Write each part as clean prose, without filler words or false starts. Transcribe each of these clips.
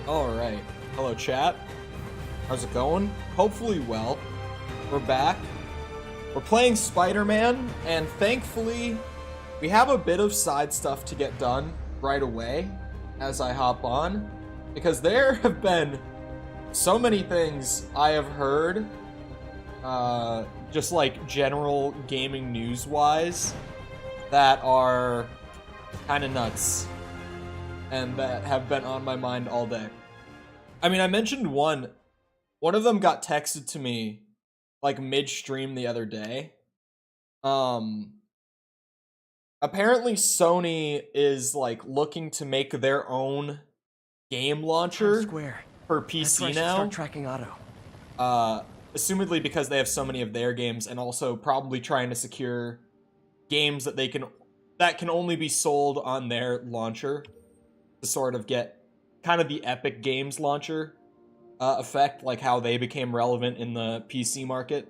Alright. Hello, chat. How's it going? Hopefully well. We're back. We're playing Spider-Man, and thankfully, we have a bit of side stuff to get done right away as I hop on, because there have been so many things I have heard, just like general gaming news-wise, that are kind of nuts, and that have been on my mind all day. I mean, I mentioned one of them got texted to me like mid-stream the other day. Apparently Sony is like looking to make their own game launcher for PC now. Start tracking Otto. Assumedly because they have so many of their games, and also probably trying to secure games that can only be sold on their launcher to sort of get kind of the Epic Games launcher effect, like how they became relevant in the PC market.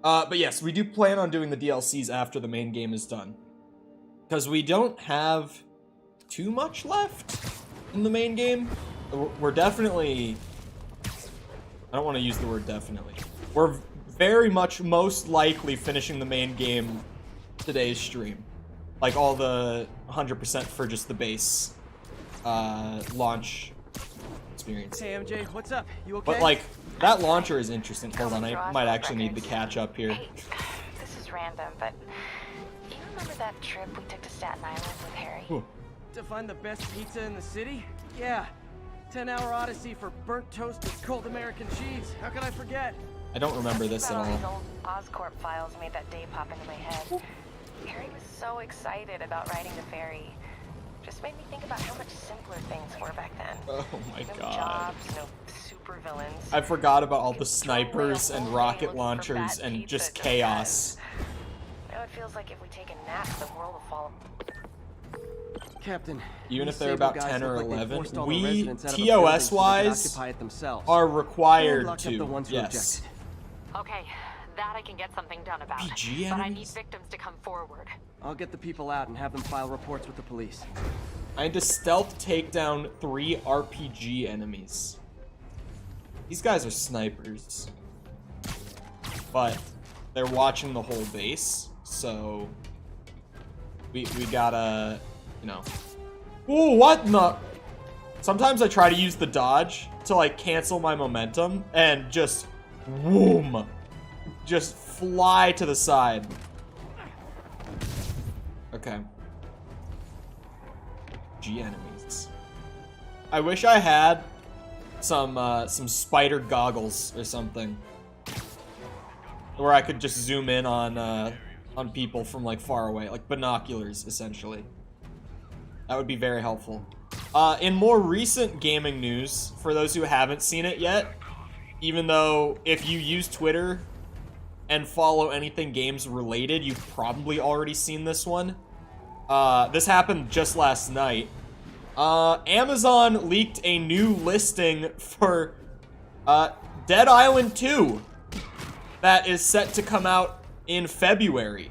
But yes, we do plan on doing the DLCs after the main game is done, because we don't have too much left in the main game. We're definitely... I don't want to use the word definitely. We're very much most likely finishing the main game today's stream. Like all the 100% for just the base launch experience. Hey MJ, what's up? You okay? But like, that launcher is interesting. Hold on, I might actually need the catch up here. Hey, this is random, but you remember that trip we took to Staten Island with Harry? Ooh. To find the best pizza in the city? Yeah. 10-hour odyssey for burnt toast and cold American cheese. How could I forget? I don't remember this at These all. old Oscorp files made that day pop into my head. Harry was so excited about riding the ferry. Just made me think about how much simpler things were back then. Oh my No god. jobs, no super villains. I forgot about all the snipers and rocket launchers and just chaos. Now it feels like if we take a nap, the world will fall. Captain, Even if these they're Sable about guys 10 or look like they 11, forced all the we, residents out of a building so they could TOS-wise, occupy it themselves. are They required locked up the to, ones who yes. objected. Okay, that I can get something done about. RPG But I need enemies? victims to come forward. I'll get the people out and have them file reports with the police. I need to stealth take down 3 RPG enemies. These guys are snipers. But they're watching the whole base, so we gotta, you know. Ooh, what in the... Sometimes I try to use the dodge to like cancel my momentum and just whoom, just fly to the side. Okay. G enemies. I wish I had some spider goggles or something, where I could just zoom in on people from like far away, like binoculars essentially. That would be very helpful. In more recent gaming news, for those who haven't seen it yet, even though if you use Twitter and follow anything games related, you've probably already seen this one. This happened just last night. Amazon leaked a new listing for Dead Island 2 that is set to come out in February.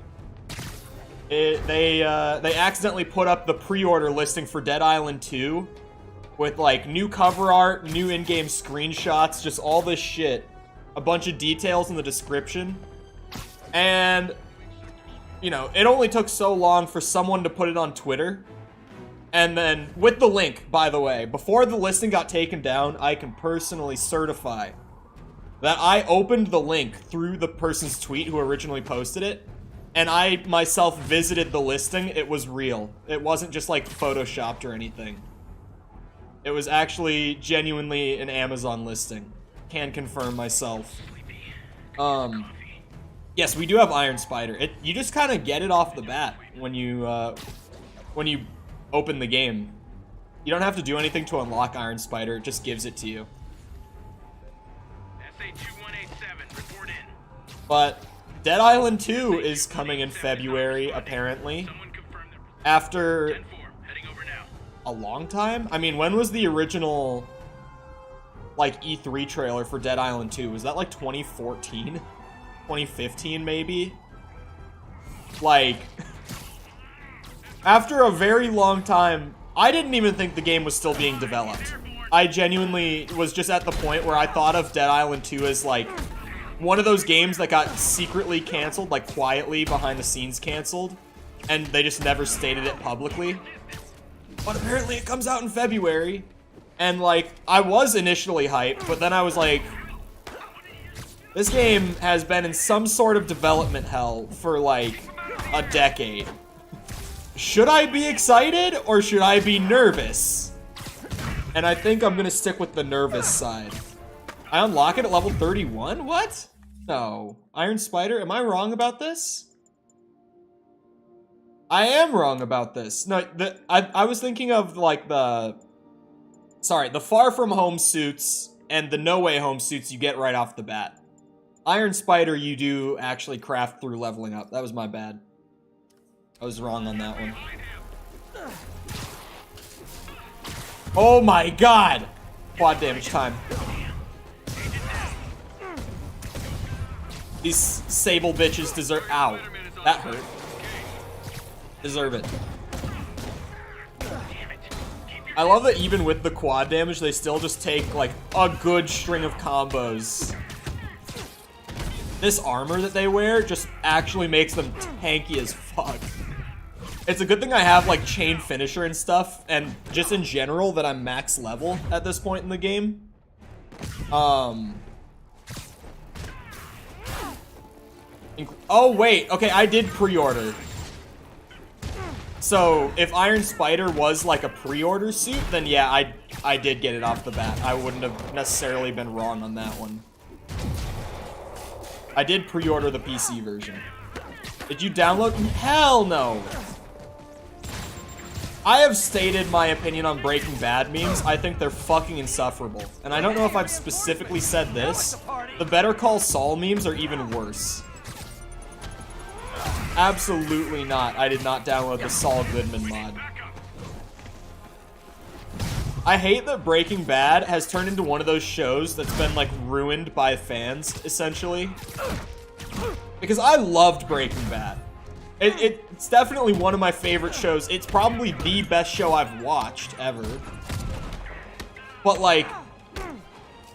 They accidentally put up the pre-order listing for Dead Island 2 with like new cover art, new in-game screenshots, just all this shit. A bunch of details in the description. And, you know, it only took so long for someone to put it on Twitter. And then, with the link, by the way, before the listing got taken down, I can personally certify that I opened the link through the person's tweet who originally posted it, and I myself visited the listing. It was real. It wasn't just like photoshopped or anything. It was actually genuinely an Amazon listing. Can confirm myself. Yes, we do have Iron Spider. You just kind of get it off the bat when you open the game. You don't have to do anything to unlock Iron Spider. It just gives it to you. SA2187, report in. But Dead Island 2 is coming in February, apparently. After a long time? I mean, when was the original, like, E3 trailer for Dead Island 2? Was that, like, 2014? 2015, maybe? Like, after a very long time, I didn't even think the game was still being developed. I genuinely was just at the point where I thought of Dead Island 2 as like one of those games that got secretly canceled, like quietly behind the scenes canceled, and they just never stated it publicly. But apparently it comes out in February, and like I was initially hyped, but then I was like, this game has been in some sort of development hell for like a decade. Should I be excited or should I be nervous? And I think I'm gonna stick with the nervous side. I unlock it at level 31? What? No. Iron Spider? Am I wrong about this? I am wrong about this. No, I was thinking of like the Far From Home suits and the No Way Home suits you get right off the bat. Iron Spider you do actually craft through leveling up. That was my bad. I was wrong on that one. Oh my god! Quad damage time. These Sable bitches deserve— ow. That hurt. Deserve it. I love that even with the quad damage, they still just take like a good string of combos. This armor that they wear just actually makes them tanky as fuck. It's a good thing I have like chain finisher and stuff, and just in general that I'm max level at this point in the game. Oh wait, okay, I did pre-order. So if Iron Spider was like a pre-order suit, then yeah, I did get it off the bat. I wouldn't have necessarily been wrong on that one. I did pre-order the PC version. Did you download? Hell no! I have stated my opinion on Breaking Bad memes. I think they're fucking insufferable. And I don't know if I've specifically said this. The Better Call Saul memes are even worse. Absolutely not. I did not download the Saul Goodman mod. I hate that Breaking Bad has turned into one of those shows that's been like ruined by fans, essentially. Because I loved Breaking Bad. It's definitely one of my favorite shows. It's probably the best show I've watched ever. But like,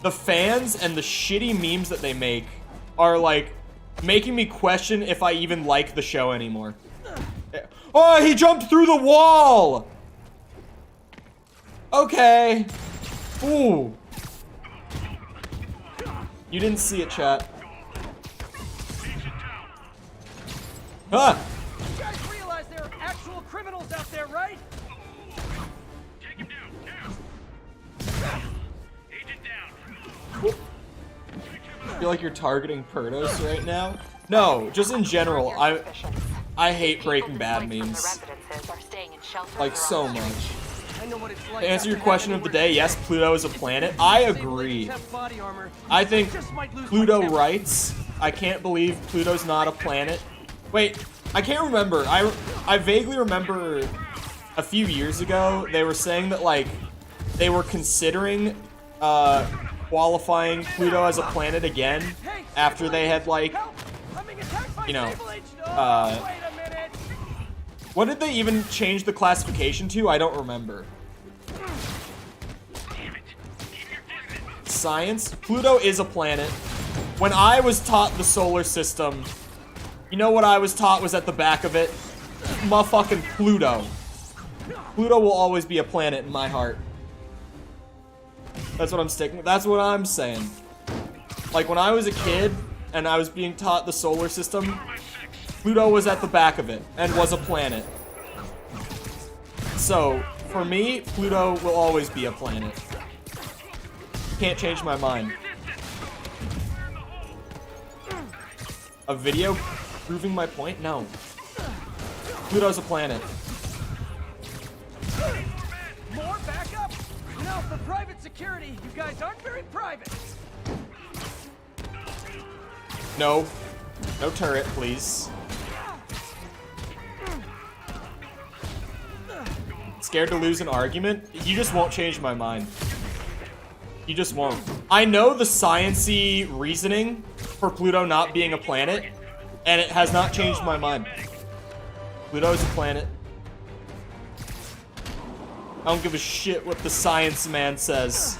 the fans and the shitty memes that they make are like making me question if I even like the show anymore. Oh, he jumped through the wall! Okay. Ooh. You didn't see it, chat. Huh. You guys realize there are actual criminals out there, right? Take him down, now. Agent down. I feel like you're targeting Perdos right now. No, just in general, I hate Breaking Bad memes. Like, so much. I know what it's like. To answer your question of the day, yes, Pluto is a planet. I agree. I think Pluto writes. I can't believe Pluto's not a planet. Wait, I can't remember. I vaguely remember a few years ago they were saying that like they were considering qualifying Pluto as a planet again after they had like, you know, what did they even change the classification to? I don't remember. Science? Pluto is a planet. When I was taught the solar system, you know what I was taught was at the back of it? Motherfucking Pluto. Pluto will always be a planet in my heart. That's what I'm sticking with. That's what I'm saying. Like when I was a kid and I was being taught the solar system, Pluto was at the back of it and was a planet. So, for me, Pluto will always be a planet. Can't change my mind. A video proving my point? No. Pluto's a planet. More backup? No, for private security, you guys aren't very private. No. No turret, please. Scared to lose an argument? You just won't change my mind. You just won't. I know the science-y reasoning for Pluto not being a planet, and it has not changed my mind. Pluto is a planet. don't give a shit what the science man says.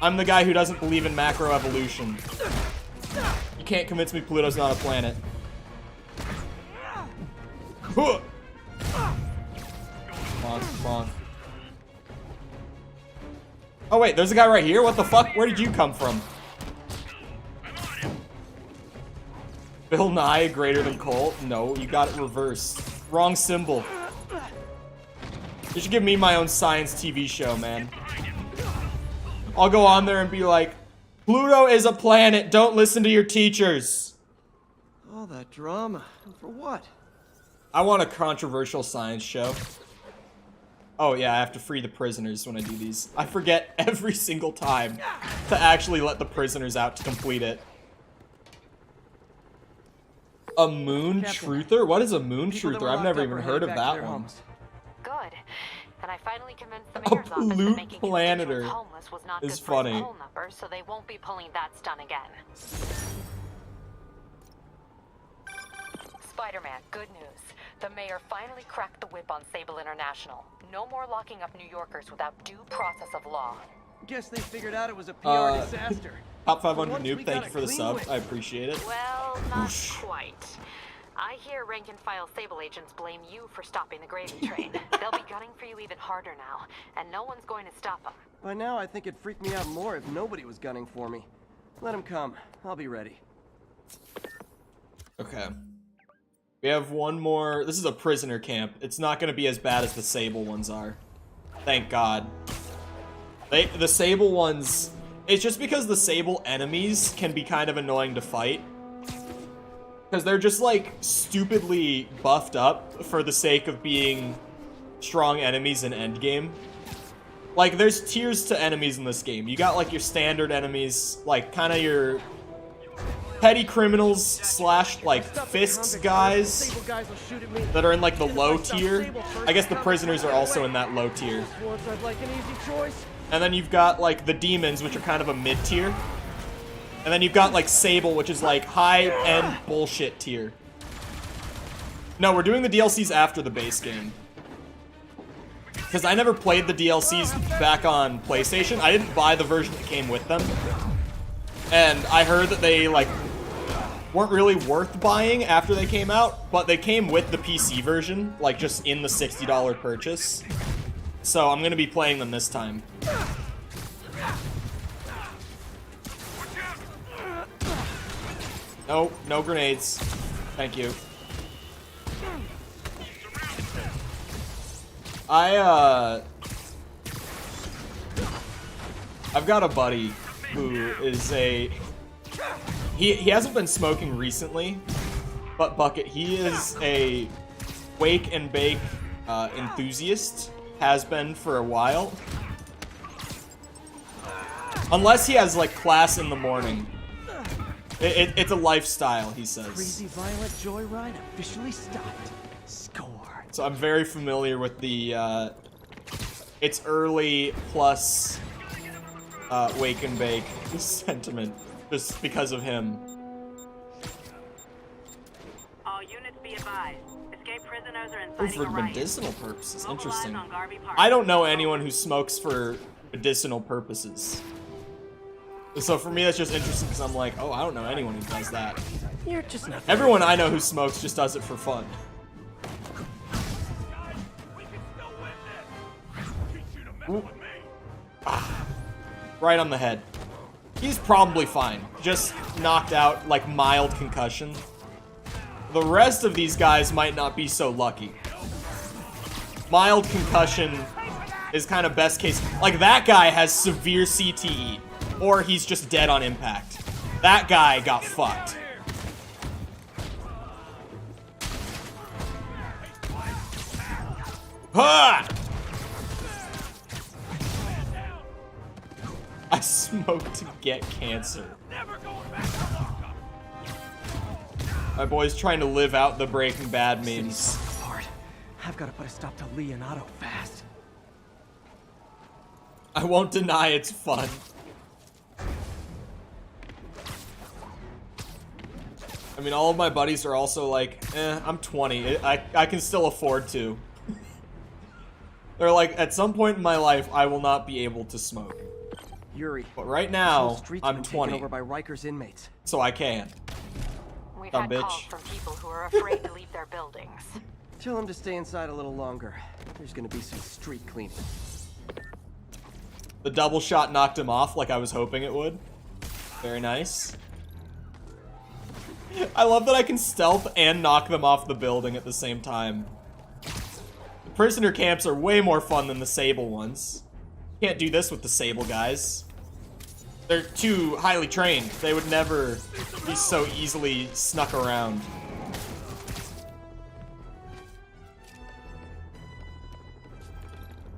I'm the guy who doesn't believe in macroevolution. You can't convince me Pluto's not a planet. Huh. Come on. Oh wait, there's a guy right here? What the fuck? Where did you come from? Bill Nye greater than Colt? No, you got it reversed. Wrong symbol. You should give me my own science TV show, man. I'll go on there and be like, Pluto is a planet, don't listen to your teachers. All that drama. For what? I want a controversial science show. Oh yeah, I have to free the prisoners when I do these. I forget every single time to actually let the prisoners out to complete it. A moon truther? What is a moon truther? I've never even heard of that one. Good. And I finally convinced the A mayor's office that pollute making planeter individuals homeless was not is good for funny. his poll number, so they won't be pulling that stunt again. Spider-Man, good news. The mayor finally cracked the whip on Sable International. No more locking up New Yorkers without due process of law. Guess they figured out it was a PR disaster. Top 500 Once we noob, got thank you a for the clean sub. whip. I appreciate it. Well, not Whoosh. quite. I hear rank-and-file Sable agents blame you for stopping the gravy train. They'll be gunning for you even harder now, and no one's going to stop them. By now, I think it'd freak me out more if nobody was gunning for me. Let him come. I'll be ready. Okay. We have one more. This is a prisoner camp. It's not going to be as bad as the Sable ones are. Thank God. The Sable ones... It's just because the Sable enemies can be kind of annoying to fight. Because they're just, like, stupidly buffed up for the sake of being strong enemies in endgame. Like, there's tiers to enemies in this game. You got, like, your standard enemies, like, kind of your petty criminals slash, like, fists guys that are in, like, the low tier. I guess the prisoners are also in that low tier. And then you've got, like, the demons, which are kind of a mid-tier. And then you've got, like, Sable, which is, like, high-end bullshit tier. No, we're doing the DLCs after the base game. Because I never played the DLCs back on PlayStation. I didn't buy the version that came with them. And I heard that they, like, weren't really worth buying after they came out. But they came with the PC version, like, just in the $60 purchase. So I'm going to be playing them this time. No, no grenades. Thank you. I've got a buddy who is a... He hasn't been smoking recently, but Bucket, he is a wake and bake enthusiast. Has been for a while. Unless he has, like, class in the morning. It's a lifestyle, he says. Crazy violent joyride officially stopped. Score. So I'm very familiar with the, it's early plus, wake and bake sentiment, just because of him. All units be advised. Escaped prisoners are Oh, inciting for a riot. medicinal purposes, Mobilize interesting. on Garvey Park. I don't know anyone who smokes for medicinal purposes. So for me, that's just interesting because I'm like, oh, I don't know anyone who does that. You're just nothing. Everyone I know who smokes just does it for fun. Ooh. Ah. Right on the head. He's probably fine. Just knocked out, like, mild concussion. The rest of these guys might not be so lucky. Mild concussion is kind of best case. Like, that guy has severe CTE. Or he's just dead on impact. That guy got fucked. Ha! I smoke to get cancer. My boy's trying to live out the Breaking Bad memes. I've got to put a stop to Leonardo fast. I won't deny it's fun. I mean, all of my buddies are also like, I'm 20. I can still afford to. They're like, at some point in my life, I will not be able to smoke. Yuri. But right this whole now, street's I'm been taken 20, over by Rikers inmates. so I can. We've Dumb had calls bitch. from people who are afraid to leave their buildings. Tell them to stay inside a little longer. There's gonna be some street cleaning. The double shot knocked him off like I was hoping it would. Very nice. I love that I can stealth and knock them off the building at the same time. The prisoner camps are way more fun than the Sable ones. Can't do this with the Sable guys. They're too highly trained. They would never be so easily snuck around.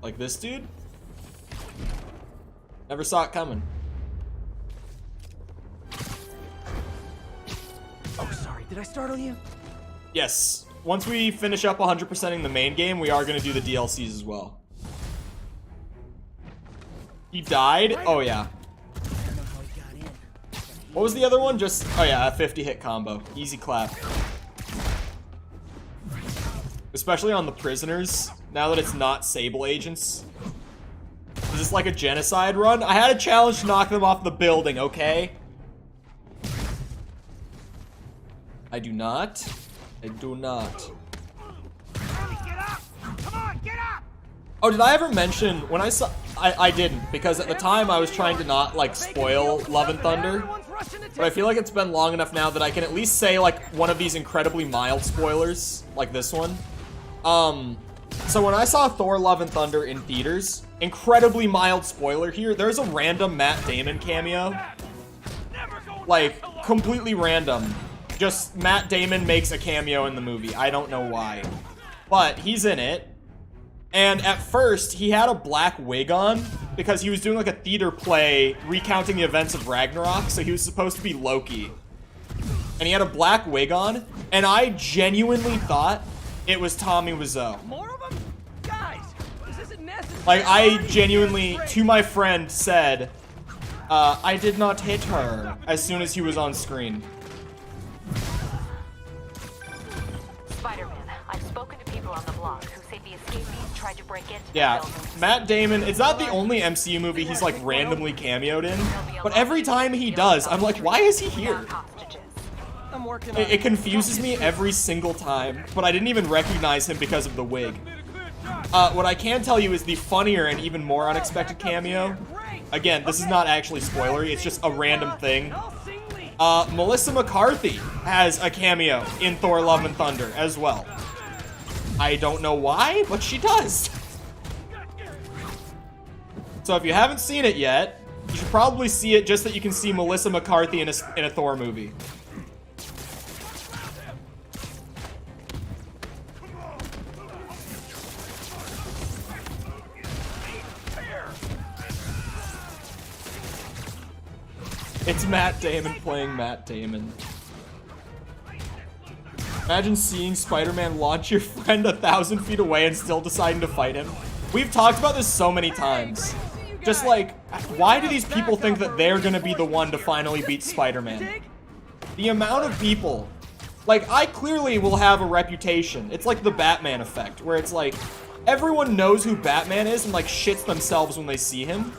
Like this dude? Never saw it coming. Oh, sorry. Did I startle you? Yes. Once we finish up 100%ing the main game, we are going to do the DLCs as well. He died? Oh, yeah. What was the other one? Just, oh yeah, a 50-hit combo. Easy clap. Especially on the prisoners, now that it's not Sable agents. Is this like a genocide run? I had a challenge to knock them off the building, okay? I do not. I do not. Oh, did I ever mention when I saw... I didn't, because at the time I was trying to not, like, spoil Love and Thunder. But I feel like it's been long enough now that I can at least say, like, one of these incredibly mild spoilers, like this one. So when I saw Thor Love and Thunder in theaters, incredibly mild spoiler here, there's a random Matt Damon cameo. Like, completely random. Just Matt Damon makes a cameo in the movie. I don't know why. But he's in it. And at first, he had a black wig on because he was doing like a theater play recounting the events of Ragnarok, so he was supposed to be Loki. And he had a black wig on, and I genuinely thought it was Tommy Wiseau. More of them? Guys, this isn't necessary. Like, I genuinely, to my friend, said, I did not hit her as soon as he was on screen. Spider-Man, I've spoken to people on the block who say the escapees tried to break into the Yeah, building. Matt Damon, it's not the only MCU movie he's like randomly cameoed in, but every time he does, I'm like, why is he here? I'm working on It confuses me every single time, but I didn't even recognize him because of the wig. What I can tell you is the funnier and even more unexpected cameo. Again, this is not actually spoilery, it's just a random thing. Melissa McCarthy has a cameo in Thor Love and Thunder as well. I don't know why, but she does. So if you haven't seen it yet, you should probably see it just that you can see Melissa McCarthy in a Thor movie. It's Matt Damon playing Matt Damon. Imagine seeing Spider-Man launch your friend 1,000 feet away and still deciding to fight him. We've talked about this so many times. Just like, why do these people think that they're gonna be the one to finally beat Spider-Man? The amount of people. Like, I clearly will have a reputation. It's like the Batman effect, where it's like, everyone knows who Batman is and like shits themselves when they see him.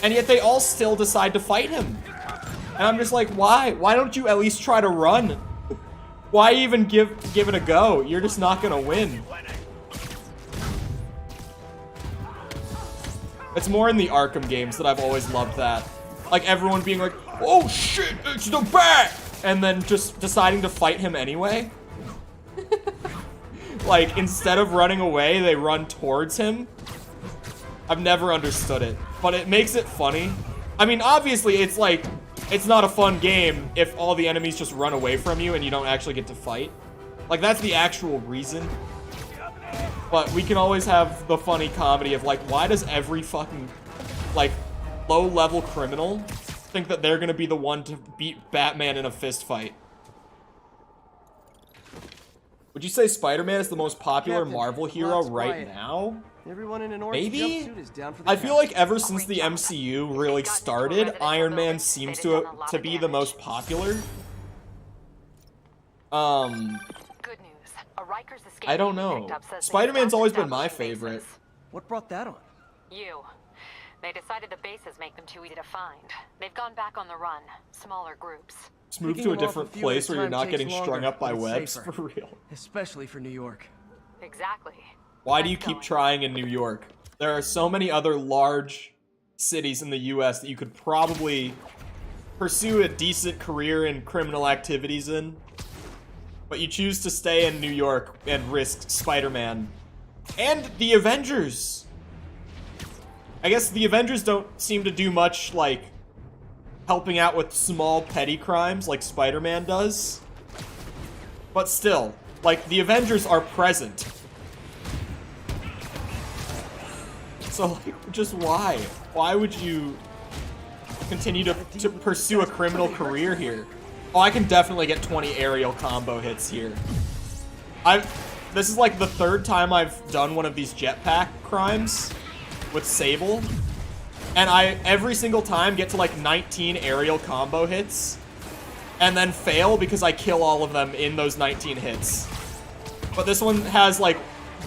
And yet they all still decide to fight him. And I'm just like, why? Why don't you at least try to run? Why even give it a go? You're just not gonna win. It's more in the Arkham games that I've always loved that. Like everyone being like, oh shit, it's the Bat! And then just deciding to fight him anyway. Like, instead of running away, they run towards him. I've never understood it, but it makes it funny. I mean, obviously, it's like, it's not a fun game if all the enemies just run away from you and you don't actually get to fight. Like, that's the actual reason. But we can always have the funny comedy of, like, why does every fucking, like, low-level criminal think that they're gonna be the one to beat Batman in a fist fight? Would you say Spider-Man is the most popular Captain, Marvel hero lots right quiet. now? Everyone in an orange Maybe? jumpsuit is down for the I feel count. like ever since the MCU really started, Iron Man seems to be the most popular. Good news. A Rikers escape I don't know. picked up says they Spider-Man's found always been established my bases. favorite. What brought that on? You. They decided the bases make them too easy to find. They've gone back on the run. Smaller groups. Just move Picking to a them off different a few at a place where you're time not takes getting strung longer, up by but it's webs, safer. for real. Especially for New York. Exactly. Why do you Nice keep going. trying in New York? There are so many other large cities in the US that you could probably pursue a decent career in criminal activities in. But you choose to stay in New York and risk Spider-Man. And the Avengers! I guess the Avengers don't seem to do much, like, helping out with small petty crimes like Spider-Man does. But still, like, the Avengers are present. So, like, just why? Why would you continue to pursue a criminal career here? Oh, I can definitely get 20 aerial combo hits here. This is like the third time I've done one of these jetpack crimes with Sable. And I, every single time, get to like 19 aerial combo hits. And then fail because I kill all of them in those 19 hits. But this one has like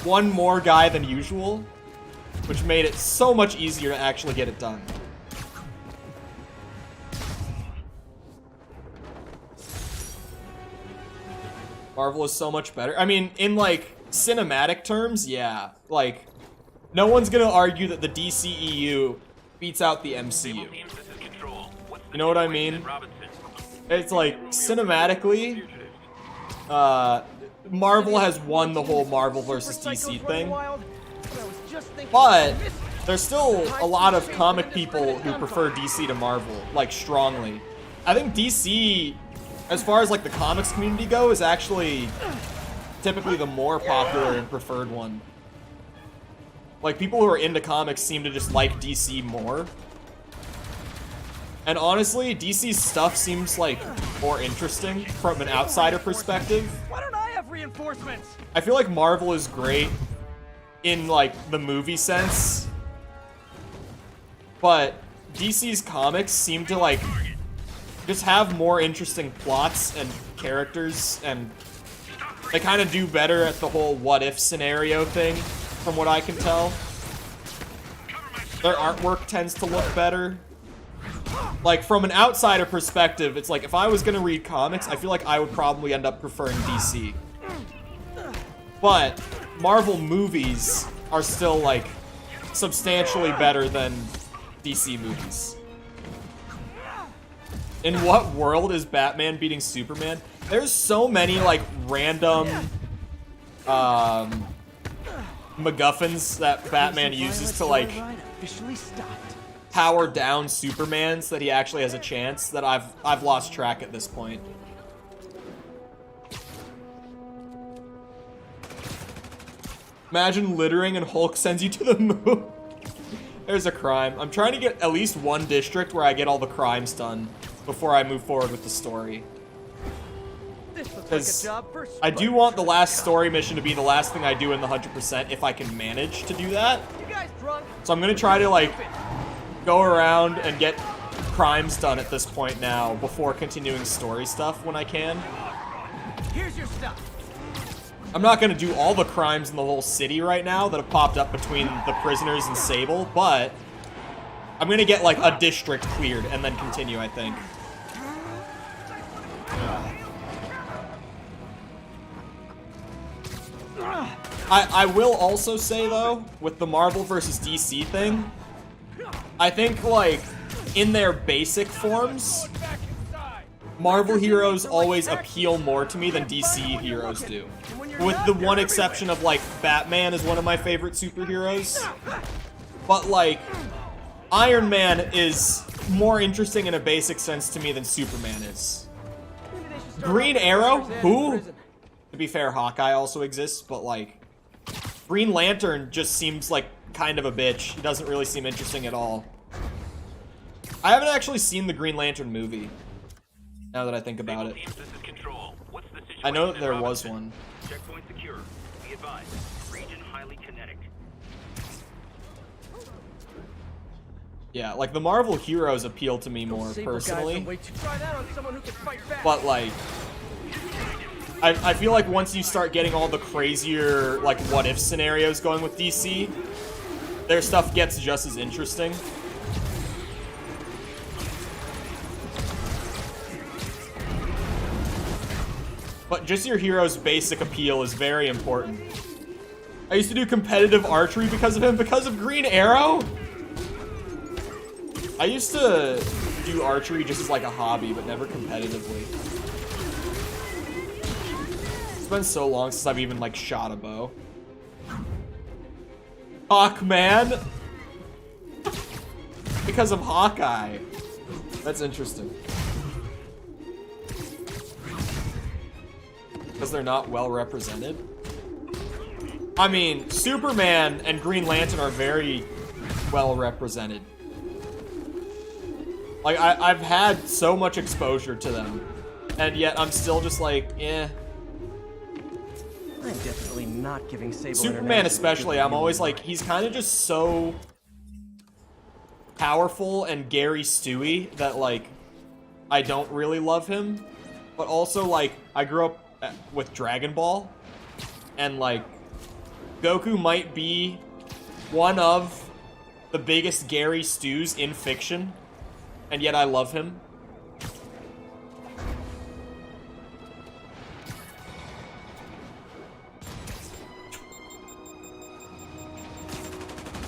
one more guy than usual, which made it so much easier to actually get it done. Marvel is so much better. I mean, in like cinematic terms, yeah. Like, no one's gonna argue that the DCEU beats out the MCU. You know what I mean? It's like, cinematically, Marvel has won the whole Marvel versus DC thing. But there's still a lot of comic people who prefer DC to Marvel, like, strongly. I think DC, as far as like the comics community go, is actually typically the more popular and preferred one. Like, people who are into comics seem to just like DC more. And honestly, DC's stuff seems like more interesting from an outsider perspective. Why don't I have reinforcements? I feel like Marvel is great in like the movie sense, but DC's comics seem to like just have more interesting plots and characters, and they kind of do better at the whole what if scenario thing, from what I can tell. Their artwork tends to look better. Like, from an outsider perspective, it's like, if I was gonna read comics, I feel like I would probably end up preferring DC. But Marvel movies are still, like, substantially better than DC movies. In what world is Batman beating Superman? There's so many, like, random, MacGuffins that Batman uses to, like, power down Superman so that he actually has a chance that I've lost track at this point. Imagine littering and Hulk sends you to the moon. There's a crime. I'm trying to get at least one district where I get all the crimes done before I move forward with the story. Because I do want the last story mission to be the last thing I do in the 100% if I can manage to do that. So I'm going to try to, like, go around and get crimes done at this point now before continuing story stuff when I can. Here's your stuff. I'm not going to do all the crimes in the whole city right now that have popped up between the prisoners and Sable, but I'm going to get, like, a district cleared and then continue, I think. I will also say, though, with the Marvel versus DC thing, I think, like, in their basic forms, Marvel heroes always appeal more to me than DC heroes do. With the one exception of, like, Batman is one of my favorite superheroes. But, like, Iron Man is more interesting in a basic sense to me than Superman is. Green Arrow? Who? To be fair, Hawkeye also exists, but, like, Green Lantern just seems like kind of a bitch. He doesn't really seem interesting at all. I haven't actually seen the Green Lantern movie, now that I think about it. I know that there was one. Checkpoint secure. Be advised. Region highly kinetic. Yeah, like, the Marvel heroes appeal to me more, personally. But, like, I feel like once you start getting all the crazier, like, what-if scenarios going with DC, their stuff gets just as interesting. But just your hero's basic appeal is very important. I used to do competitive archery because of him, because of Green Arrow? I used to do archery just as like a hobby, but never competitively. It's been so long since I've even like shot a bow. Hawkman? Because of Hawkeye. That's interesting. Because they're not well represented. I mean, Superman and Green Lantern are very well represented. Like, I've had so much exposure to them, and yet I'm still just like, eh. I'm definitely not giving Sable Superman especially, I'm always like, he's kind of just so powerful and Gary Stewie that, like, I don't really love him. But also, like, I grew up with Dragon Ball, and, like, Goku might be one of the biggest Gary Stews in fiction, and yet I love him.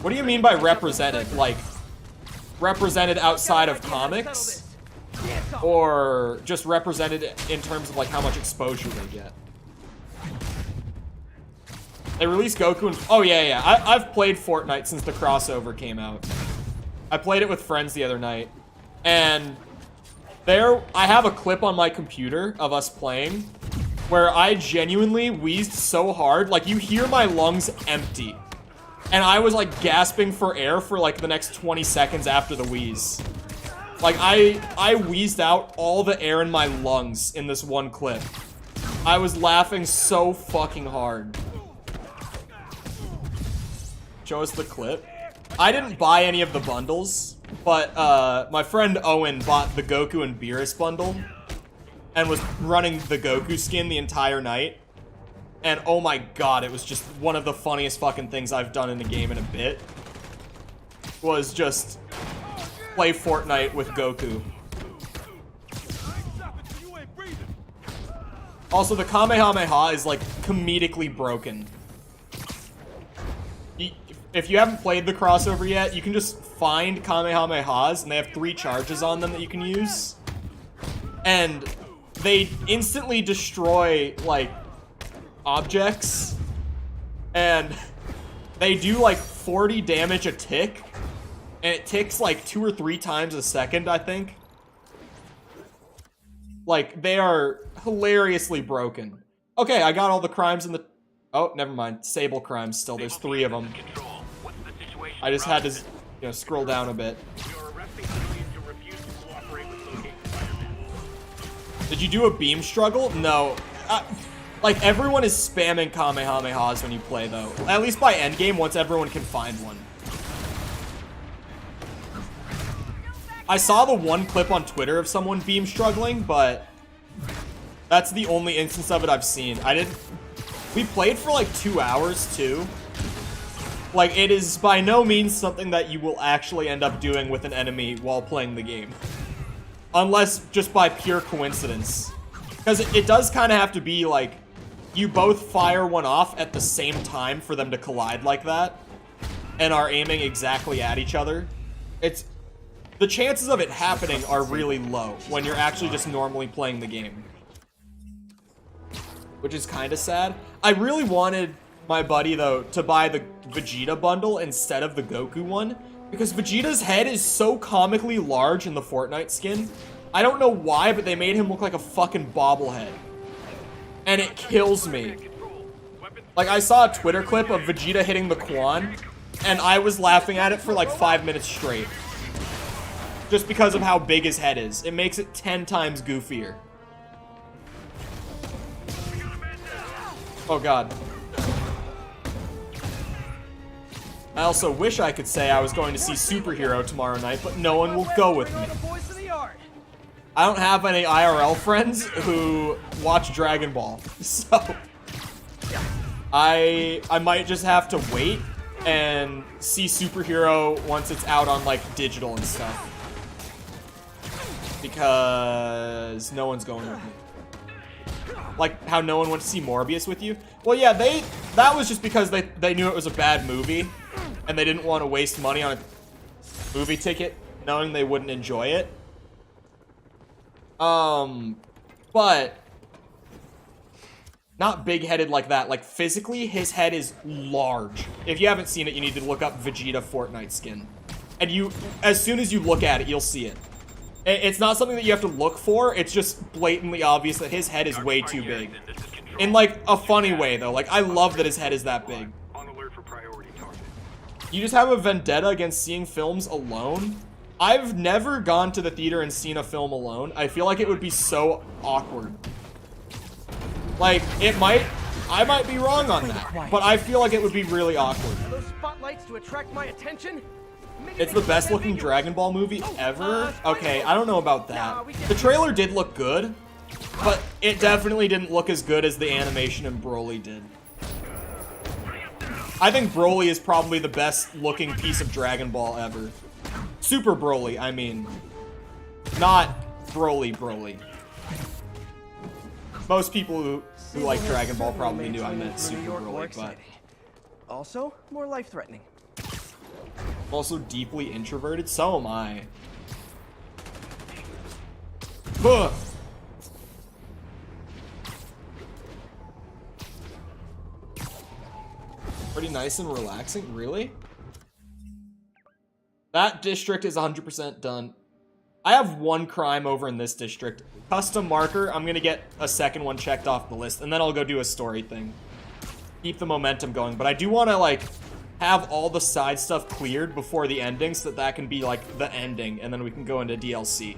What do you mean by represented? Like, represented outside of comics? Or just represented in terms of, like, how much exposure they get? They released Goku and... Oh, yeah. I've played Fortnite since the crossover came out. I played it with friends the other night. And I have a clip on my computer of us playing where I genuinely wheezed so hard. Like, you hear my lungs empty. And I was, like, gasping for air for, like, the next 20 seconds after the wheeze. Like, I wheezed out all the air in my lungs in this one clip. I was laughing so fucking hard. Show us the clip. I didn't buy any of the bundles, but my friend Owen bought the Goku and Beerus bundle and was running the Goku skin the entire night. And oh my god, it was just one of the funniest fucking things I've done in a game in a bit. Was just play Fortnite with Goku. Also, the Kamehameha is, like, comedically broken. If you haven't played the crossover yet, you can just find Kamehamehas, and they have 3 charges on them that you can use. And they instantly destroy, like, objects. And they do, like, 40 damage a tick. And it ticks, like, 2 or 3 times a second, I think. Like, they are hilariously broken. Okay, I got all the crimes in the... Oh, never mind. Sable crimes still. There's 3 of them. I just had to, you know, scroll down a bit. Did you do a beam struggle? No. Like, everyone is spamming Kamehamehas when you play, though. At least by endgame, once everyone can find one. I saw the one clip on Twitter of someone beam struggling, but that's the only instance of it I've seen. We played for like 2 hours too. Like, it is by no means something that you will actually end up doing with an enemy while playing the game. Unless just by pure coincidence. Because it does kind of have to be like, you both fire one off at the same time for them to collide like that. And are aiming exactly at each other. The chances of it happening are really low when you're actually just normally playing the game. Which is kind of sad. I really wanted my buddy, though, to buy the Vegeta bundle instead of the Goku one. Because Vegeta's head is so comically large in the Fortnite skin. I don't know why, but they made him look like a fucking bobblehead. And it kills me. Like, I saw a Twitter clip of Vegeta hitting the Quan, and I was laughing at it for like 5 minutes straight. Just because of how big his head is. It makes it 10 times goofier. Oh god. I also wish I could say I was going to see Superhero tomorrow night, but no one will go with me. I don't have any IRL friends who watch Dragon Ball, so I might just have to wait and see superhero once it's out on like digital and stuff. Because no one's going with me. Like how no one went to see Morbius with you. Well, yeah, that was just because they knew it was a bad movie, and they didn't want to waste money on a movie ticket, knowing they wouldn't enjoy it. But not big-headed like that. Like, physically, his head is large. If you haven't seen it, you need to look up Vegeta Fortnite skin. And as soon as you look at it, you'll see it. It's not something that you have to look for. It's just blatantly obvious that his head is way too big. In, like, a funny way, though. Like, I love that his head is that big. You just have a vendetta against seeing films alone? I've never gone to the theater and seen a film alone. I feel like it would be so awkward. Like, I might be wrong on that, but I feel like it would be really awkward. Are those spotlights to attract my attention? It's the best looking Dragon Ball movie ever? Okay, I don't know about that. The trailer did look good, but it definitely didn't look as good as the animation in Broly did. I think Broly is probably the best looking piece of Dragon Ball ever. Super Broly, I mean. Not Broly. Most people who like Dragon Ball probably knew I meant Super Broly, but... Also, more life-threatening. Also deeply introverted? So am I. Ugh. Pretty nice and relaxing, really? That district is 100% done. I have one crime over in this district. Custom marker, I'm gonna get a second one checked off the list, and then I'll go do a story thing. Keep the momentum going, but I do want to, like, have all the side stuff cleared before the ending so that can be, like, the ending, and then we can go into DLC.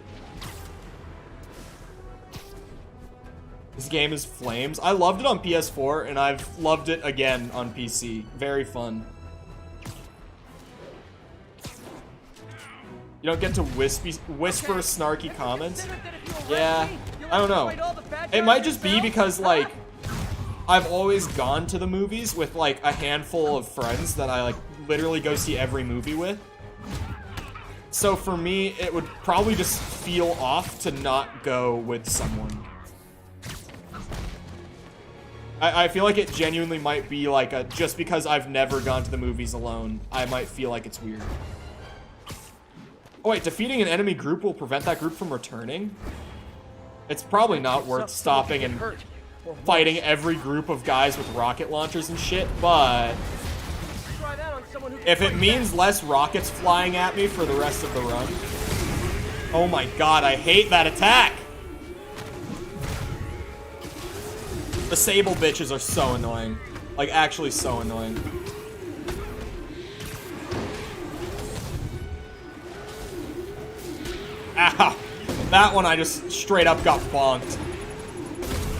This game is flames. I loved it on PS4, and I've loved it again on PC. Very fun. You don't get to whisper snarky comments? Yeah, I don't know. It might just be because, like, I've always gone to the movies with, like, a handful of friends that I, like, literally go see every movie with. So for me, it would probably just feel off to not go with someone. I feel like it genuinely might be like just because I've never gone to the movies alone, I might feel like it's weird. Oh wait, defeating an enemy group will prevent that group from returning? It's probably not worth stopping and fighting every group of guys with rocket launchers and shit, but if it means less rockets flying at me for the rest of the run. Oh my god, I hate that attack! The Sable bitches are so annoying. Like, actually so annoying. Ow! That one I just straight up got bonked.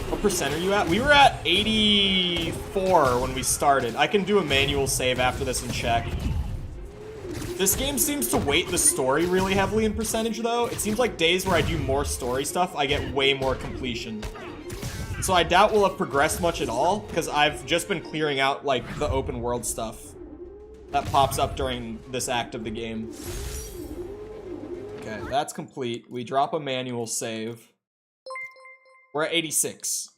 What percent are you at? We were at 84 when we started. I can do a manual save after this and check. This game seems to weight the story really heavily in percentage, though. It seems like days where I do more story stuff, I get way more completion. So I doubt we'll have progressed much at all, because I've just been clearing out, like, the open world stuff that pops up during this act of the game. Okay, that's complete. We drop a manual save. We're at 86.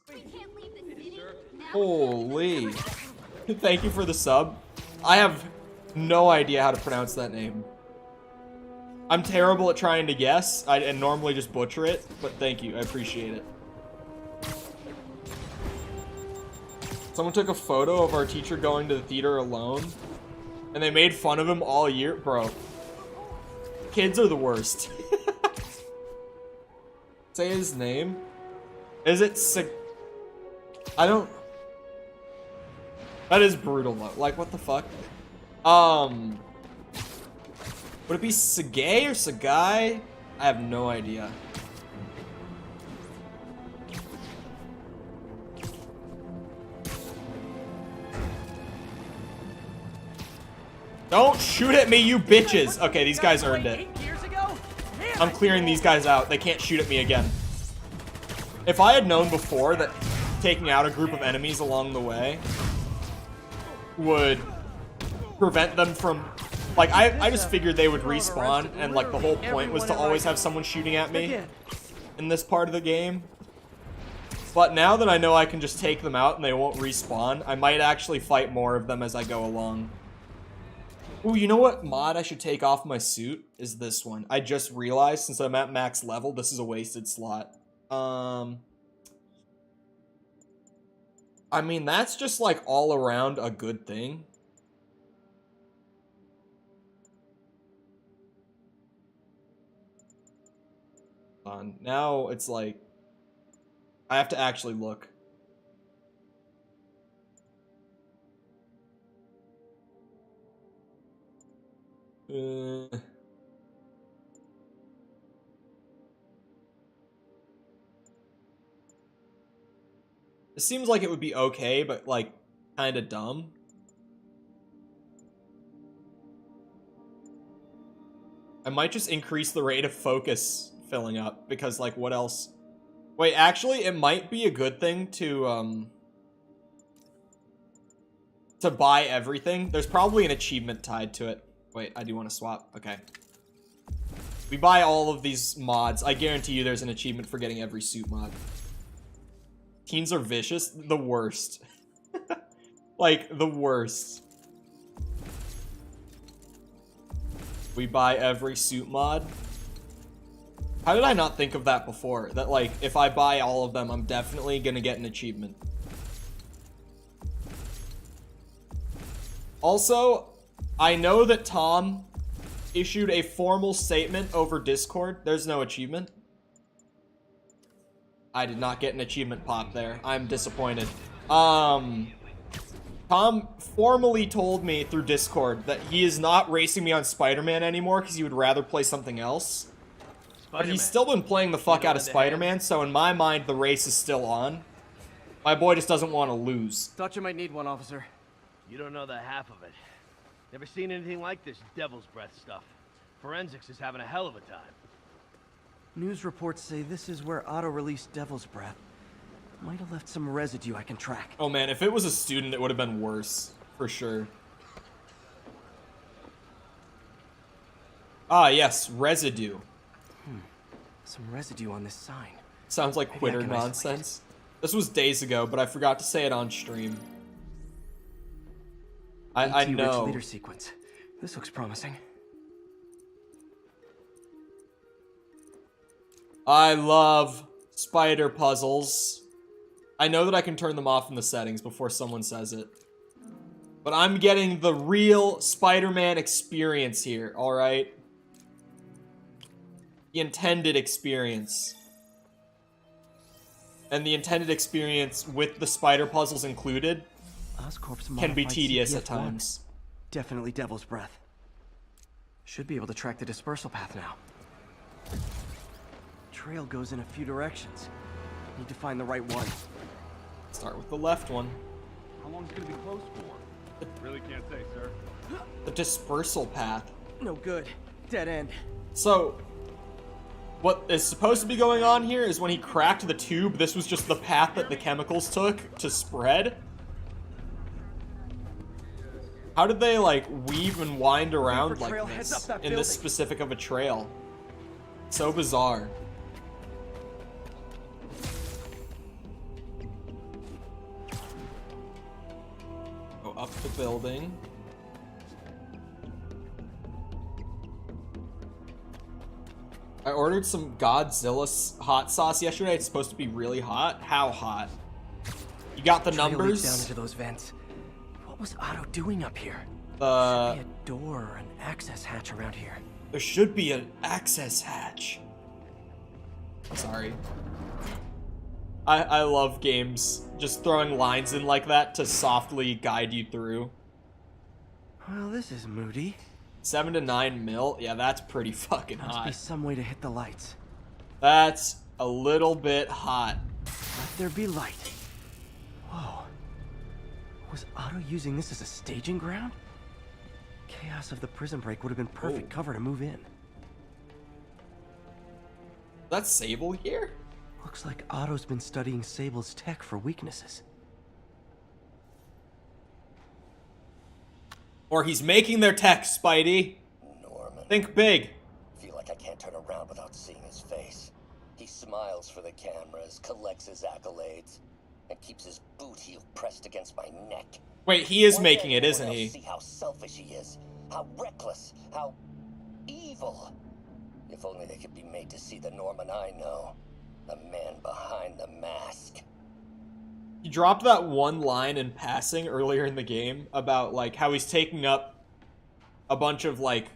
Holy. Thank you for the sub. I have no idea how to pronounce that name. I'm terrible at trying to guess. I normally just butcher it, but thank you. I appreciate it. Someone took a photo of our teacher going to the theater alone, and they made fun of him all year. Bro, kids are the worst. Say his name. Is it I don't... That is brutal, though. Like, what the fuck? Would it be Sagay or Sagai? I have no idea. Don't shoot at me, you bitches! Okay, these guys earned it. I'm clearing these guys out. They can't shoot at me again. If I had known before that taking out a group of enemies along the way would prevent them from, like, I just figured they would respawn, and like the whole point was to always have someone shooting at me in this part of the game. But now that I know I can just take them out and they won't respawn, I might actually fight more of them as I go along. Ooh, you know what mod I should take off my suit? Is this one. I just realized, since I'm at max level, this is a wasted slot. I mean, that's just like all around a good thing. Now it's like, I have to actually look. It seems like it would be okay, but like kind of dumb. I might just increase the rate of focus filling up, because like what else? Wait, actually it might be a good thing to buy everything. There's probably an achievement tied to it. Wait, I do want to swap. Okay. We buy all of these mods. I guarantee you there's an achievement for getting every suit mod. Teens are vicious. The worst. Like, the worst. We buy every suit mod. How did I not think of that before? That, like, if I buy all of them, I'm definitely gonna get an achievement. Also, I know that Tom issued a formal statement over Discord. There's no achievement. I did not get an achievement pop there. I'm disappointed. Tom formally told me through Discord that he is not racing me on Spider-Man anymore because he would rather play something else. But he's still been playing the fuck out of Spider-Man, so in my mind, the race is still on. My boy just doesn't want to lose. Thought you might need one, officer. You don't know the half of it. Never seen anything like this devil's breath stuff. Forensics is having a hell of a time. News reports say this is where Otto released Devil's Breath. Might have left some residue I can track. Oh man, if it was a student, it would have been worse. For sure. Ah, yes, residue. Some residue on this sign. Sounds like Maybe I quitter can nonsense. This was days ago, but I forgot to say it on stream. I know. Leader sequence. This looks promising. I love spider puzzles. I know that I can turn them off in the settings before someone says it. But I'm getting the real Spider-Man experience here, alright? The intended experience. And the intended experience with the spider puzzles included Oscorp's can be modified tedious CPF at times. Definitely Devil's Breath. Should be able to track the dispersal path now. Trail goes in a few directions. Need to find the right one. Start with the left one. How long is it gonna be closed for? Really can't say, sir. The dispersal path. No good. Dead end. So, what is supposed to be going on here is when he cracked the tube, this was just the path that the chemicals took to spread. How did they, like, weave and wind around like this in this specific of a trail? So bizarre. Go up the building. I ordered some Godzilla hot sauce yesterday. It's supposed to be really hot. How hot? You got the Trail leads numbers? down into those vents. What was Otto doing up here? Should be a door or an access hatch around here. There should be an access hatch. Sorry. I love games just throwing lines in like that to softly guide you through. Well, this is moody. 7 to 9 mil? Yeah, that's pretty fucking Must be hot. some way to hit the lights. That's a little bit hot. Let there be light. Whoa. Was Otto using this as a staging ground? Chaos of the prison break would have been perfect cover to move in. That's Sable here? Looks like Otto's been studying Sable's tech for weaknesses. Or he's making their tech, Spidey. Norman. Think big. Feel like I can't turn around without seeing his face. He smiles for the cameras, collects his accolades, and keeps his boot heel pressed against my neck. Wait, he is Why making it, can't isn't anyone he? else see how selfish he is, how reckless, how evil. If only they could be made to see the Norman I know, the man behind the mask. He dropped that one line in passing earlier in the game about, like, how he's taking up a bunch of, like,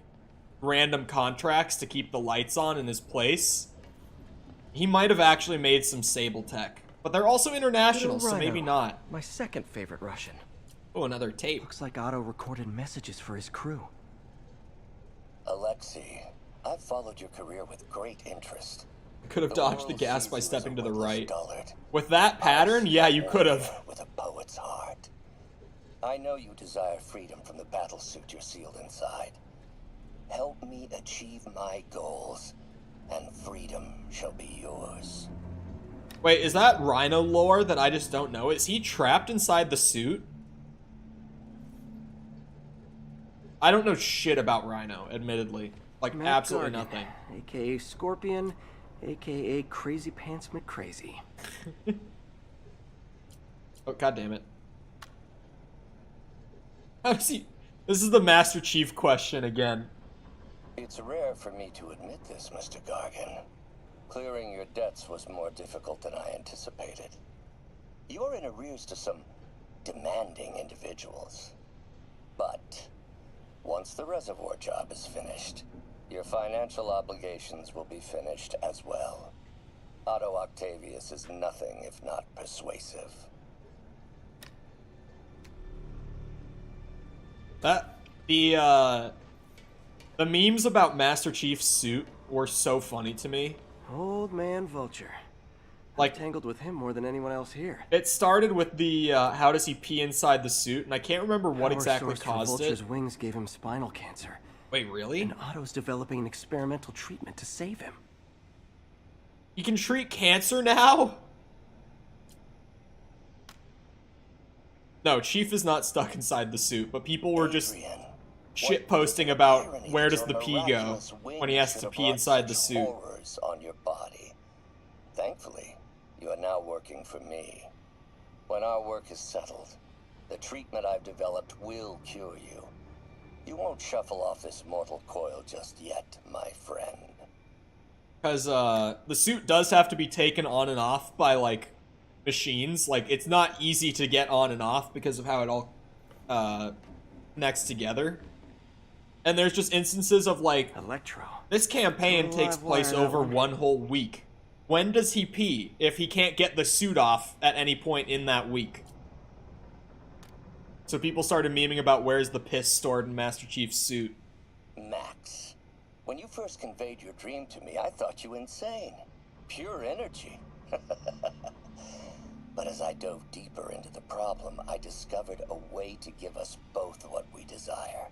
random contracts to keep the lights on in his place. He might have actually made some Sable tech. But they're also international, so maybe Rhino, not. My second favorite Russian. Oh, another tape. Looks like Otto recorded messages for his crew. Alexei, I've followed your career with great interest. Could have The dodged the world gas sees by you as stepping a to the witless right. dullard. With that pattern, yeah, you could have. With a poet's heart. I know you desire freedom from the battle suit you're sealed inside. Help me achieve my goals, and freedom shall be yours. Wait, is that Rhino lore that I just don't know? Is he trapped inside the suit? I don't know shit about Rhino, admittedly. Like, Matt absolutely Gargan, nothing. AKA Scorpion, AKA Crazy Pants McCrazy. Oh, god damn it. How does he... This is the Master Chief question again. It's rare for me to admit this, Mr. Gargan. Clearing your debts was more difficult than I anticipated. You're in arrears to some demanding individuals. But once the reservoir job is finished, your financial obligations will be finished as well. Otto Octavius is nothing if not persuasive. The memes about Master Chief's suit were so funny to me. Old man Vulture. Like, I'm tangled with him more than anyone else here. it started with the, how does he pee inside the suit, and I can't remember what Power exactly source for caused Vulture's it. wings gave him spinal cancer. Wait, really? And Otto's developing an experimental treatment to save him. You can treat cancer now? No, Chief is not stuck inside the suit, but people were just Adrian, shit what posting irony about where that does your the pee go miraculous when he wings has should to have pee brought inside the such suit. horrors on your body. Thankfully, you are now working for me. When our work is settled, the treatment I've developed will cure you. You won't shuffle off this mortal coil just yet, my friend. Because the suit does have to be taken on and off by, like, machines. Like, it's not easy to get on and off because of how it all connects together. And there's just instances of, like, Electro. this campaign Oh, takes I've place wired that over one. one whole week. When does he pee if he can't get the suit off at any point in that week? So people started memeing about where's the piss stored in Master Chief's suit. Max, when you first conveyed your dream to me, I thought you insane. Pure energy. But as I dove deeper into the problem, I discovered a way to give us both what we desire.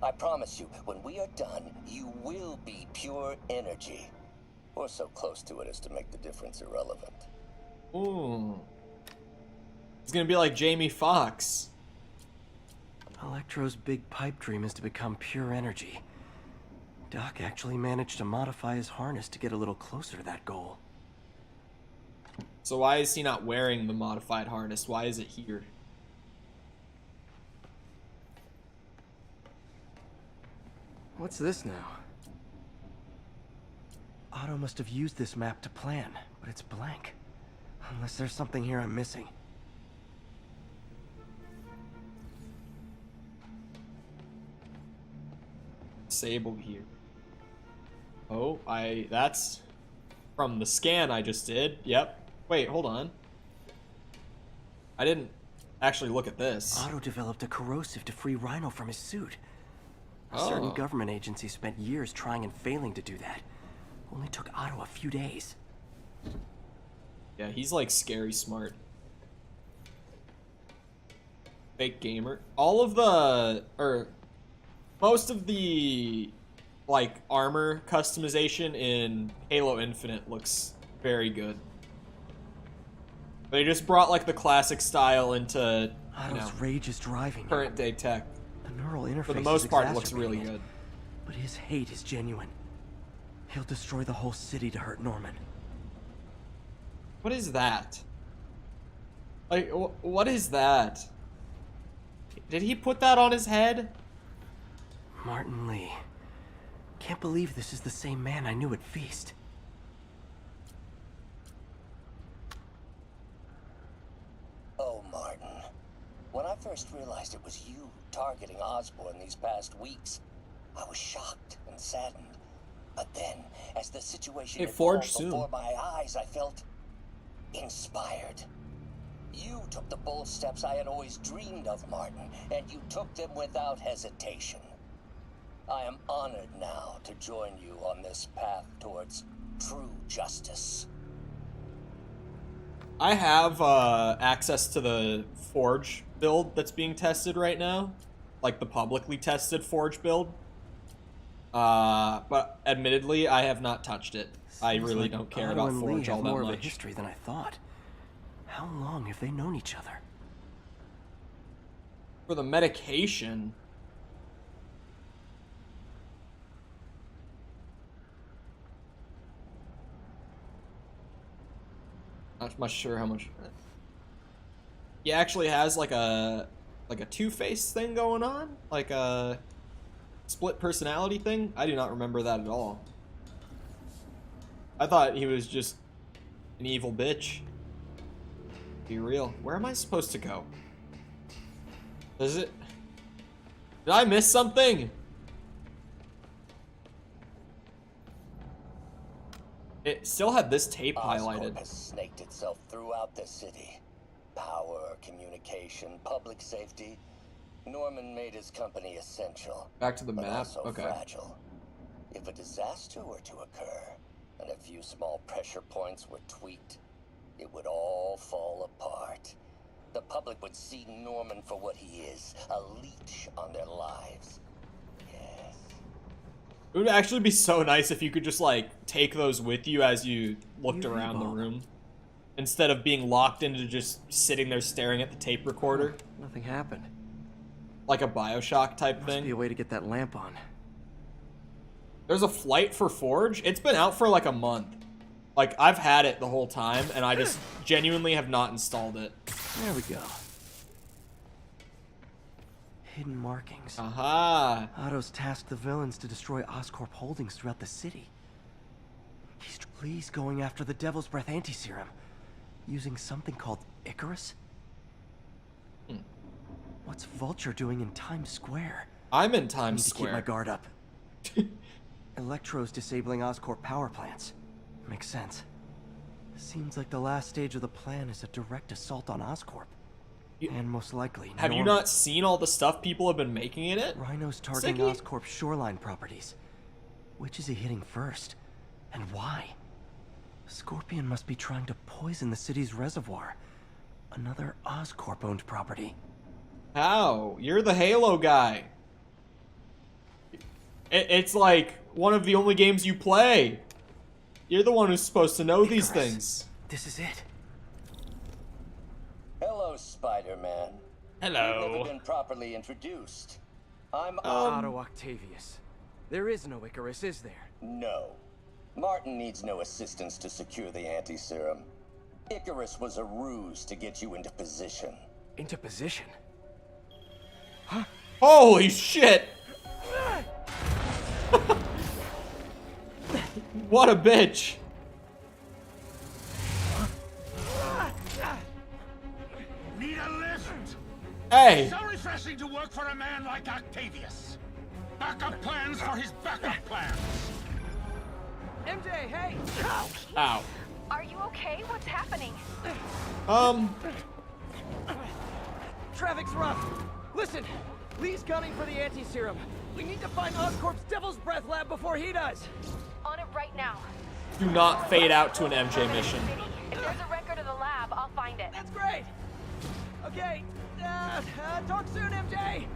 I promise you, when we are done, you will be pure energy. Or so close to it as to make the difference irrelevant. Ooh. It's gonna be like Jamie Foxx. Electro's big pipe dream is to become pure energy. Doc actually managed to modify his harness to get a little closer to that goal. So why is he not wearing the modified harness? Why is it here? What's this now? Otto must have used this map to plan, but it's blank. Unless there's something here I'm missing. Sable here. Oh, that's from the scan I just did. Yep. Wait, hold on. I didn't actually look at this. Otto developed a corrosive to free Rhino from his suit. A certain Oh. government agency spent years trying and failing to do that. Only took Otto a few days. Yeah, he's like scary smart. Fake gamer. All of the, or most of the, like, armor customization in Halo Infinite looks very good. They just brought, like, the classic style into, you Otto's know, rage is driving him. current day tech. The neural interface For the most is part, it looks really exacerbating good. it, but his hate is genuine. He'll destroy the whole city to hurt Norman. What is that? Like, what is that? Did he put that on his head? Martin Lee. Can't believe this is the same man I knew at Feast. Oh, Martin. When I first realized it was you targeting Osborn these past weeks, I was shocked and saddened. But then, as the situation Hey, Forge evolved soon. before my eyes, I felt inspired. You took the bold steps I had always dreamed of, Martin, and you took them without hesitation. I am honored now to join you on this path towards true justice. I have access to the Forge build that's being tested right now, like the publicly tested Forge build. But admittedly, I have not touched it. I Seems really like don't care Otto about and Lee Forge have all that more of a much. history than I thought. How long have they known each other? For the medication, not much sure how much. He actually has like a two-face thing going on, like a split personality thing. I do not remember that at all. I thought he was just an evil bitch. Be real. Where am I supposed to go? Does it? Did I miss something? It still had this tape highlighted. Oscorp has snaked itself throughout the city. Power, communication, public safety. Norman made his company essential. Back to the but map? also Okay. fragile. If a disaster were to occur, and a few small pressure points were tweaked, it would all fall apart. The public would see Norman for what he is, a leech on their lives. Yes. It would actually be so nice if you could just, like, take those with you as you looked Yuri around the Bob. room. Instead of being locked into just sitting there staring at the tape recorder. Nothing happened. Like a Bioshock type Must be a thing. way to get that lamp on. There's a flight for Forge. It's been out for like a month. Like, I've had it the whole time, and I just genuinely have not installed it. There we go. Hidden markings. Aha! Otto's tasked the villains to destroy Oscorp holdings throughout the city. Lee's going after the Devil's Breath anti-serum, using something called Icarus? What's Vulture doing in Times Square? I'm in I need Times to keep my Square. guard up. Electro's disabling Oscorp power plants. Makes sense. Seems like the last stage of the plan is a direct assault on Oscorp. And most likely, Have you Norman. not seen all the stuff people have been making in it? Rhino's targeting Siggy? Oscorp's shoreline properties. Which is he hitting first? And why? Scorpion must be trying to poison the city's reservoir. Another Oscorp-owned property. How? You're the Halo guy. It's like one of the only games you play. You're the one who's supposed to know these Icarus. things. This is it. Hello, Spider-Man. You've Hello. never been properly introduced. I'm Otto Octavius. There is no Icarus, is there? No. Martin needs no assistance to secure the anti-serum. Icarus was a ruse to get you into position. Into position? Holy shit! What a bitch! Need a lift? Hey! So refreshing to work for a man like Octavius. Backup plans for his backup plans. MJ, hey! Ow. Are you okay? What's happening? Traffic's rough. Listen, Lee's gunning for the anti-serum. We need to find Oscorp's Devil's Breath lab before he does. On it right now. Do not fade out to an MJ mission. If there's a record of the lab, I'll find it. That's great. Okay, talk soon, MJ.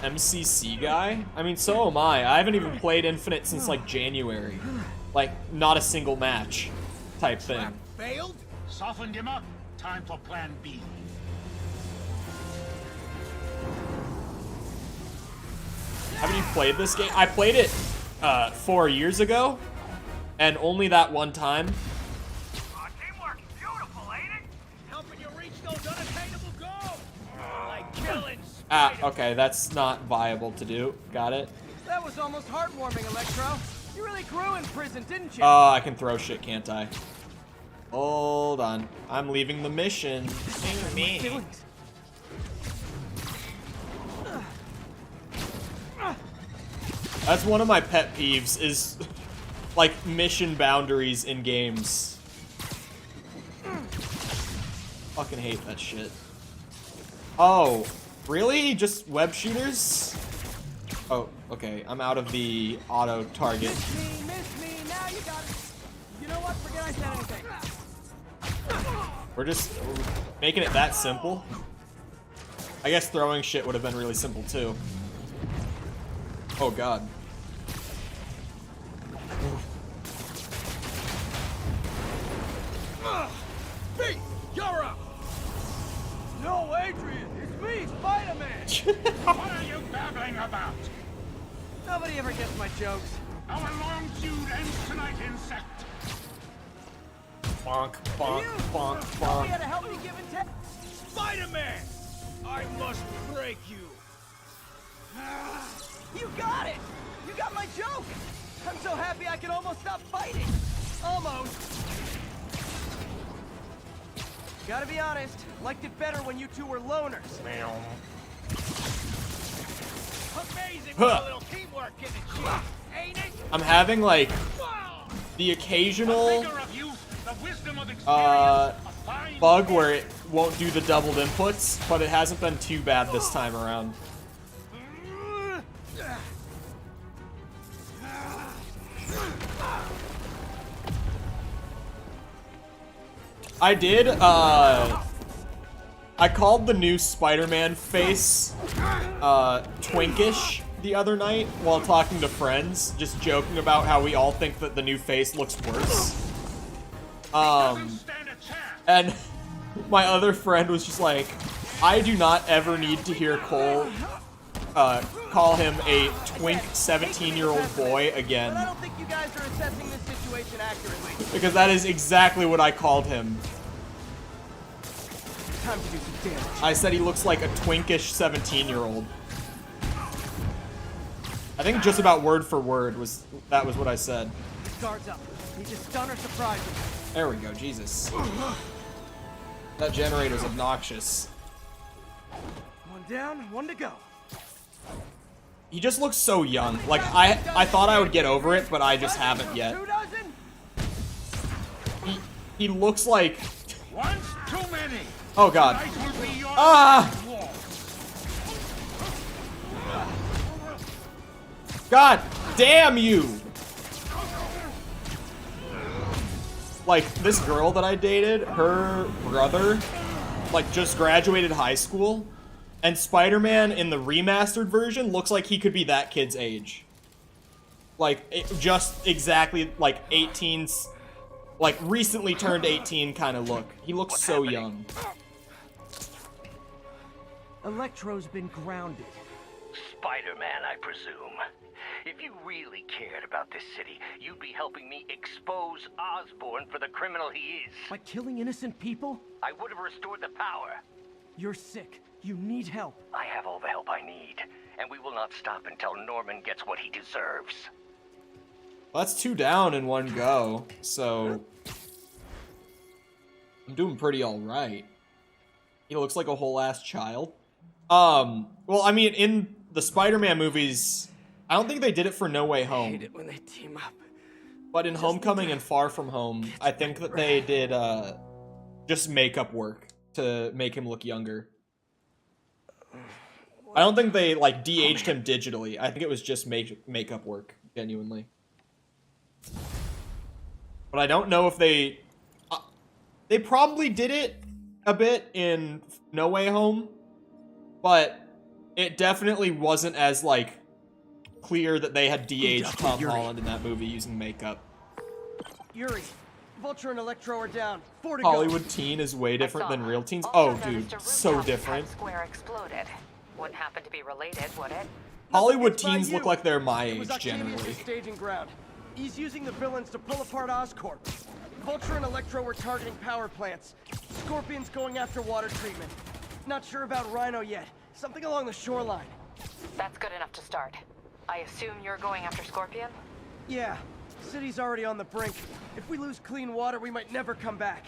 MCC guy? I mean, so am I. I haven't even played Infinite since like January. Like, not a single match type thing. Failed? Softened him up. Time for Plan B. Haven't you played this game? I played it 4 years ago, and only that one time. Teamwork, beautiful, ain't it? Helping you reach those unattainable goals. Like killing. Okay, that's not viable to do. Got it. That was almost heartwarming, Electro. You really grew in prison, didn't you? Oh, I can throw shit, can't I? Hold on. I'm leaving the mission. Me. That's one of my pet peeves is like mission boundaries in games. Fucking hate that shit. Oh, really? Just web shooters? Oh, okay. I'm out of the auto target. Miss me, now you got it. You know what? Forget I said anything. We're just making it that simple. I guess throwing shit would have been really simple too. Oh god. Pete, you're up. No, Adrian, it's me, Spider-Man. What are you babbling about? Nobody ever gets my jokes. Our long feud ends tonight, insect. Bonk, bonk, bonk, We bonk. had to help me give and take. Spider-Man, I must break you. You got it! You got my joke! I'm so happy I can almost stop fighting! Almost! Gotta be honest, liked it better when you two were loners. Amazing Huh. what a little teamwork in it, shit, ain't it? I'm having like the occasional Figure of youth, the wisdom of experience, a fine bug where it won't do the doubled inputs, but it hasn't been too bad this time around. I did, I called the new Spider-Man face, twinkish the other night while talking to friends, just joking about how we all think that the new face looks worse. doesn't stand a chance. And my other friend was just like, I do not ever need to hear Cole, call him a twink 17-year-old boy again. But I don't think you guys are assessing this situation accurately. Because that is exactly what I called him. Time to do some damage. I said he looks like a twinkish 17-year-old. I think just about word for word was what I said. Guards up. Need to stun or surprise him. There we go, Jesus. That generator's obnoxious. One down, one to go. He just looks so young. Like, I thought I would get over it, but I just haven't yet. 2 dozen? He looks like... Once too many. Oh god. Tonight will be your Ah! last war. God damn you! Like, this girl that I dated, her brother, like, just graduated high school, and Spider-Man in the remastered version looks like he could be that kid's age. Like, just exactly, like, 18, like, recently turned 18 kind of look. He looks so young. Electro's been grounded. Spider-Man, I presume. If you really cared about this city, you'd be helping me expose Osborn for the criminal he is. By killing innocent people? I would have restored the power. You're sick. You need help. I have all the help I need, and we will not stop until Norman gets what he deserves. Well, that's 2 down in one go, so... I'm doing pretty alright. He looks like a whole-ass child. Well, I mean, in the Spider-Man movies, I don't think they did it for No Way I hate Home. it when they team up. But in Homecoming and Far From Home, I think that they did, just makeup work to make him look younger. I don't think they, like, de-aged him digitally. I think it was just makeup work, genuinely. But I don't know if they... they probably did it a bit in No Way Home, but it definitely wasn't as, like, clear that they had de-aged Tom Yuri. Holland in that movie using makeup. Yuri, Vulture and Electro are down. 4 to go. Hollywood teen is way different than real teens. Also Oh, noticed dude, a so rooftop in different. Times Square exploded. Wouldn't happen to be related, would it? Hollywood It's by teens look you. like they're my It was age, Octavius' generally. staging ground. He's using the villains to pull apart Oscorp. Vulture and Electro were targeting power plants. Scorpion's going after water treatment. Not sure about Rhino yet. Something along the shoreline. That's good enough to start. I assume you're going after Scorpion? Yeah, city's already on the brink. If we lose clean water, we might never come back.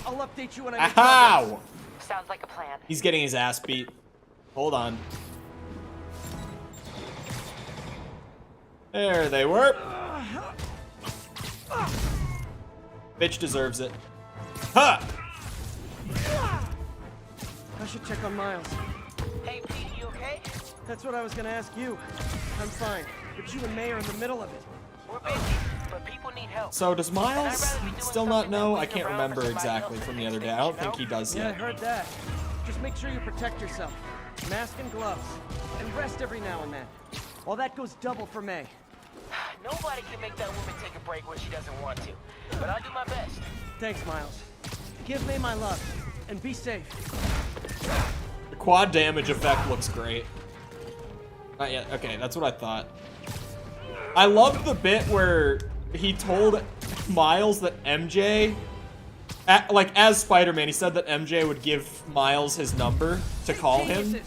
I'll update you when I make progress. Ow! Sounds like a plan. He's getting his ass beat. Hold on. There they were. Bitch deserves it. Ha! I should check on Miles. Hey, Pete, you okay? That's what I was gonna ask you. I'm fine, but you and May are in the middle of it. We're busy, but people need help. So does Miles still not know? I can't remember exactly from the other day. I don't think he does Yeah, I yet. heard that. Just make sure you protect yourself. Mask and gloves. And rest every now and then. Well, that goes double for May. Nobody can make that woman take a break when she doesn't want to. But I'll do my best. Thanks, Miles. Give May my love. And be safe. The quad damage effect looks great. Not yet. Okay, that's what I thought. I loved the bit where he told Miles that MJ, like as Spider-Man, he said that MJ would give Miles his number to call him.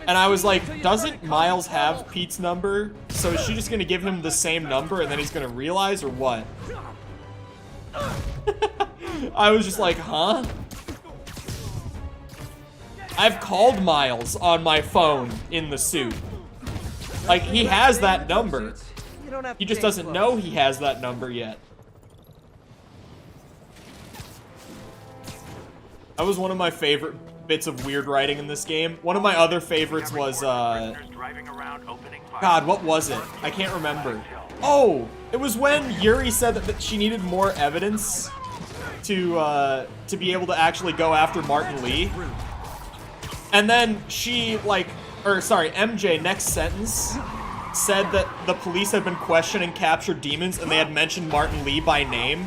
And I was like, doesn't Miles have Pete's number? So is she just gonna give him the same number and then he's gonna realize, or what? I was just like, huh? I've called Miles on my phone in the suit. Like, he has that number. He just doesn't know he has that number yet. That was one of my favorite bits of weird writing in this game. One of my other favorites was, God, what was it? I can't remember. Oh, it was when Yuri said that she needed more evidence to be able to actually go after Martin Lee. And then she, like, or sorry, MJ, next sentence, said that the police had been questioning captured demons and they had mentioned Martin Lee by name.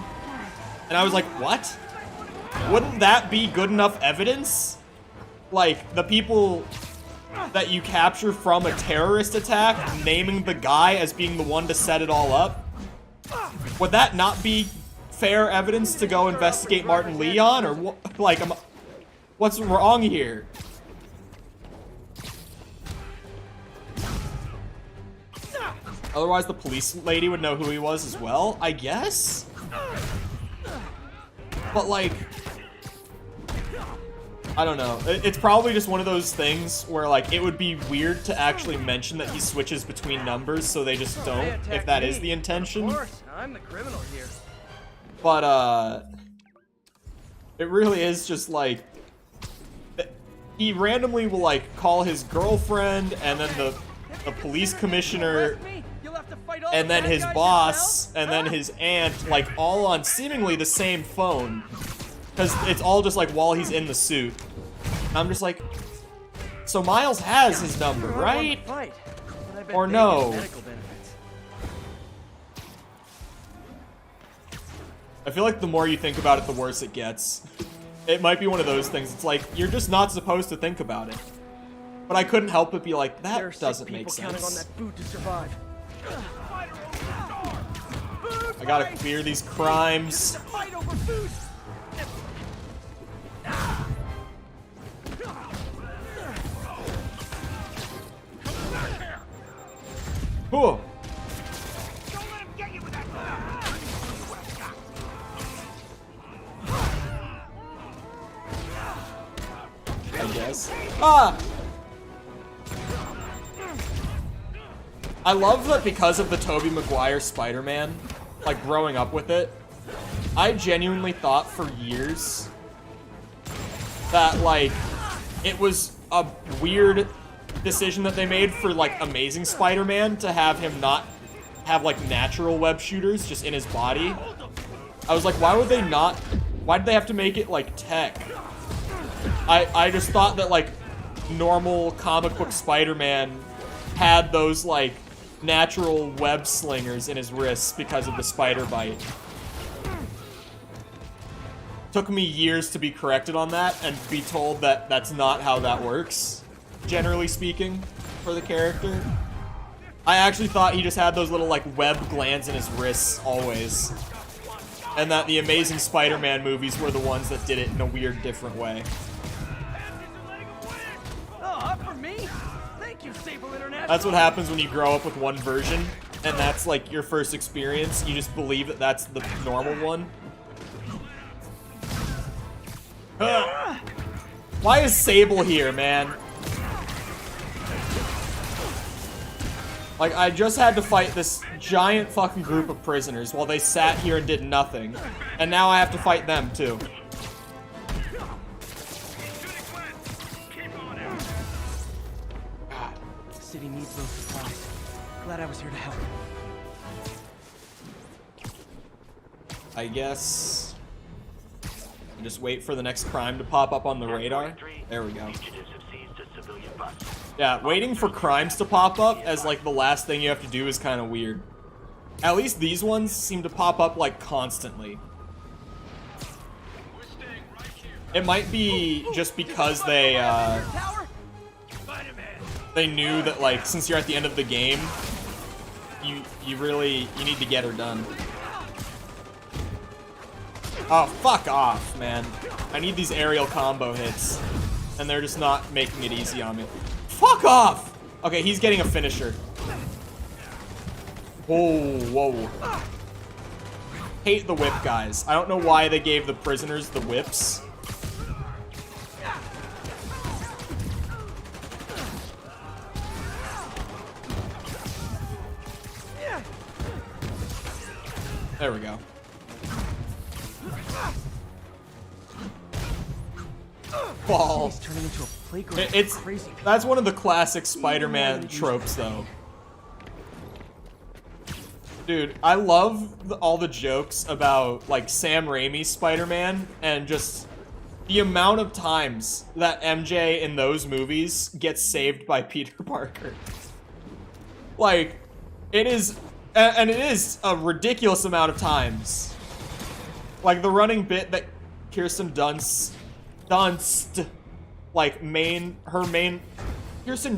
And I was like, what? Wouldn't that be good enough evidence? Like, the people that you capture from a terrorist attack, naming the guy as being the one to set it all up? Would that not be fair evidence to go investigate Martin Lee on? Or what? Like, what's wrong here? Otherwise, the police lady would know who he was as well, I guess? But, like, I don't know. It's probably just one of those things where, like, it would be weird to actually mention that he switches between numbers, so they just don't, if that is the intention. Of course, I'm the criminal here. But, it really is just, like, he randomly will, like, call his girlfriend, and then the police commissioner, and then his boss, and then his aunt, like, all on seemingly the same phone. Because it's all just, like, while he's in the suit. I'm just like, so Miles has his number, right? Or no? I feel like the more you think about it, the worse it gets. It might be one of those things. It's like, you're just not supposed to think about it. But I couldn't help but be like, that doesn't make sense. I gotta clear these crimes. Cool. I guess. Ah! I love that because of the Tobey Maguire Spider-Man, like growing up with it, I genuinely thought for years that, like, it was a weird decision that they made for, like, Amazing Spider-Man to have him not have, like, natural web shooters just in his body. I was like, why would they not, why did they have to make it, like, tech? I just thought that, like, normal comic book Spider-Man had those, like, natural web slingers in his wrists because of the spider bite. Took me years to be corrected on that and be told that that's not how that works, generally speaking, for the character. I actually thought he just had those little, like, web glands in his wrists always. And that the Amazing Spider-Man movies were the ones that did it in a weird, different way. Oh, up for me? Thank you, Sable International. That's what happens when you grow up with one version, and that's, like, your first experience. You just believe that that's the normal one. Why is Sable here, man? Like, I just had to fight this giant fucking group of prisoners while they sat here and did nothing. And now I have to fight them, too. God. The city needs those supplies. Glad I was here to help. I guess... just wait for the next crime to pop up on the radar. There we go. Yeah, waiting for crimes to pop up as, like, the last thing you have to do is kind of weird. At least these ones seem to pop up, like, constantly. It might be just because they knew that, like, since you're at the end of the game, you need to get her done. Oh, fuck off, man. I need these aerial combo hits, and they're just not making it easy on me. Fuck off! Okay, he's getting a finisher. Whoa, whoa. Hate the whip guys. I don't know why they gave the prisoners the whips. There we go. Ball. Turning into a playground. That's one of the classic Spider-Man tropes, though. Dude, I love all the jokes about, like, Sam Raimi's Spider-Man and just the amount of times that MJ in those movies gets saved by Peter Parker. Like, it is, and it is a ridiculous amount of times. Like, the running bit that Kirsten Dunst, like, Kirsten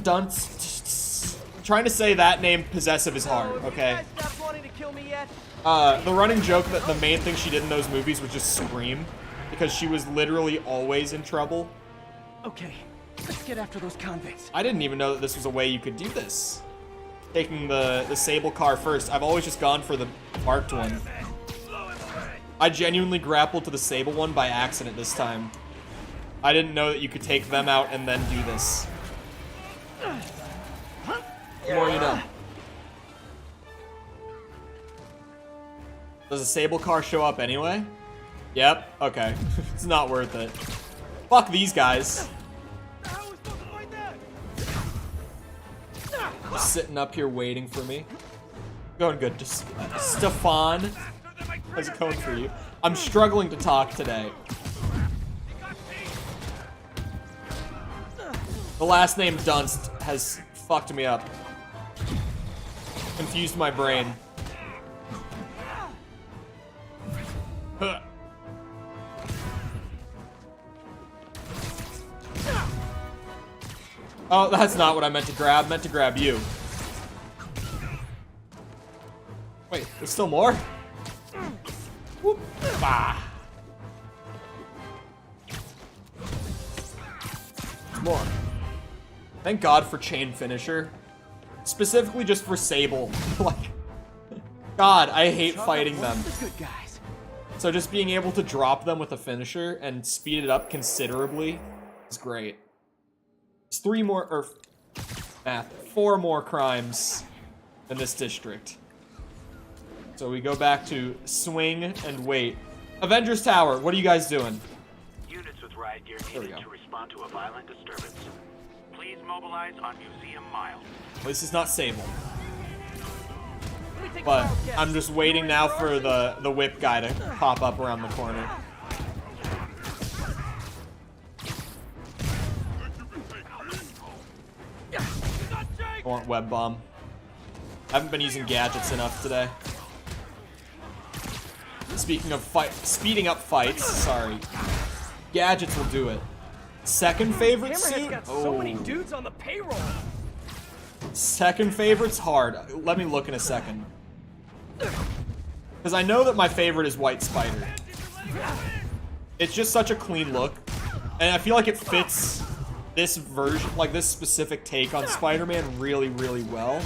Dunst, trying to say that name possessive is hard, okay? The running joke that the main thing she did in those movies was just scream, because she was literally always in trouble. Okay, let's get after those convicts. I didn't even know that this was a way you could do this. Taking the Sable car first. I've always just gone for the marked one. I genuinely grappled to the Sable one by accident this time. I didn't know that you could take them out and then do this. The more you know. Does a Sable car show up anyway? Yep, okay. It's not worth it. Fuck these guys. Just sitting up here waiting for me. Going good. Just Stefan. How's it going for you? I'm struggling to talk today. The last name Dunst has fucked me up. Confused my brain. Huh. Oh, that's not what I meant to grab. I meant to grab you. Wait, there's still more? Whoop. Bah. More. Thank God for chain finisher. Specifically just for Sable. Like, God, I hate fighting them. So just being able to drop them with a finisher and speed it up considerably is great. There's 4 more crimes in this district. So we go back to swing and wait. Avengers Tower, what are you guys doing? Units with riot gear needed to respond to a violent disturbance. Please mobilize on Museum Mile. Well, this is not Sable. But I'm just waiting now for the whip guy to pop up around the corner. I want web bomb. I haven't been using gadgets enough today. Speaking of speeding up fights, sorry. Gadgets will do it. Second favorite suit? got so many dudes on the payroll. Second favorite's hard. Let me look in a second. Because I know that my favorite is White Spider. It's just such a clean look. And I feel like it fits this version, like this specific take on Spider-Man really, really well.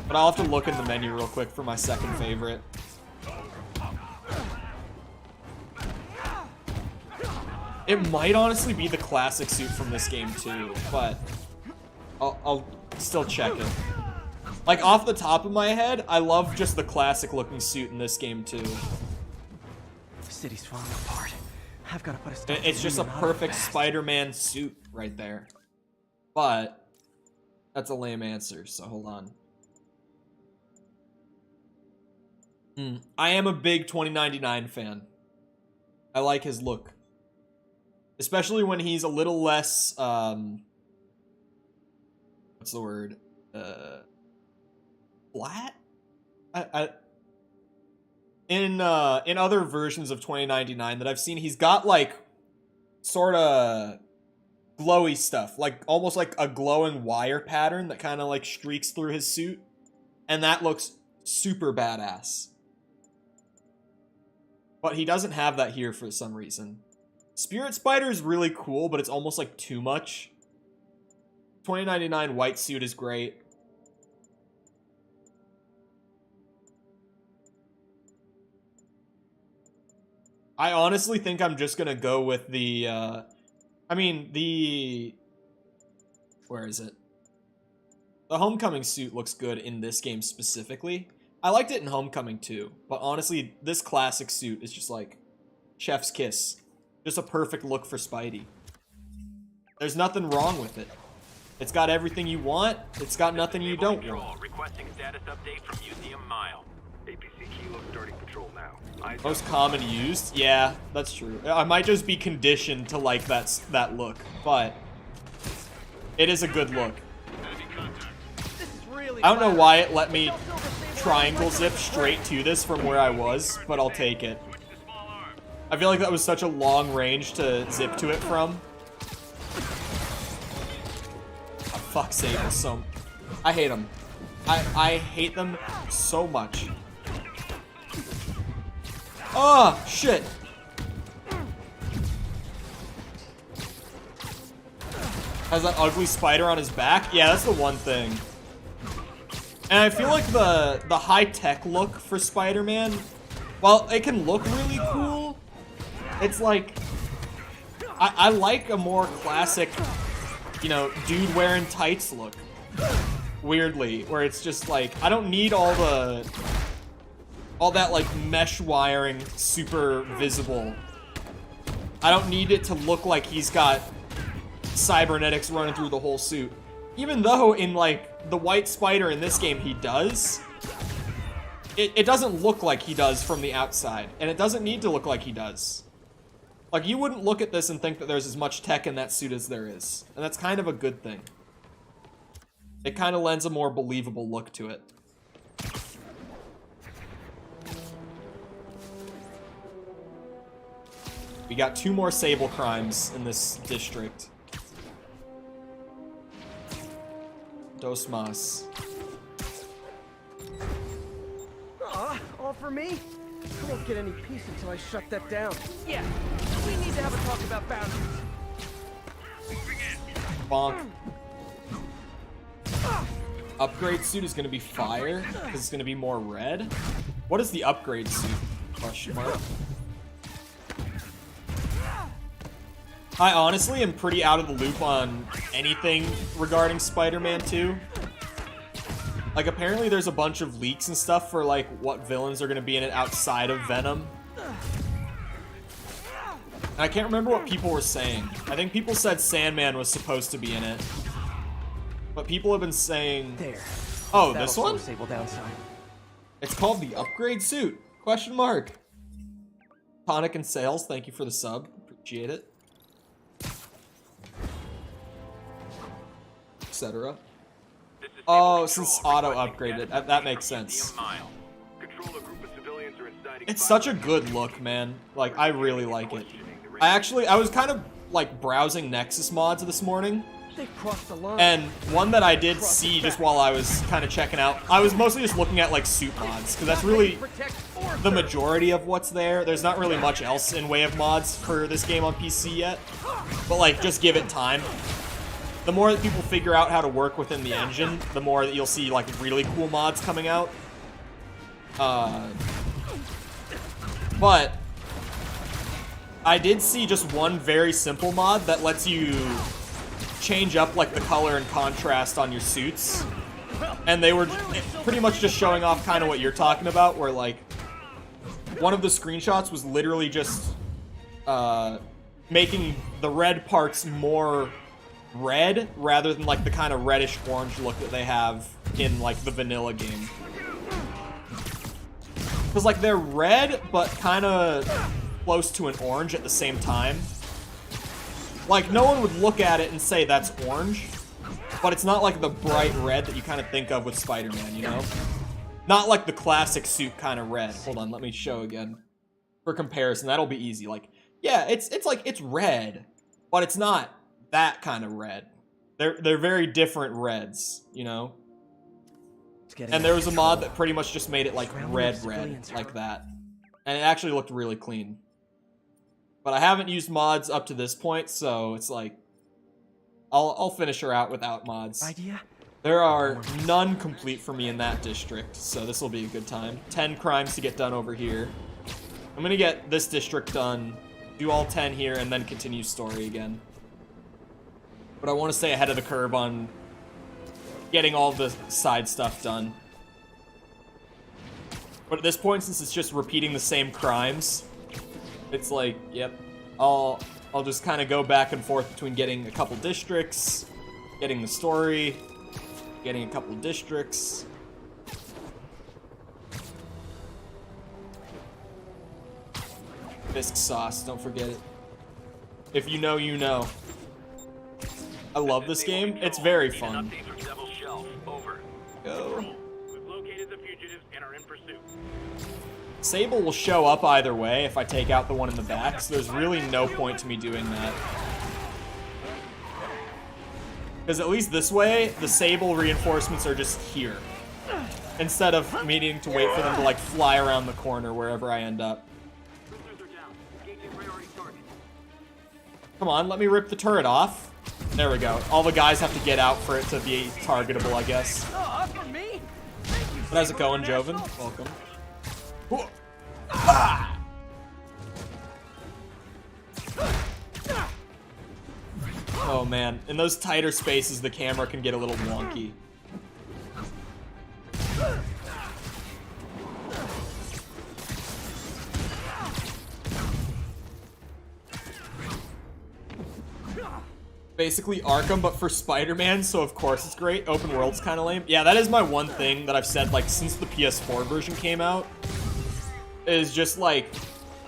But I'll have to look in the menu real quick for my second favorite. It might honestly be the classic suit from this game too, but I'll still check it. Like, off the top of my head, I love just the classic looking suit in this game too. The city's falling apart. I've got to put a stop. It's just a perfect Spider-Man suit right there. But that's a lame answer, so hold on. I am a big 2099 fan. I like his look. Especially when he's a little less, what's the word? Flat? In other versions of 2099 that I've seen, he's got, like, sort of glowy stuff. Like, almost like a glowing wire pattern that kind of, like, streaks through his suit. And that looks super badass. But he doesn't have that here for some reason. Spirit Spider is really cool, but it's almost like too much. 2099 white suit is great. I honestly think I'm just gonna go with the, where is it? The Homecoming suit looks good in this game specifically. I liked it in Homecoming too, but honestly, this classic suit is just like chef's kiss. Just a perfect look for Spidey. There's nothing wrong with it. It's got everything you want. It's got nothing you don't want. Requesting status update from Museum Mile. APC Kilo starting patrol now. Most common used? Yeah, that's true. I might just be conditioned to like that look, but it is a good look. I don't know why it let me triangle zip straight to this from where I was, but I'll take it. I feel like that was such a long range to zip to it from. Oh, fuck Sable, so... I hate them. I hate them so much. Oh, shit. Has that ugly spider on his back? Yeah, that's the one thing. And I feel like the high-tech look for Spider-Man, while it can look really cool, it's like, I like a more classic, you know, dude wearing tights look. Weirdly, where it's just like, I don't need all that like mesh wiring super visible. I don't need it to look like he's got cybernetics running through the whole suit. Even though in like the White Spider in this game he does, it doesn't look like he does from the outside, and it doesn't need to look like he does. Like, you wouldn't look at this and think that there's as much tech in that suit as there is, and that's kind of a good thing. It kind of lends a more believable look to it. We got 2 more Sable crimes in this district. Dos mas. Aw, all for me? I won't get any peace until I shut that down. Yeah, we need to have a talk about boundaries. Bonk. Upgrade suit is gonna be fire, because it's gonna be more red. What is the upgrade suit? Question mark. I honestly am pretty out of the loop on anything regarding Spider-Man 2. Like, apparently there's a bunch of leaks and stuff for, like, what villains are gonna be in it outside of Venom. And I can't remember what people were saying. I think people said Sandman was supposed to be in it. But people have been saying... There. Oh, this one? Sable downside. It's called the upgrade suit? Question mark. Tonic and Sales, thank you for the sub. Appreciate it. Etc. Oh, since auto upgraded, that makes sense. It's such a good look, man. Like, I really like it. I was kind of, like, browsing Nexus mods this morning. They've crossed the line. And one that I did see just while I was kind of checking out, I was mostly just looking at, like, suit mods, because that's really the majority of what's there. There's not really much else in way of mods for this game on PC yet. But, like, just give it time. The more that people figure out how to work within the engine, the more that you'll see, like, really cool mods coming out. But I did see just one very simple mod that lets you change up, like, the color and contrast on your suits. And they were pretty much just showing off kind of what you're talking about, where, like, one of the screenshots was literally just making the red parts more red rather than, like, the kind of reddish orange look that they have in, like, the vanilla game. Because, like, they're red, but kind of close to an orange at the same time. Like, no one would look at it and say that's orange, but it's not like the bright red that you kind of think of with Spider-Man, you know? Not like the classic suit kind of red. Hold on, let me show again. For comparison, that'll be easy. Like, yeah, it's like, it's red, but it's not that kind of red. They're very different reds, you know? And there was a mod that pretty much just made it like red, like that. And it actually looked really clean. But I haven't used mods up to this point, so it's like, I'll finish her out without mods. There are none complete for me in that district, so this will be a good time. 10 crimes to get done over here. I'm gonna get this district done, do all 10 here, and then continue story again. But I want to stay ahead of the curve on getting all the side stuff done. But at this point, since it's just repeating the same crimes, it's like, yep, I'll just kind of go back and forth between getting a couple districts, getting the story, getting a couple districts. Bisque sauce, don't forget it. If you know, you know. I love this game. It's very fun. Go. Sable will show up either way if I take out the one in the back, so there's really no point to me doing that. Because at least this way, the Sable reinforcements are just here. Instead of me needing to wait for them to, like, fly around the corner wherever I end up. Come on, let me rip the turret off. There we go. All the guys have to get out for it to be targetable, I guess. But how's it going, Joven? Welcome. Ah! Oh man, in those tighter spaces the camera can get a little wonky. Basically Arkham, but for Spider-Man, so of course it's great. Open world's kind of lame. Yeah, that is my one thing that I've said, like, since the PS4 version came out. Is just, like,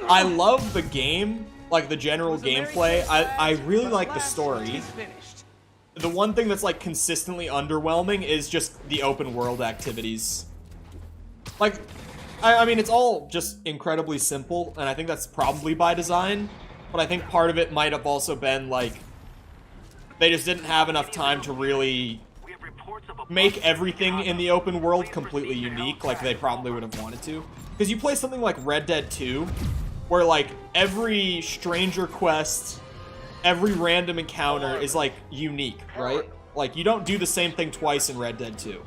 I love the game, like, the general gameplay. I really like the story. The one thing that's, like, consistently underwhelming is just the open world activities. Like, I mean, it's all just incredibly simple, and I think that's probably by design. But I think part of it might have also been, like, they just didn't have enough time to really make everything in the open world completely unique like they probably would have wanted to. Because you play something like Red Dead 2, where, like, every stranger quest, every random encounter is, like, unique, right? Like, you don't do the same thing twice in Red Dead 2.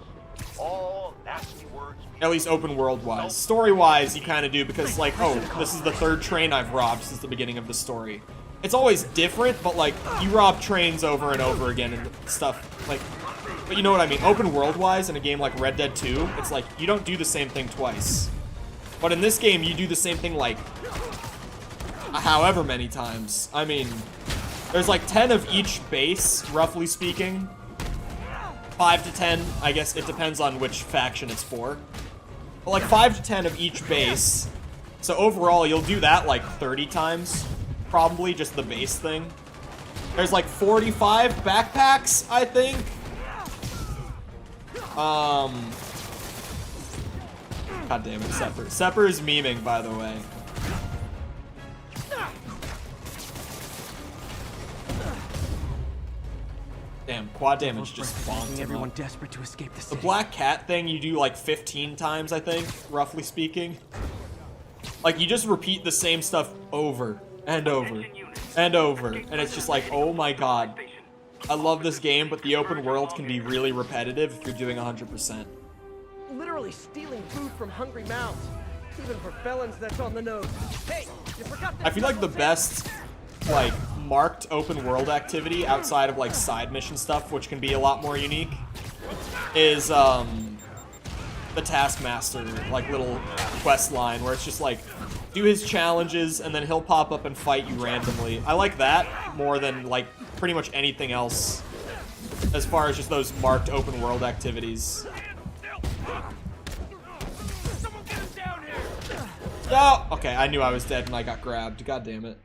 At least open world-wise. Story-wise, you kind of do, because, like, oh, this is the third train I've robbed since the beginning of the story. It's always different, but, like, you rob trains over and over again and stuff, like... But you know what I mean. Open world-wise, in a game like Red Dead 2, it's like, you don't do the same thing twice. But in this game, you do the same thing, like, however many times. I mean, there's, like, 10 of each base, roughly speaking. 5 to 10, I guess it depends on which faction it's for. But, like, 5 to 10 of each base. So overall, you'll do that, like, 30 times. Probably just the base thing. There's like 45 backpacks, I think. God damn it, Sepper. Sepper is memeing, by the way. Damn, quad damage just bonked him everyone up. desperate to escape the The city. black cat thing you do like 15 times, I think, roughly speaking. Like, you just repeat the same stuff over and over and over. And it's just like, oh my god. I love this game, but the open world can be really repetitive if you're doing 100%. Literally stealing food from hungry mouths. Even for felons, that's on the nose. Hey, you forgot I feel like the best, like, marked open world activity outside of, like, side mission stuff, which can be a lot more unique, is, the Taskmaster, like, little quest line, where it's just, like, do his challenges, and then he'll pop up and fight you randomly. I like that more than, like, pretty much anything else, as far as just those marked open world activities. Oh, okay, I knew I was dead when I got grabbed. God damn it.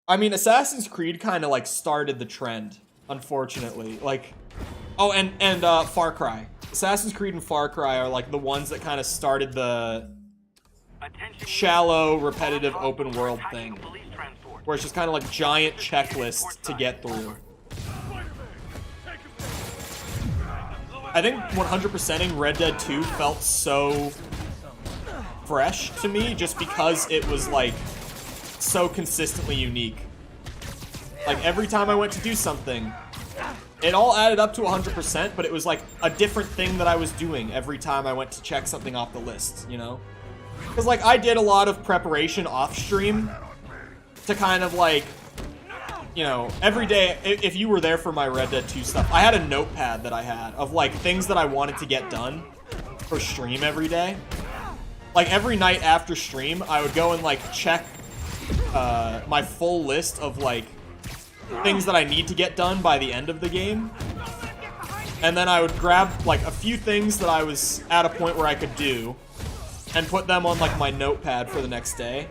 I mean, Assassin's Creed kind of, like, started the trend, unfortunately. Like, oh, and Far Cry. Assassin's Creed and Far Cry are, like, the ones that kind of started the shallow, repetitive open world thing, where it's just kind of like giant checklists to get through. I think 100%ing Red Dead 2 felt so fresh to me just because it was, like, so consistently unique. Like, every time I went to do something, it all added up to 100%, but it was, like, a different thing that I was doing every time I went to check something off the list, you know? Because, like, I did a lot of preparation off-stream to kind of, like, you know, every day, if you were there for my Red Dead 2 stuff, I had a notepad that I had of, like, things that I wanted to get done for stream every day. Like, every night after stream, I would go and, like, check my full list of, like, things that I need to get done by the end of the game. And then I would grab, like, a few things that I was at a point where I could do and put them on, like, my notepad for the next day.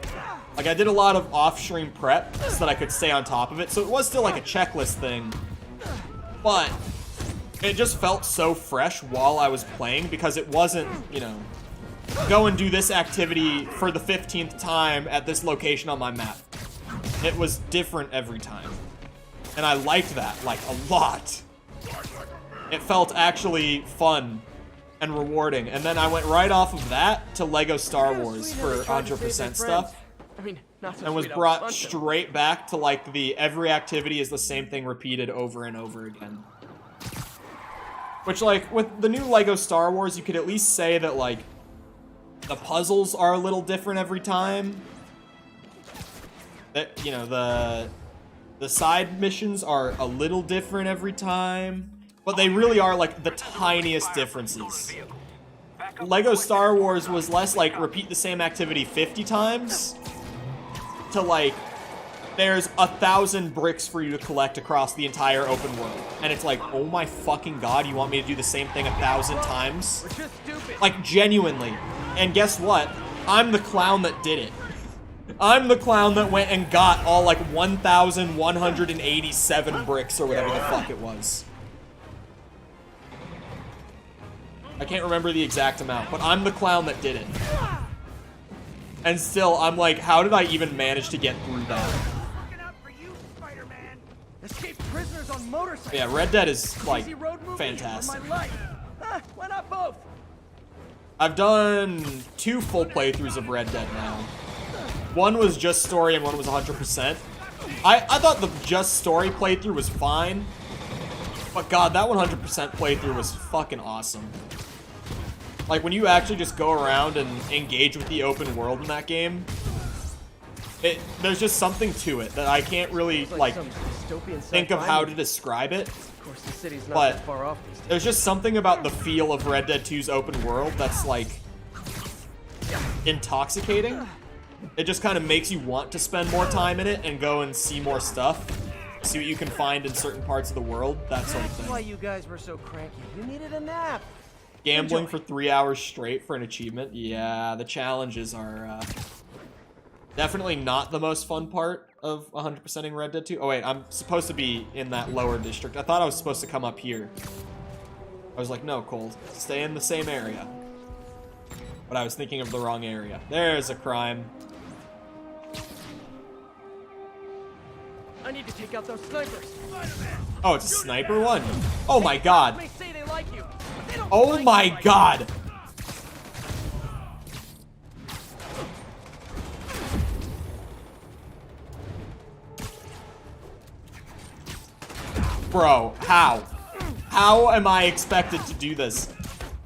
Like, I did a lot of off-stream prep so that I could stay on top of it. So it was still, like, a checklist thing. But it just felt so fresh while I was playing because it wasn't, you know, go and do this activity for the 15th time at this location on my map. It was different every time. And I liked that, like, a lot. It felt actually fun and rewarding. And then I went right off of that to Lego Star Wars for 100% stuff. I mean, not so And was sweet, brought straight back to, like, the every activity is the same thing repeated over and over again. Which, like, with the new Lego Star Wars, you could at least say that, like, the puzzles are a little different every time. That, you know, the side missions are a little different every time. But they really are, like, the tiniest differences. Lego Star Wars was less, like, repeat the same activity 50 times to, like, there's 1,000 bricks for you to collect across the entire open world. And it's like, oh my fucking god, you want me to do the same thing 1,000 times? Like, genuinely. And guess what? I'm the clown that did it. I'm the clown that went and got all, like, 1,187 bricks or whatever the fuck it was. I can't remember the exact amount, but I'm the clown that did it. And still, I'm like, how did I even manage to get through that? Yeah, Red Dead is, like, fantastic. Why not both? I've done 2 full playthroughs of Red Dead now. One was just story and one was 100%. I thought the just story playthrough was fine. But god, that 100% playthrough was fucking awesome. Like, when you actually just go around and engage with the open world in that game, there's just something to it that I can't really, like think of how to describe it. Of course, the city's not But that far off these days. there's just something about the feel of Red Dead 2's open world that's, like, intoxicating. It just kind of makes you want to spend more time in it and go and see more stuff. See what you can find in certain parts of the world, that sort of That's why thing. you guys were so cranky. You needed a nap. Gambling for 3 hours straight for an achievement? Yeah, the challenges are definitely not the most fun part of 100%ing Red Dead 2. Oh wait, I'm supposed to be in that lower district. I thought I was supposed to come up here. I was like, no, Cole, stay in the same area. But I was thinking of the wrong area. There's a crime. I need to take out those snipers. Oh, it's a sniper one? Oh my god. They say they like you, but they don't Oh like my you like god. Bro, how? How am I expected to do this?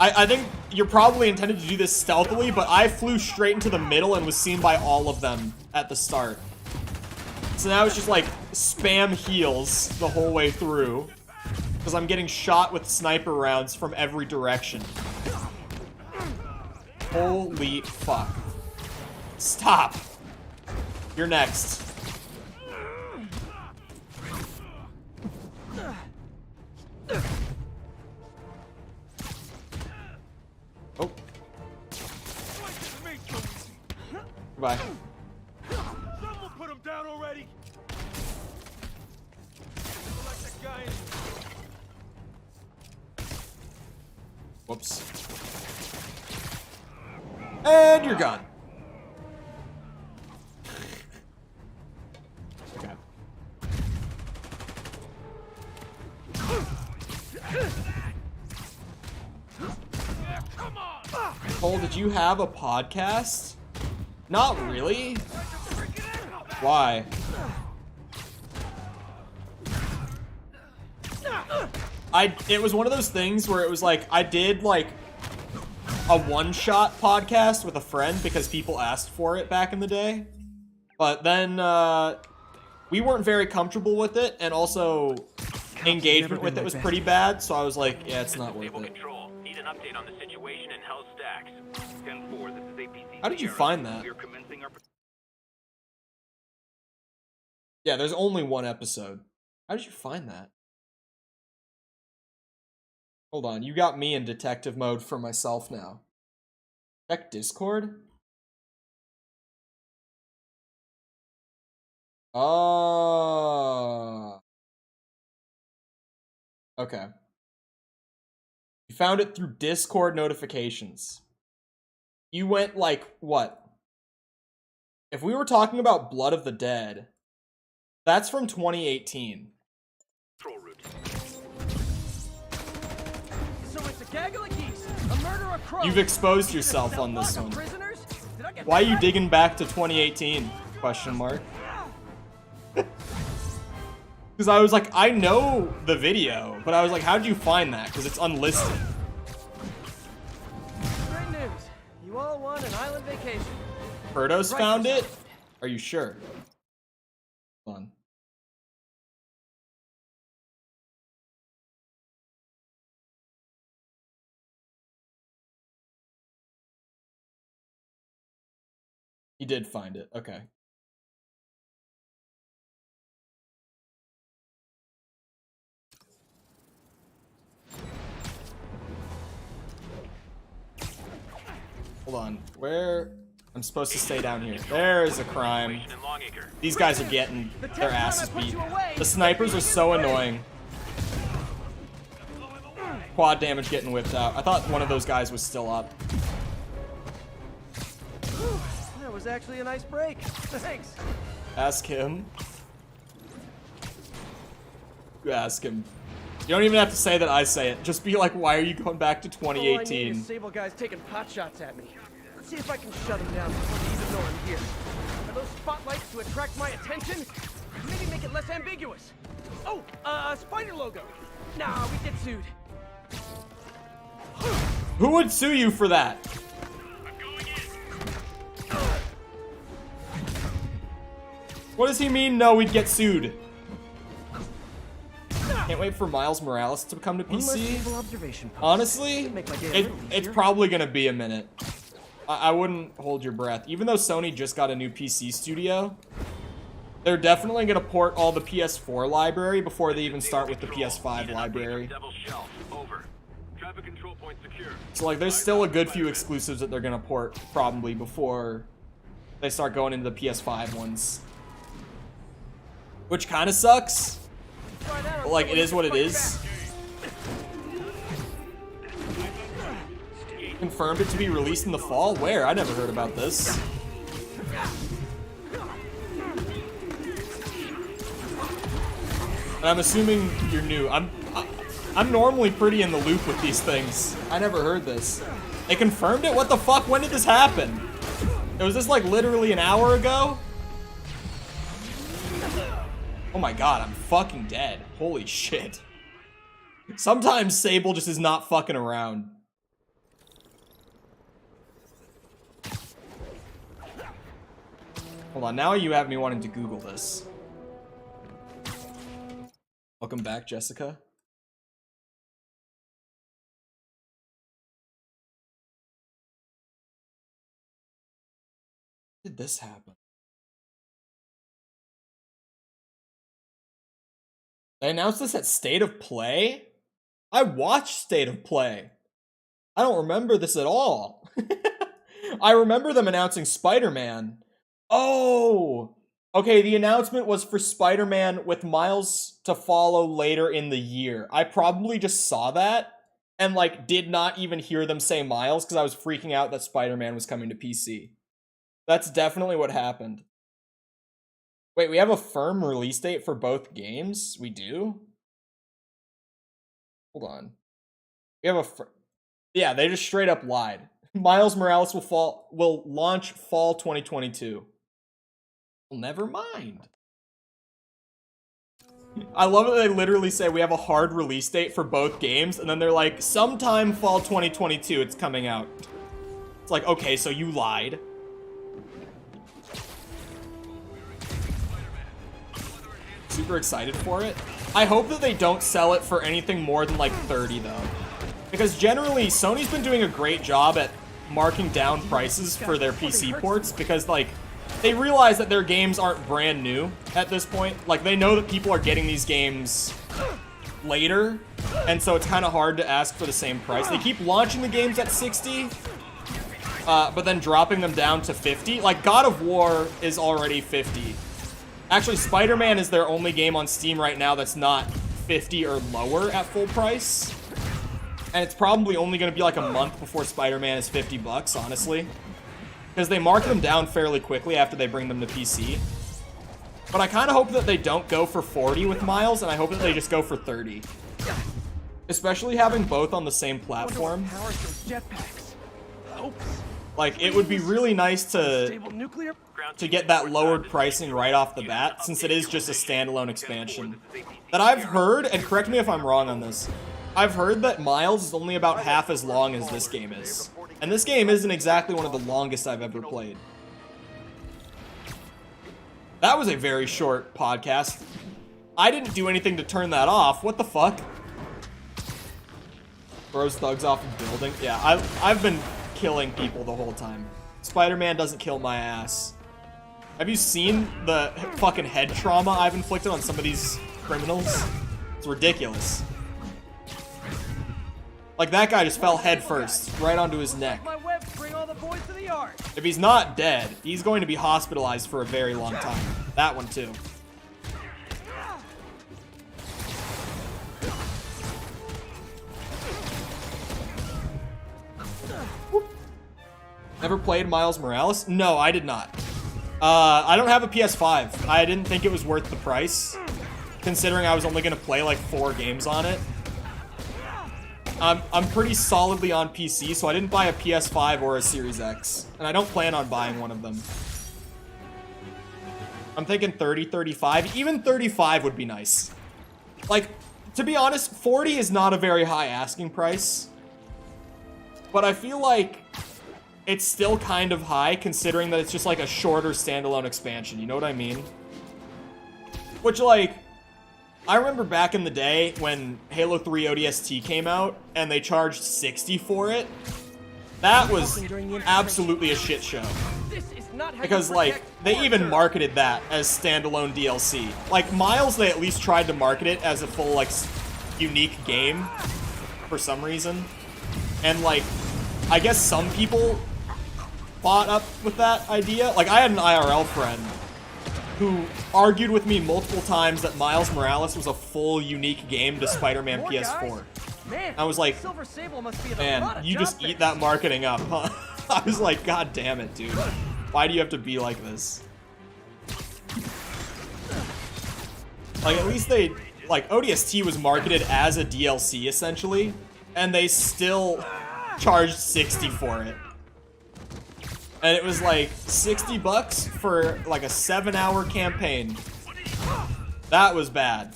I think you're probably intended to do this stealthily, but I flew straight into the middle and was seen by all of them at the start. So now it's just like spam heals the whole way through. Because I'm getting shot with sniper rounds from every direction. Holy fuck. Stop. You're next. Oh. Goodbye. Someone put him down already. Let that guy in. Whoops. And you're gone. Okay. Cole, did you have a podcast? Not really. Why? It was one of those things where it was like, I did like a one-shot podcast with a friend because people asked for it back in the day. But then, we weren't very comfortable with it, and also engagement with it was pretty bad, so I was like, yeah, it's not worth it. Control. Need an update on the situation in Hell Stacks. 10-4, this is APC. How did you find that? We're commencing our... Yeah, there's only one episode. How did you find that? Hold on, you got me in detective mode for myself now. Check Discord? Oh. Okay. You found it through Discord notifications. You went like, what? If we were talking about Blood of the Dead, that's from 2018. So it's a gaggle of geese, a murder of crows. You've exposed yourself on this one. Why are you digging back to 2018? Question mark. Because I was like, I know the video, but I was like, how did you find that? Because it's unlisted. Great news. You all won an island vacation. Protos found it? Are you sure? Hold on. He did find it. Okay. Hold on. Where? I'm supposed to stay down here. There's a crime. These guys are getting their asses beat. The snipers are so annoying. Quad damage getting whipped out. I thought one of those guys was still up. That was actually a nice break. Thanks. Ask him. You ask him. You don't even have to say that I say it. Just be like, why are you going back to 2018? All I need is Sable guys taking pot shots at me. Let's see if I can shut them down before they even know I'm here. Are those spotlights to attract my attention? Maybe make it less ambiguous. Oh, spider logo. Nah, we get sued. Who would sue you for that? What does he mean, no, we'd get sued? Can't wait for Miles Morales to come to PC. Honestly, it's probably gonna be a minute. I wouldn't hold your breath. Even though Sony just got a new PC studio, they're definitely gonna port all the PS4 library before they even start with the PS5 library. So like, there's still a good few exclusives that they're gonna port probably before they start going into the PS5 ones. Which kind of sucks. But like, it is what it is. Confirmed it to be released in the fall? Where? I never heard about this. And I'm assuming you're new. I'm normally pretty in the loop with these things. I never heard this. They confirmed it? What the fuck? When did this happen? Was this like literally an hour ago? Oh my god, I'm fucking dead. Holy shit. Sometimes Sable just is not fucking around. Hold on, now you have me wanting to Google this. Welcome back, Jessica. When did this happen? They announced this at State of Play? I watched State of Play. I don't remember this at all. I remember them announcing Spider-Man. Oh! Okay, the announcement was for Spider-Man with Miles to follow later in the year. I probably just saw that and, like, did not even hear them say Miles because I was freaking out that Spider-Man was coming to PC. That's definitely what happened. Wait, we have a firm release date for both games? We do? Hold on. We have a yeah, they just straight up lied. Miles Morales will launch fall 2022. Well, never mind. I love that they literally say we have a hard release date for both games, and then they're like, sometime fall 2022 it's coming out. It's like, okay, so you lied. Super excited for it. I hope that they don't sell it for anything more than like 30 though. Because generally, Sony's been doing a great job at marking down prices for their PC ports because like, they realize that their games aren't brand new at this point. Like, they know that people are getting these games later, and so it's kind of hard to ask for the same price. They keep launching the games at 60, but then dropping them down to 50. Like, God of War is already 50. Actually, Spider-Man is their only game on Steam right now that's not 50 or lower at full price. And it's probably only going to be like a month before Spider-Man is 50 bucks, honestly. Because they mark them down fairly quickly after they bring them to PC. But I kind of hope that they don't go for 40 with Miles, and I hope that they just go for 30. Especially having both on the same platform. Like, it would be really nice to get that lowered pricing right off the bat, since it is just a standalone expansion. That I've heard, and correct me if I'm wrong on this, I've heard that Miles is only about half as long as this game is. And this game isn't exactly one of the longest I've ever played. That was a very short podcast. I didn't do anything to turn that off. What the fuck? Throws thugs off a building. Yeah, I've been killing people the whole time. Spider-Man doesn't kill my ass. Have you seen the fucking head trauma I've inflicted on some of these criminals? It's ridiculous. Like, that guy just fell head first, right onto his neck. If he's not dead, he's going to be hospitalized for a very long time. That one, too. Never played Miles Morales? No, I did not. I don't have a PS5. I didn't think it was worth the price, considering I was only going to play like 4 games on it. I'm pretty solidly on PC, so I didn't buy a PS5 or a Series X. And I don't plan on buying one of them. I'm thinking 30, 35. Even 35 would be nice. Like, to be honest, 40 is not a very high asking price. But I feel like it's still kind of high, considering that it's just like a shorter standalone expansion. You know what I mean? Which, like, I remember back in the day when Halo 3 ODST came out and they charged $60 for it. That was absolutely a shit show. Because, like, they even marketed that as standalone DLC. Like, Miles, they at least tried to market it as a full, like, unique game for some reason. And, like, I guess some people bought up with that idea. Like, I had an IRL friend who argued with me multiple times that Miles Morales was a full, unique game to Spider-Man PS4. Man, I was like, Silver Sable must be a lot man, of you just job eat that marketing up, huh? I was like, god damn it, dude. Why do you have to be like this? Like, at least they, like, ODST was marketed as a DLC, essentially, and they still charged 60 for it. And it was like 60 bucks for like a 7-hour campaign. That was bad.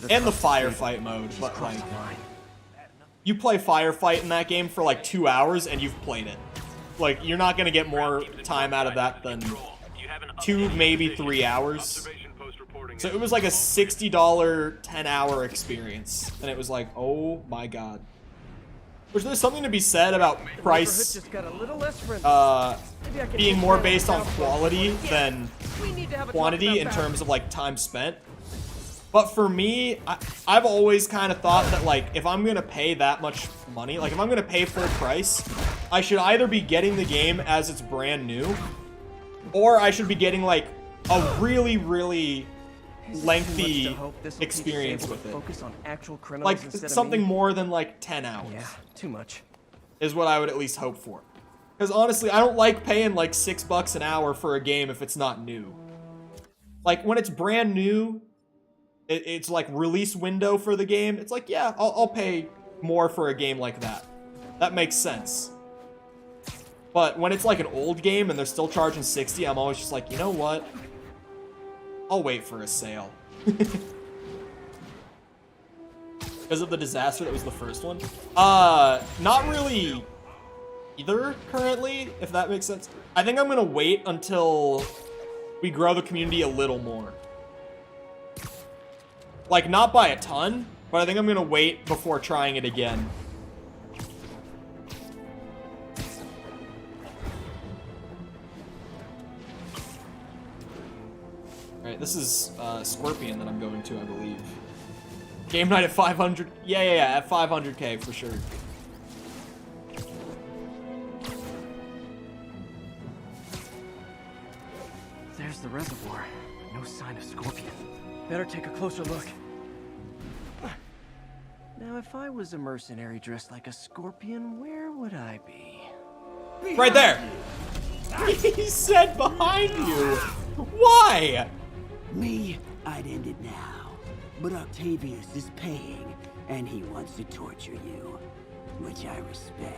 And the firefight mode, but like, you play firefight in that game for like 2 hours and you've played it. Like, you're not gonna get more time out of that than 2, maybe 3 hours. So it was like a $60 10-hour experience, and it was like, oh my god. Which there's something to be said about price being more based on quality than quantity in terms of like time spent. But for me, I've always kind of thought that like if I'm gonna pay that much money, like if I'm gonna pay full price, I should either be getting the game as it's brand new, or I should be getting like a really, really lengthy experience with it. Like something more than like 10 hours. Yeah, too much. Is what I would at least hope for. Because honestly, I don't like paying like $6 an hour for a game if it's not new. Like when it's brand new, it's like release window for the game. It's like, yeah, I'll pay more for a game like that. That makes sense. But when it's like an old game and they're still charging 60, I'm always just like, you know what? I'll wait for a sale. Because of the disaster that was the first one. Not really either currently, if that makes sense. I think I'm gonna wait until we grow the community a little more. Like, not by a ton, but I think I'm gonna wait before trying it again. Alright, this is Scorpion that I'm going to, I believe. Game night at 500. Yeah, at 500k for sure. There's the reservoir. No sign of Scorpion. Better take a closer look. Now, if I was a mercenary dressed like a scorpion, where would I be? Right there! He said behind you! Why? Me, I'd end it now. But Octavius is paying, and he wants to torture you, which I respect.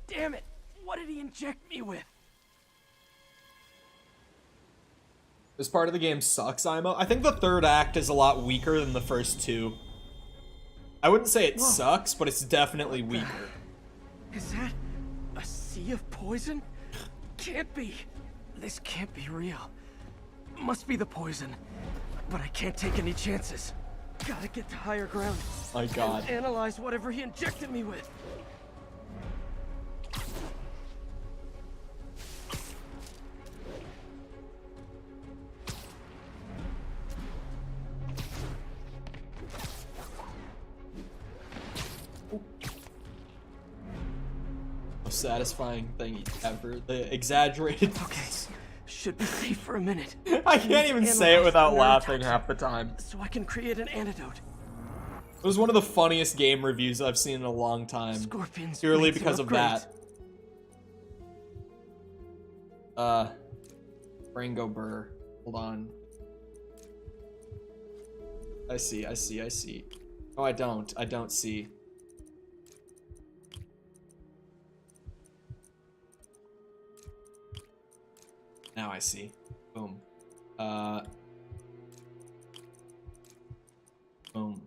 Damn it! What did he inject me with? This part of the game sucks, Imo. I think the third act is a lot weaker than the first two. I wouldn't say it sucks, but it's definitely weaker. Is that a sea of poison? Can't be. This can't be real. Must be the poison. But I can't take any chances. Gotta get to higher ground. My god. And analyze whatever he injected me with. Most satisfying thing ever. The exaggerated. Okay. Should be safe for a minute. I can't even say it without laughing half the time. So I can create an antidote. It was one of the funniest game reviews I've seen in a long time. Scorpions purely because of that. Rango Burr. Hold on. I see. Oh, I don't see. Now I see. Boom. Boom.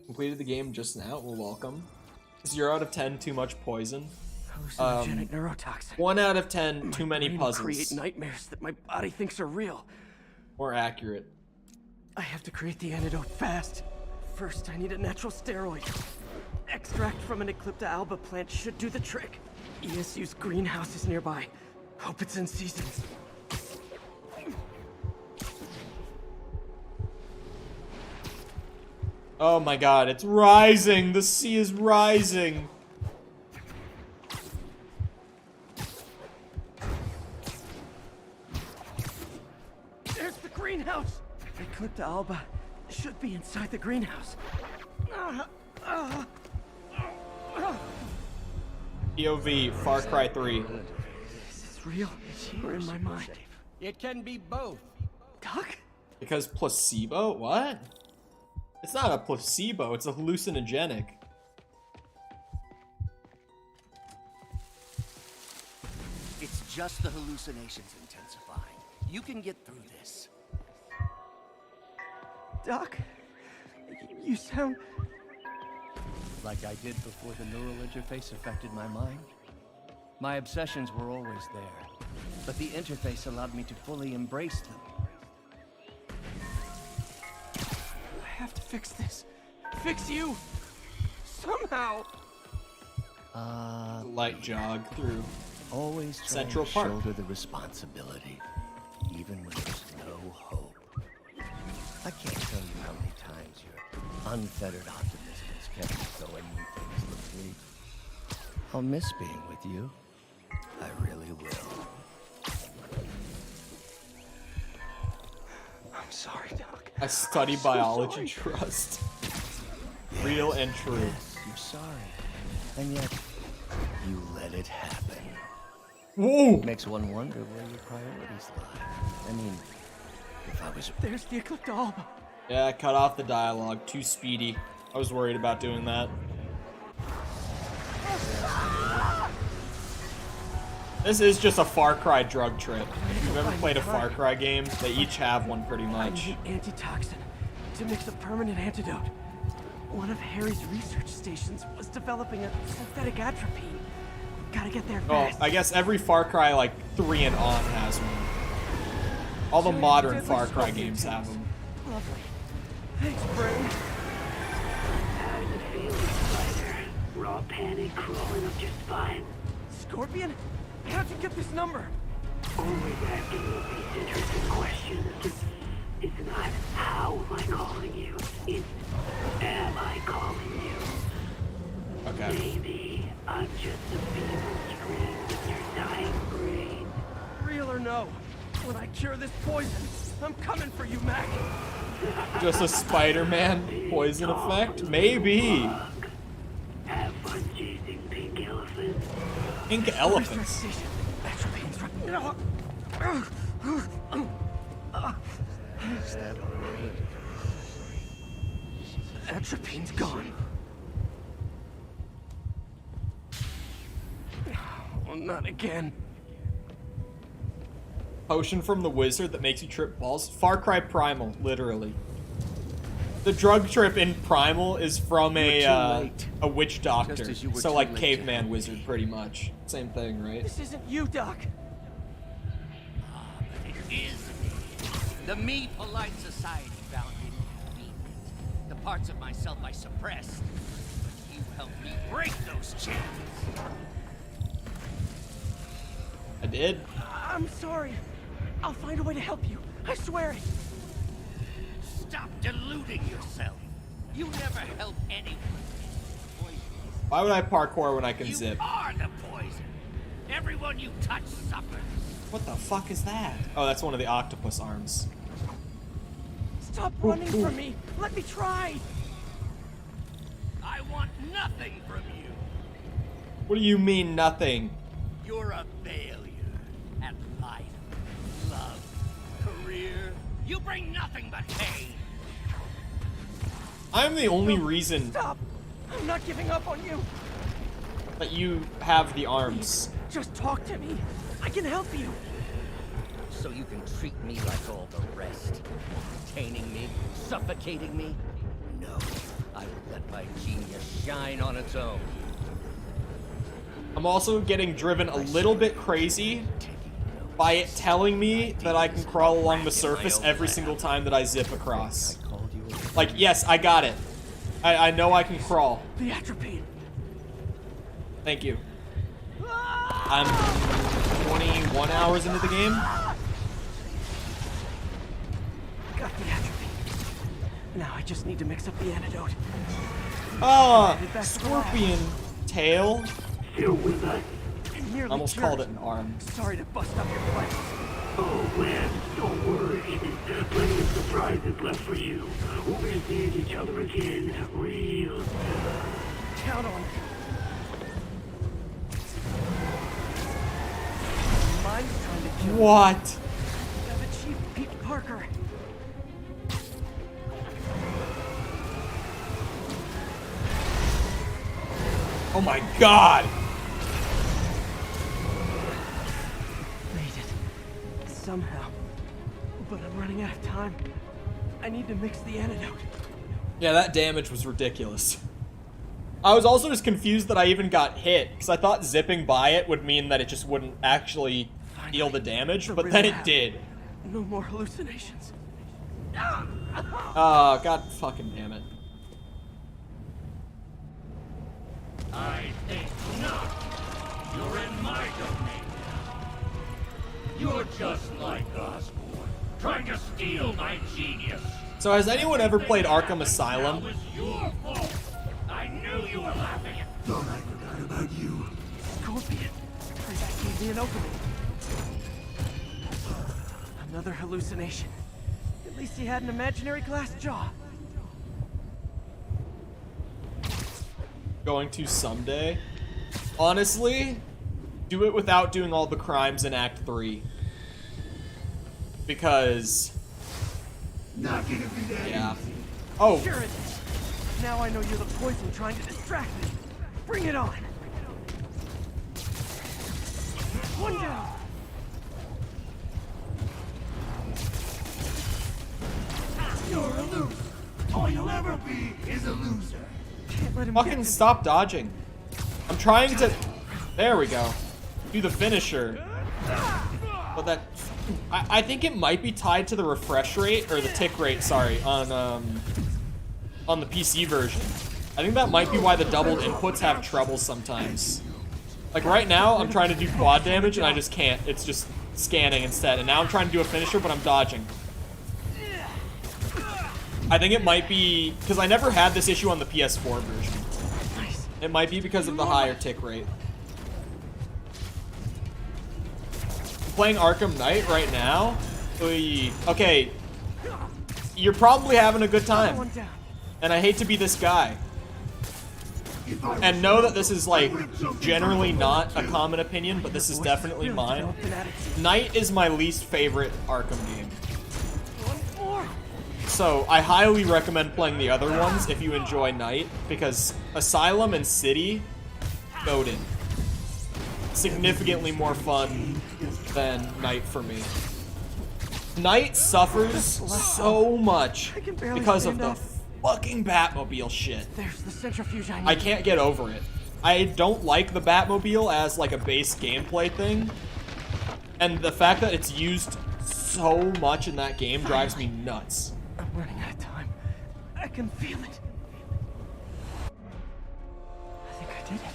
Completed the game just now. Well, welcome. 0 out of 10, too much poison. Hallucinogenic neurotoxin. 1 out of 10, too many brain puzzles. Create nightmares that my body thinks are real. More accurate. I have to create the antidote fast. First, I need a natural steroid. Extract from an Eclipta alba plant should do the trick. ESU's greenhouse is nearby. Hope it's in season. Oh my god, it's rising! The sea is rising! There's Eclipta should be inside the greenhouse. POV, Far Cry 3. Is this real or in my mind? It can be both. Doc? Because placebo? What? It's not a placebo, it's a hallucinogenic. It's just the hallucinations intensifying. You can get through this. Doc? You sound... Like I did before the neural interface affected my mind. My obsessions were always there, but the interface allowed me to fully embrace them. I have to fix this. Fix you! Somehow! Light jog through Always trying Central to Park. shoulder the responsibility, even when there's no hope. I can't tell you how many times your unfettered optimism has kept me going when things look bleak. I'll miss being with you. I really will. I'm sorry, Doc. I study biology, trust. Real and true. Yes, you're sorry. And yet, you let it happen. Whoa! Makes one wonder where your priorities lie. I mean, if I was... There's the Eclipta. Yeah, cut off the dialogue. Too speedy. I was worried about doing that. This is just a Far Cry drug trip. If you've ever played a Far Cry game, they each have one pretty much. I need antitoxin to mix a permanent antidote. One of Harry's research stations was developing a synthetic atropine. Gotta get there Oh, fast. I guess every Far Cry, like, 3 and on has one. All the modern Far Cry games have them. Lovely. Thanks, Brain. How you feeling, Spider? Raw panic crawling up your spine. Scorpion? How'd you get this number? Always asking these interesting questions. It's not how am I calling you, it's am I calling you? Okay. Maybe I'm just a feeble string in your dying brain. Real or no? When I cure this poison, I'm coming for you, Mac. Just a Spider-Man poison effect? Maybe. Have fun chasing pink elephants. Pink elephants. Atropine's gone. Oh, not again. Potion from the wizard that makes you trip balls. Far Cry Primal, literally. The drug trip in Primal is from a witch doctor. So like caveman wizard, pretty much. Same thing, right? This isn't you, Doc. But it is me. The me polite society found inconvenient. The parts of myself I suppressed. But you helped me break those chains. I did. I'm sorry. I'll find a way to help you. I swear it. Stop deluding yourself. You never help anyone. Why would I parkour when I can You zip? are the poison. Everyone you touch suffers. What the fuck is that? Oh, that's one of the octopus arms. Stop running from me. Let me try. I want nothing from you. What do you mean, nothing? You're a failure at life, love, career. You bring nothing but pain. I'm the only reason Stop. I'm not giving up on you. that you have the arms. Just talk to me. I can help you. So you can treat me like all the rest. Containing me, suffocating me. No, I will let my genius shine on its own. I'm also getting driven a little bit crazy by it telling me that I can crawl along the surface every single time that I zip across. Like, yes, I got it. I know I can crawl. The atropine. Thank you. I'm 21 hours into the game. Got the atropine. Now I just need to mix up the antidote. Ah, scorpion tail. Still with us. I almost called it an arm. Sorry to bust up your plans. Oh, man, don't worry. Plenty of surprises left for you. We'll be seeing each other again real soon. Count on it. Mine's trying to kill What? I've achieved Pete Parker. Oh my god! Made it. Somehow. But I'm running out of time. I need to mix the antidote. Yeah, that damage was ridiculous. I was also just confused that I even got hit, because I thought zipping by it would mean that it just wouldn't actually deal the damage, but then it did. No more hallucinations. Oh, god fucking damn it. I think not. You're in my domain. You're just like Osborn, trying to steal my genius. So has anyone ever played Arkham Asylum? That was your fault. I knew you were laughing. Thought I forgot about you. Scorpion. That gave me an opening. Another hallucination. At least he had an imaginary glass jaw. Going to someday. Honestly, do it without doing all the crimes in Act 3. Because... Not gonna be that yeah. easy. Oh. Sure it is. Now I know you're the poison trying to distract me. Bring it on. One down. You're a loser. All you'll ever be is a loser. Can't let him Fucking stop dodging. I'm trying to... There we go. Do the finisher. But that... I think it might be tied to the refresh rate, or the tick rate, sorry, on the PC version. I think that might be why the doubled inputs have trouble sometimes. Like right now, I'm trying to do quad damage and I just can't. It's just scanning instead. And now I'm trying to do a finisher, but I'm dodging. I think it might be, because I never had this issue on the PS4 version. It might be because of the higher tick rate. Playing Arkham Knight right now? Oy. Okay, you're probably having a good time. And I hate to be this guy. And know that this is like generally not a common opinion, but this is definitely mine. Knight is my least favorite Arkham game. So I highly recommend playing the other ones if you enjoy Knight, because Asylum and City, goated. Significantly more fun than Knight for me. Knight suffers so much because of the fucking Batmobile shit. There's the centrifuge I can't get over it. I don't like the Batmobile as like a base gameplay thing, and the fact that it's used so much in that game drives me nuts. I'm running out of time. I can feel it. I think I did it.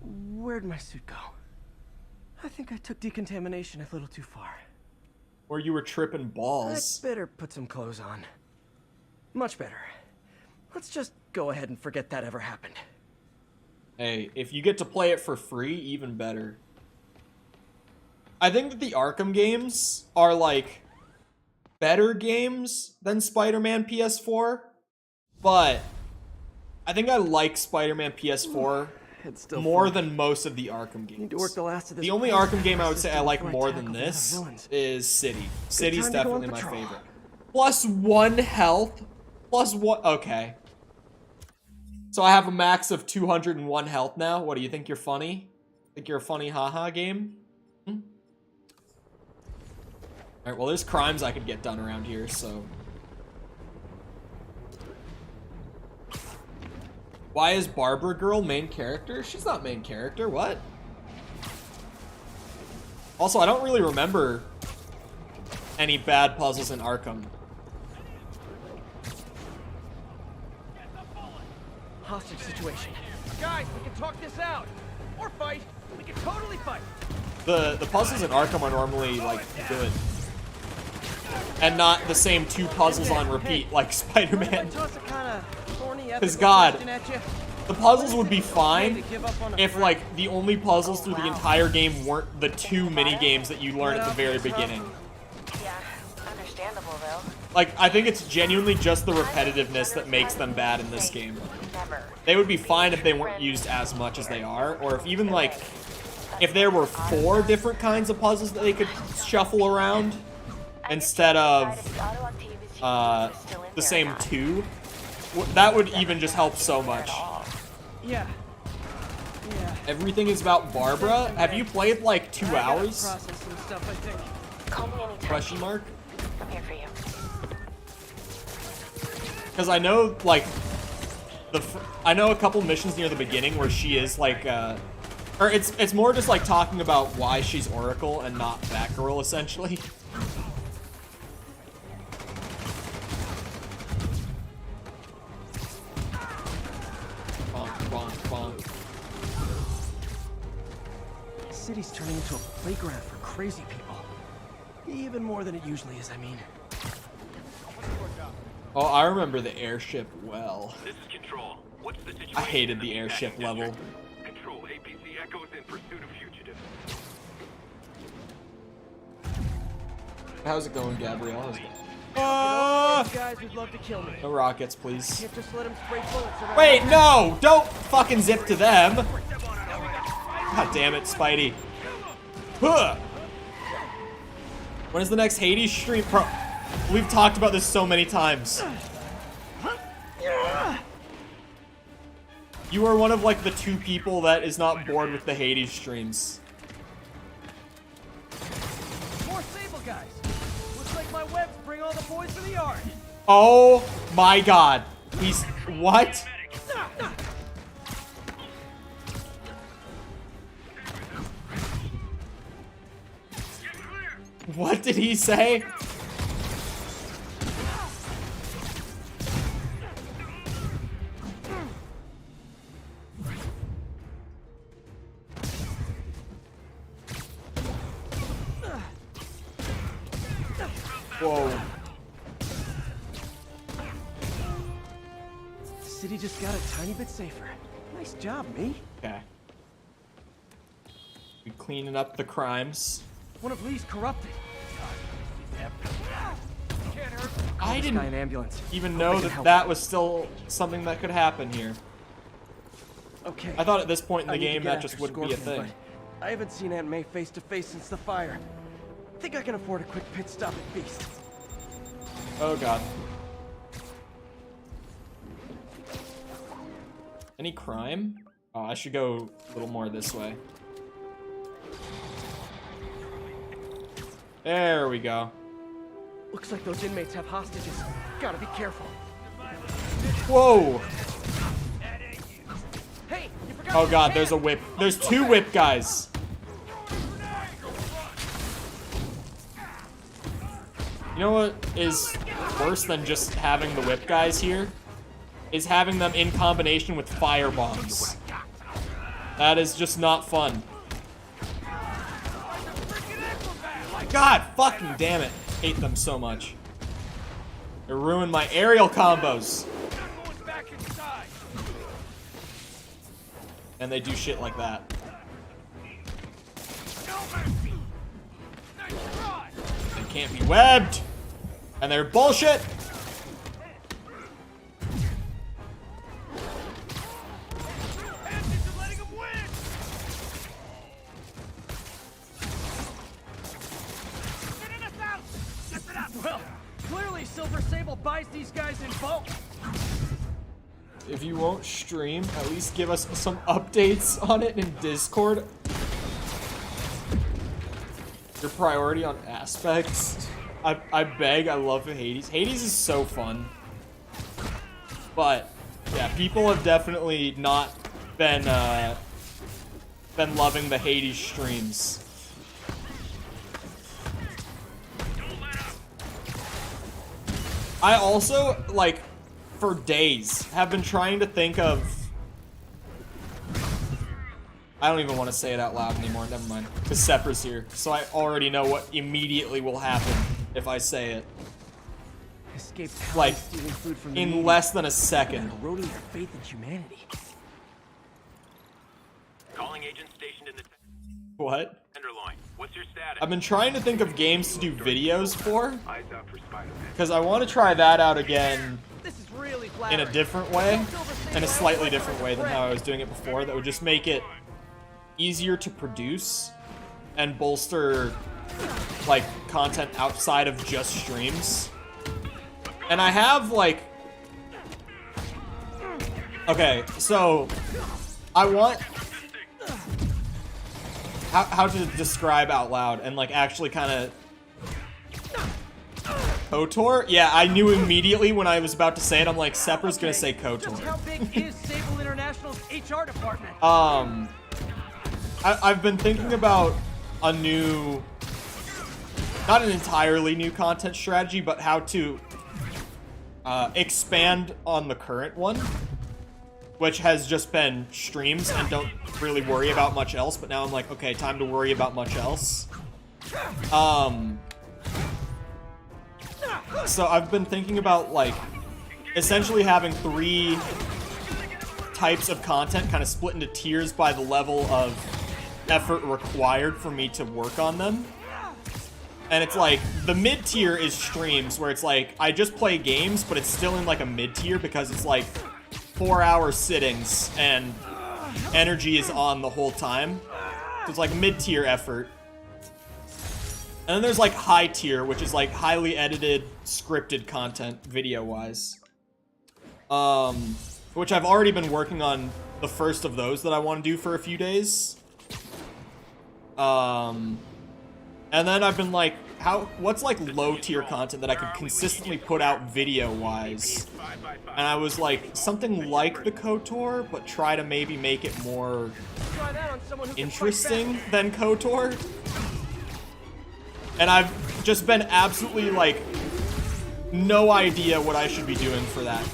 Where'd my suit go? I think I took decontamination a little too far. Or you were tripping balls. I better put some clothes on. Much better. Let's just go ahead and forget that ever happened. Hey, if you get to play it for free, even better. I think that the Arkham games are like better games than Spider-Man PS4, but I think I like Spider-Man PS4 more than most of the Arkham games. Need to work the last of this. The only Arkham game I would say I like more than this is City. City's definitely my favorite. Plus 1 health. Plus 1. Okay. So I have a max of 201 health now. What do you think? You're funny? Think you're a funny haha game? Hmm? Alright, well, there's crimes I could get done around here, so. Why is Barbara Girl main character? She's not main character, what? Also, I don't really remember any bad puzzles in Arkham. Hostage situation. Guys, we can talk this out. Or fight. We can totally fight. The puzzles in Arkham are normally, like, good. And not the same 2 puzzles on repeat like Spider-Man. Because God, The puzzles would be fine if, like, the only puzzles through the entire game weren't the 2 mini-games that you learn at the very beginning. Yeah, understandable though. Like, I think it's genuinely just the repetitiveness that makes them bad in this game. They would be fine if they weren't used as much as they are, or if even, like, if there were 4 different kinds of puzzles that they could shuffle around instead of the same 2. That would even just help so much. Yeah. Everything is about Barbara. Have you played like 2 hours? Question mark? I'm here for you. Because I know, like, I know a couple missions near the beginning where she is like, or it's more just like talking about why she's Oracle and not Batgirl, essentially. City's turning into a playground for crazy people. Even more than it usually is, I mean. Oh, I remember the airship well. This is Control. What's the situation? I hated the airship level. Control, APC Echo's in pursuit of fugitives. How's it going, Gabrielle? How's it going? Guys would love to kill me. No rockets, please. Can't just let him spray bullets around. Wait, no! Don't fucking zip to them! God damn it, Spidey. Huh. When is the next Hades stream? We've talked about this so many times. You are one of, like, the 2 people that is not bored with the Hades streams. More Sable guys. Looks like my webs bring all the boys to the yard. Oh my god. He's... what? What did he say? Whoa. The city just got a tiny bit safer. Nice job, me. Okay. We cleaning up the crimes. One of Lee's corrupted. I didn't an ambulance. even know that that was still something that could happen here. Okay. I thought at this point in the I need to game get that just after wouldn't be a Scorpion, thing. but I haven't seen Aunt May face to face since the fire. Think I can afford a quick pit stop at Beast. Oh god. Any crime? Oh, I should go a little more this way. There we go. Looks like those inmates have hostages. Gotta be careful. Whoa! Hey, you forgot Oh god, there's a whip. There's 2 whip guys. You know what is worse than just having the whip guys here? Is having them in combination with fire bombs. That is just not fun. God fucking damn it. Hate them so much. They ruined my aerial combos. And they do shit like that. They can't be webbed. And they're bullshit. Well, clearly Silver Sable buys these guys in bulk. If you won't stream, at least give us some updates on it in Discord. Your priority on aspects. I beg, I love Hades. Hades is so fun. But, yeah, people have definitely not been loving the Hades streams. I also, like, for days, have been trying to think of... I don't even want to say it out loud anymore, never mind. Because Sepra's here, so I already know what immediately will happen if I say it. Escaped Like, stealing food from the in needy. less than a second. Eroding their faith in humanity. agent stationed in the What? Tenderloin. What's your status? I've been trying to think of games to do videos for, Eyes out for Spider-Man. because I want to try that out again This is really in flattering. a different way, in a slightly different way than how I was doing it before, that would just make it easier to produce and bolster, like, content outside of just streams. And I have, like... Okay, so... I want... How to describe out loud and, like, actually kind of... KOTOR? Yeah, I knew immediately when I was about to say it. I'm like, Sepper's gonna say Just KOTOR. how big is Sable International's HR department? I've been thinking about a new... Not an entirely new content strategy, but how to expand on the current one, which has just been streams and don't really worry about much else, but now I'm like, okay, time to worry about much else. So I've been thinking about, like, essentially having 3 types of content kind of split into tiers by the level of effort required for me to work on them. And it's like, the mid-tier is streams, where it's like, I just play games, but it's still in, like, a mid-tier because it's, like, 4-hour sittings, and energy is on the whole time. So it's, like, mid-tier effort. And then there's, like, high-tier, which is, like, highly edited, scripted content, video-wise. Which I've already been working on the first of those that I want to do for a few days. And then I've been like, what's like low tier content that I could consistently put out video wise? And I was like, something like the KOTOR, but try to maybe make it more interesting than KOTOR. And I've just been absolutely like, no idea what I should be doing for that.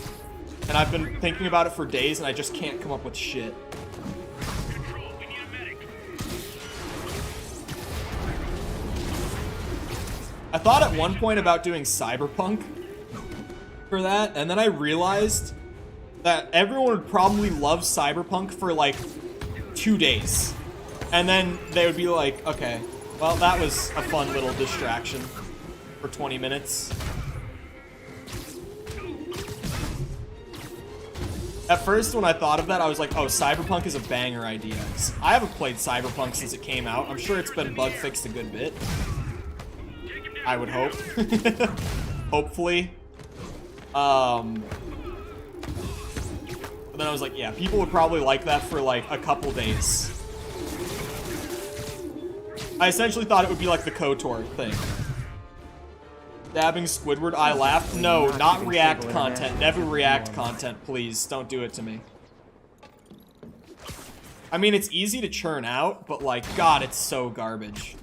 And I've been thinking about it for days and I just can't come up with shit. I thought at one point about doing Cyberpunk for that, and then I realized that everyone would probably love Cyberpunk for like 2 days. And then they would be like, okay, well, that was a fun little distraction for 20 minutes. At first, when I thought of that, I was like, oh, Cyberpunk is a banger idea. I haven't played Cyberpunk since it came out. I'm sure it's been bug fixed a good bit. I would hope. Hopefully. But then I was like, yeah, people would probably like that for like a couple days. I essentially thought it would be like the KOTOR thing. Dabbing Squidward, I laughed. No, not React content. Never React content, please. Don't do it to me. I mean, it's easy to churn out, but like, God, it's so garbage.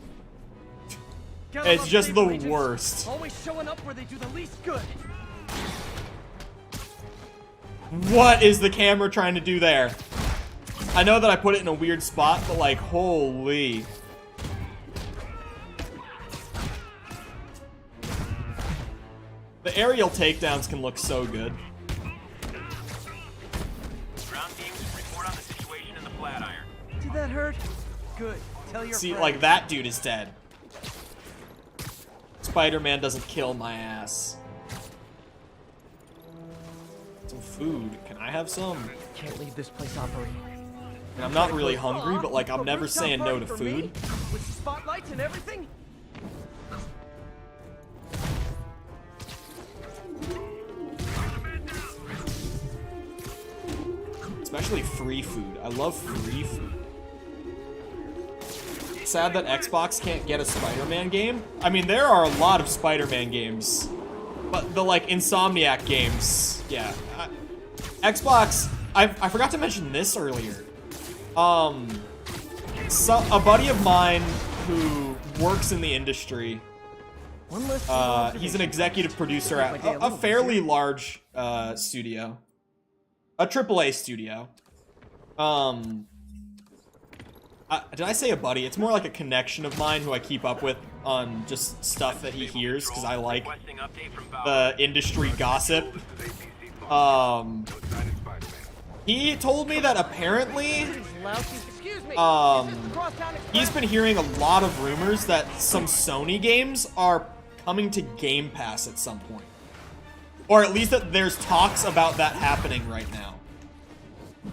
It's just the worst. Always showing up where they do the least good. What is the camera trying to do there? I know that I put it in a weird spot, but like, holy. The aerial takedowns can look so good. Ground teams, report on the situation in the Flatiron. Did that hurt? Good. Tell your See, friend. like, that dude is dead. Spider-Man doesn't kill my ass. Some food. Can I have some? Can't leave this place operating. And I'm not really hungry, but like, I'm never saying no to food. With spotlights and everything? Especially free food. I love free food. Sad that Xbox can't get a Spider-Man game. I mean, there are a lot of Spider-Man games. But the, like, Insomniac games, yeah. Xbox, I forgot to mention this earlier. A buddy of mine who works in the industry, he's an executive producer at a fairly large studio. A AAA studio. Did I say a buddy? It's more like a connection of mine who I keep up with on just stuff that he hears because I like the industry gossip. He told me that apparently he's been hearing a lot of rumors that some Sony games are coming to Game Pass at some point. Or at least that there's talks about that happening right now.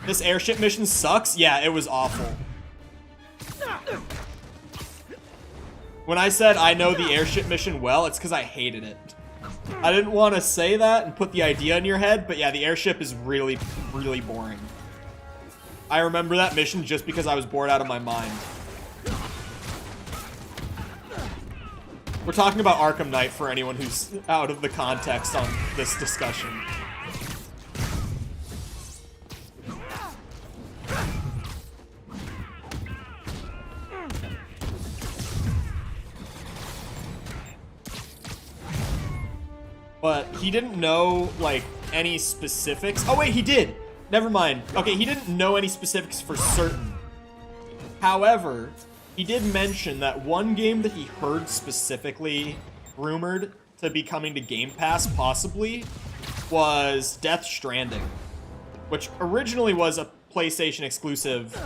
This airship mission sucks? Yeah, it was awful. When I said I know the airship mission well, it's because I hated it. I didn't want to say that and put the idea in your head, but yeah, the airship is really, really boring. I remember that mission just because I was bored out of my mind. We're talking about Arkham Knight for anyone who's out of the context on this discussion. But he didn't know, like, any specifics. Oh, wait, he did. Never mind. Okay, he didn't know any specifics for certain. However, he did mention that one game that he heard specifically rumored to be coming to Game Pass, possibly, was Death Stranding, which originally was a PlayStation exclusive,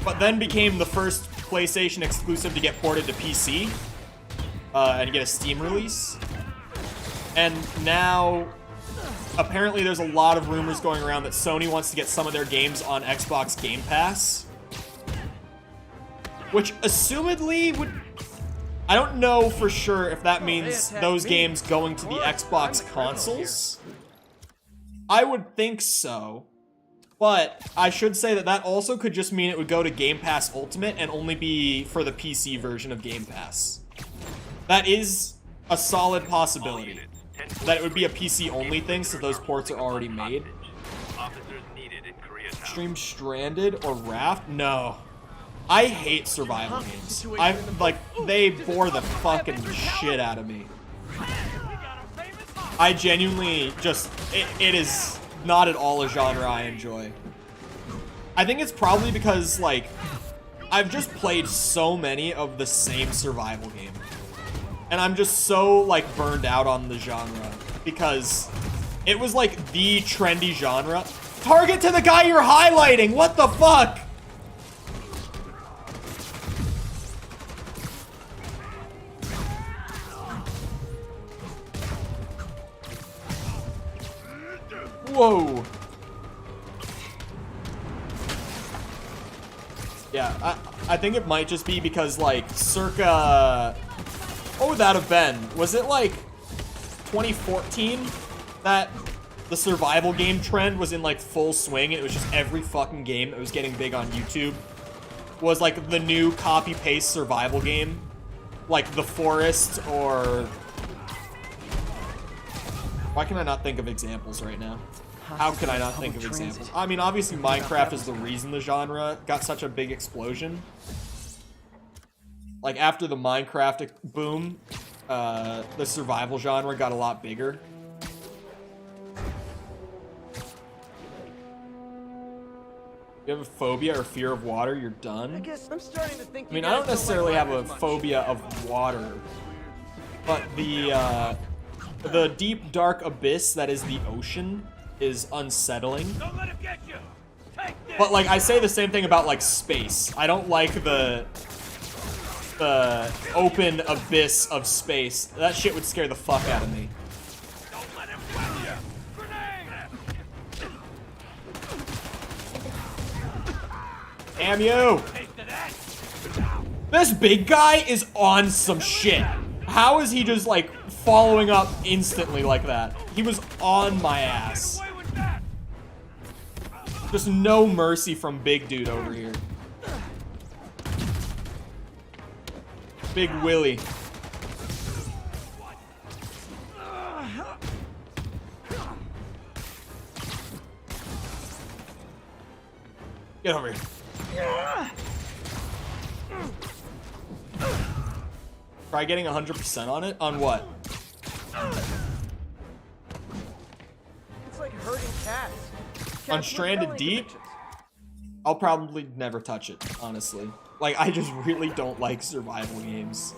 but then became the first PlayStation exclusive to get ported to PC and get a Steam release. And now, apparently there's a lot of rumors going around that Sony wants to get some of their games on Xbox Game Pass. Which, assumedly, would... I don't know for sure if that means those games going to the Xbox consoles. I would think so. But I should say that that also could just mean it would go to Game Pass Ultimate and only be for the PC version of Game Pass. That is a solid possibility. That it would be a PC-only thing, so those ports are already made. Extreme Stranded or Raft? No. I hate survival games. They bore the fucking shit out of me. I genuinely just, it is not at all a genre I enjoy. I think it's probably because, like, I've just played so many of the same survival game. And I'm just so, like, burned out on the genre. Because it was, like, the trendy genre. Target to the guy you're highlighting! What the fuck? Whoa. Yeah, I think it might just be because, like, circa... What would that have been? Was it, like, 2014 that the survival game trend was in, like, full swing? And it was just every fucking game that was getting big on YouTube was, like, the new copy-paste survival game. Like, The Forest or... Why can I not think of examples right now? How can I not think of examples? I mean, obviously Minecraft is the reason the genre got such a big explosion. Like, after the Minecraft boom, the survival genre got a lot bigger. You have a phobia or fear of water, you're done? I guess I'm starting to think. I mean, I don't necessarily have a phobia of water, but the deep, dark abyss that is the ocean is unsettling. Don't let him get you. Take this. But, like, I say the same thing about, like, space. I don't like the open abyss of space. That shit would scare the fuck out of me. Don't let him get you. Grenade. Damn you! This big guy is on some shit. How is he just, like, following up instantly like that? He was on my ass. Just no mercy from big dude over here. Big Willie. Get over here. Try getting 100% on it? On what? It's like herding cats. On Stranded Deep? I'll probably never touch it, honestly. Like, I just really don't like survival games.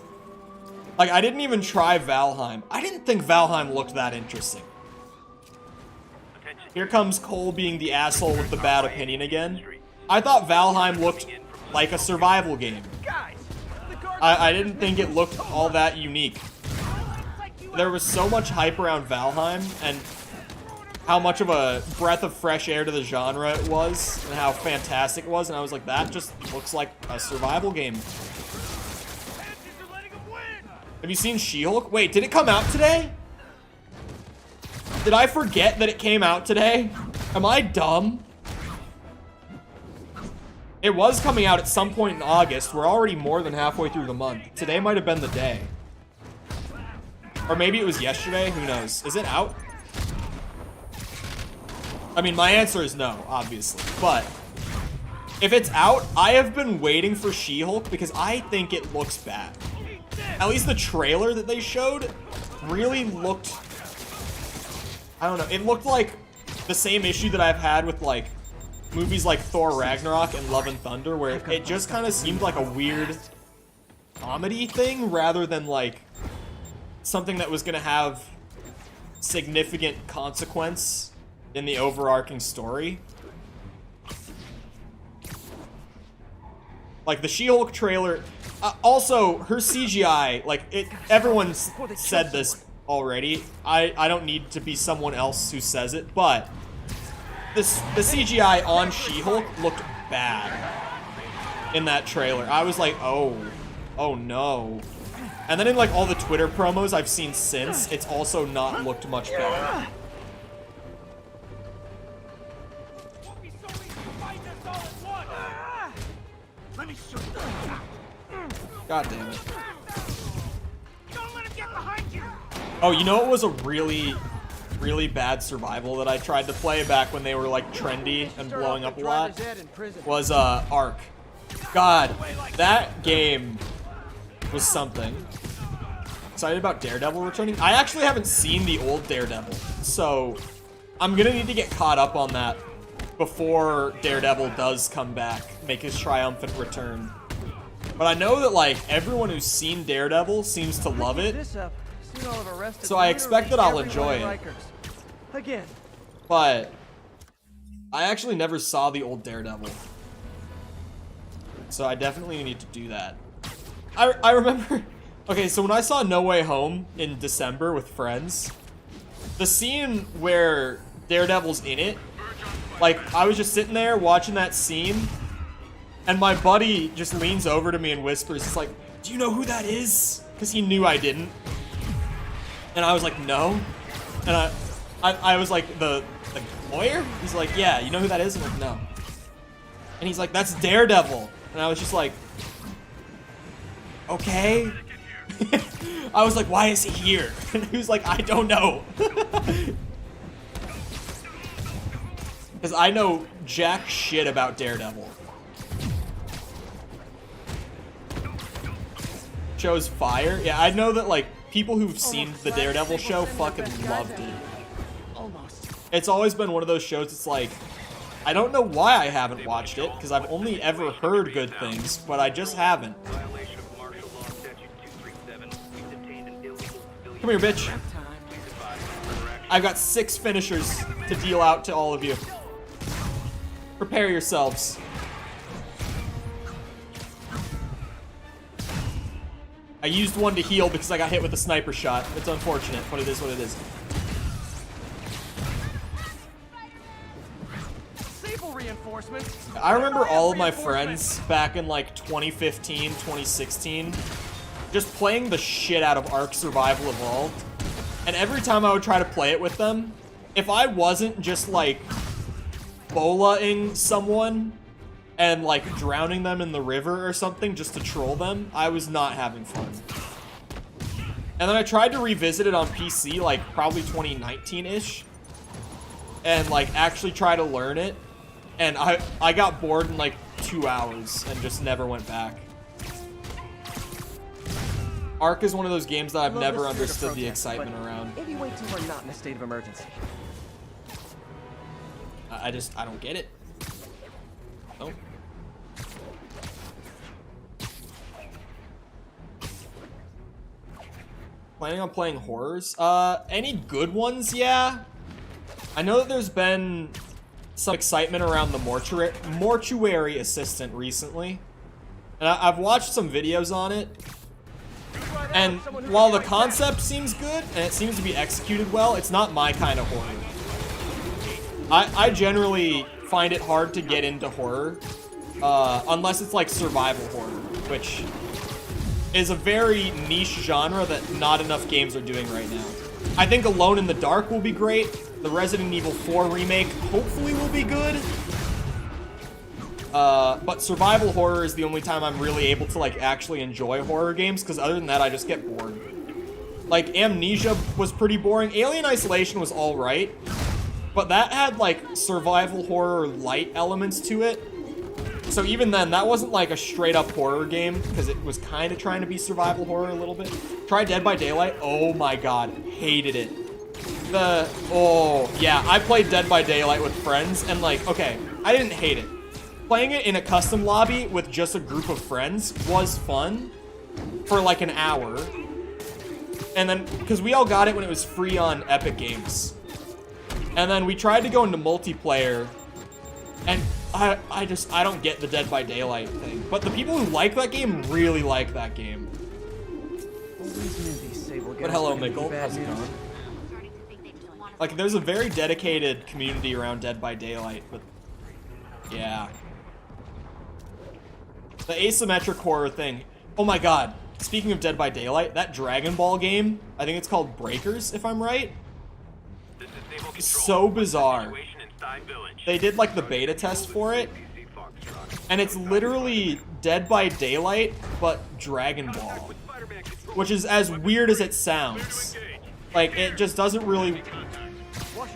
Like, I didn't even try Valheim. I didn't think Valheim looked that interesting. Here comes Cole being the asshole with the bad opinion again. I thought Valheim looked like a survival game. I didn't think it looked all that unique. There was so much hype around Valheim and how much of a breath of fresh air to the genre it was and how fantastic it was, and I was like, that just looks like a survival game. Have you seen She-Hulk? Wait, did it come out today? Did I forget that it came out today? Am I dumb? It was coming out at some point in August. We're already more than halfway through the month. Today might have been the day. Or maybe it was yesterday. Who knows? Is it out? I mean, my answer is no, obviously. But if it's out, I have been waiting for She-Hulk because I think it looks bad. At least the trailer that they showed really looked... I don't know. It looked like the same issue that I've had with, like, movies like Thor Ragnarok and Love and Thunder, where it just kind of seemed like a weird comedy thing rather than, like, something that was going to have significant consequence in the overarching story. Like, the She-Hulk trailer... also, her CGI, like, everyone said this already. I don't need to be someone else who says it, but the CGI on She-Hulk looked bad in that trailer. I was like, oh no. And then in, like, all the Twitter promos I've seen since, it's also not looked much better. God damn it. Oh, you know what was a really bad survival that I tried to play back when they were, like, trendy and blowing up a lot? Was, Ark. God, that game was something. Excited about Daredevil returning? I actually haven't seen the old Daredevil, so I'm gonna need to get caught up on that before Daredevil does come back, make his triumphant return. But I know that, like, everyone who's seen Daredevil seems to love it, so I expect that I'll enjoy it. Again. But I actually never saw the old Daredevil, so I definitely need to do that. I remember... Okay, so when I saw No Way Home in December with friends, the scene where Daredevil's in it, like, I was just sitting there watching that scene, and my buddy just leans over to me and whispers, he's like, do you know who that is? Because he knew I didn't. And I was like, no. And I was like, the lawyer? He's like, yeah, you know who that is? I'm like, no. And he's like, that's Daredevil. And I was just like, okay. I was like, why is he here? And he was like, I don't know. Because I know jack shit about Daredevil. Show's fire? Yeah, I know that, like, people who've seen the Daredevil show fucking loved it. It's always been one of those shows that's like, I don't know why I haven't watched it, because I've only ever heard good things, but I just haven't. Come here, bitch. I've got 6 finishers to deal out to all of you. Prepare yourselves. I used one to heal because I got hit with a sniper shot. It's unfortunate, but it is what it is. Sable reinforcements. I remember all of my friends back in like 2015, 2016, just playing the shit out of Ark Survival Evolved. And every time I would try to play it with them, if I wasn't just like Bola-ing someone and like drowning them in the river or something just to troll them, I was not having fun. And then I tried to revisit it on PC like probably 2019-ish and like actually try to learn it, and I got bored in like 2 hours and just never went back. Ark is one of those games that I've never understood the excitement around. Maybe wait till we're not in a state of emergency. I don't get it. Oh. Planning on playing horrors? Any good ones? Yeah. I know that there's been some excitement around the mortuary assistant recently. And I've watched some videos on it. And while the concept seems good, and it seems to be executed well, it's not my kind of horror. I generally find it hard to get into horror, unless it's like survival horror, which is a very niche genre that not enough games are doing right now. I think Alone in the Dark will be great. The Resident Evil 4 remake hopefully will be good. But survival horror is the only time I'm really able to like actually enjoy horror games, because other than that I just get bored. Like Amnesia was pretty boring. Alien Isolation was alright, but that had like survival horror light elements to it. So even then, that wasn't like a straight up horror game, because it was kind of trying to be survival horror a little bit. Try Dead by Daylight. Oh my god, hated it. Oh yeah, I played Dead by Daylight with friends, and like, okay, I didn't hate it. Playing it in a custom lobby with just a group of friends was fun for like an hour. And then, because we all got it when it was free on Epic Games. And then we tried to go into multiplayer, and I don't get the Dead by Daylight thing. But the people who like that game really like that game. But hello, Mickle. How's it going? Like, there's a very dedicated community around Dead by Daylight, but yeah. The asymmetric horror thing. Oh my god. Speaking of Dead by Daylight, that Dragon Ball game, I think it's called Breakers, if I'm right. It's so bizarre. They did like the beta test for it, and it's literally Dead by Daylight, but Dragon Ball. Which is as weird as it sounds. Like, it just doesn't really...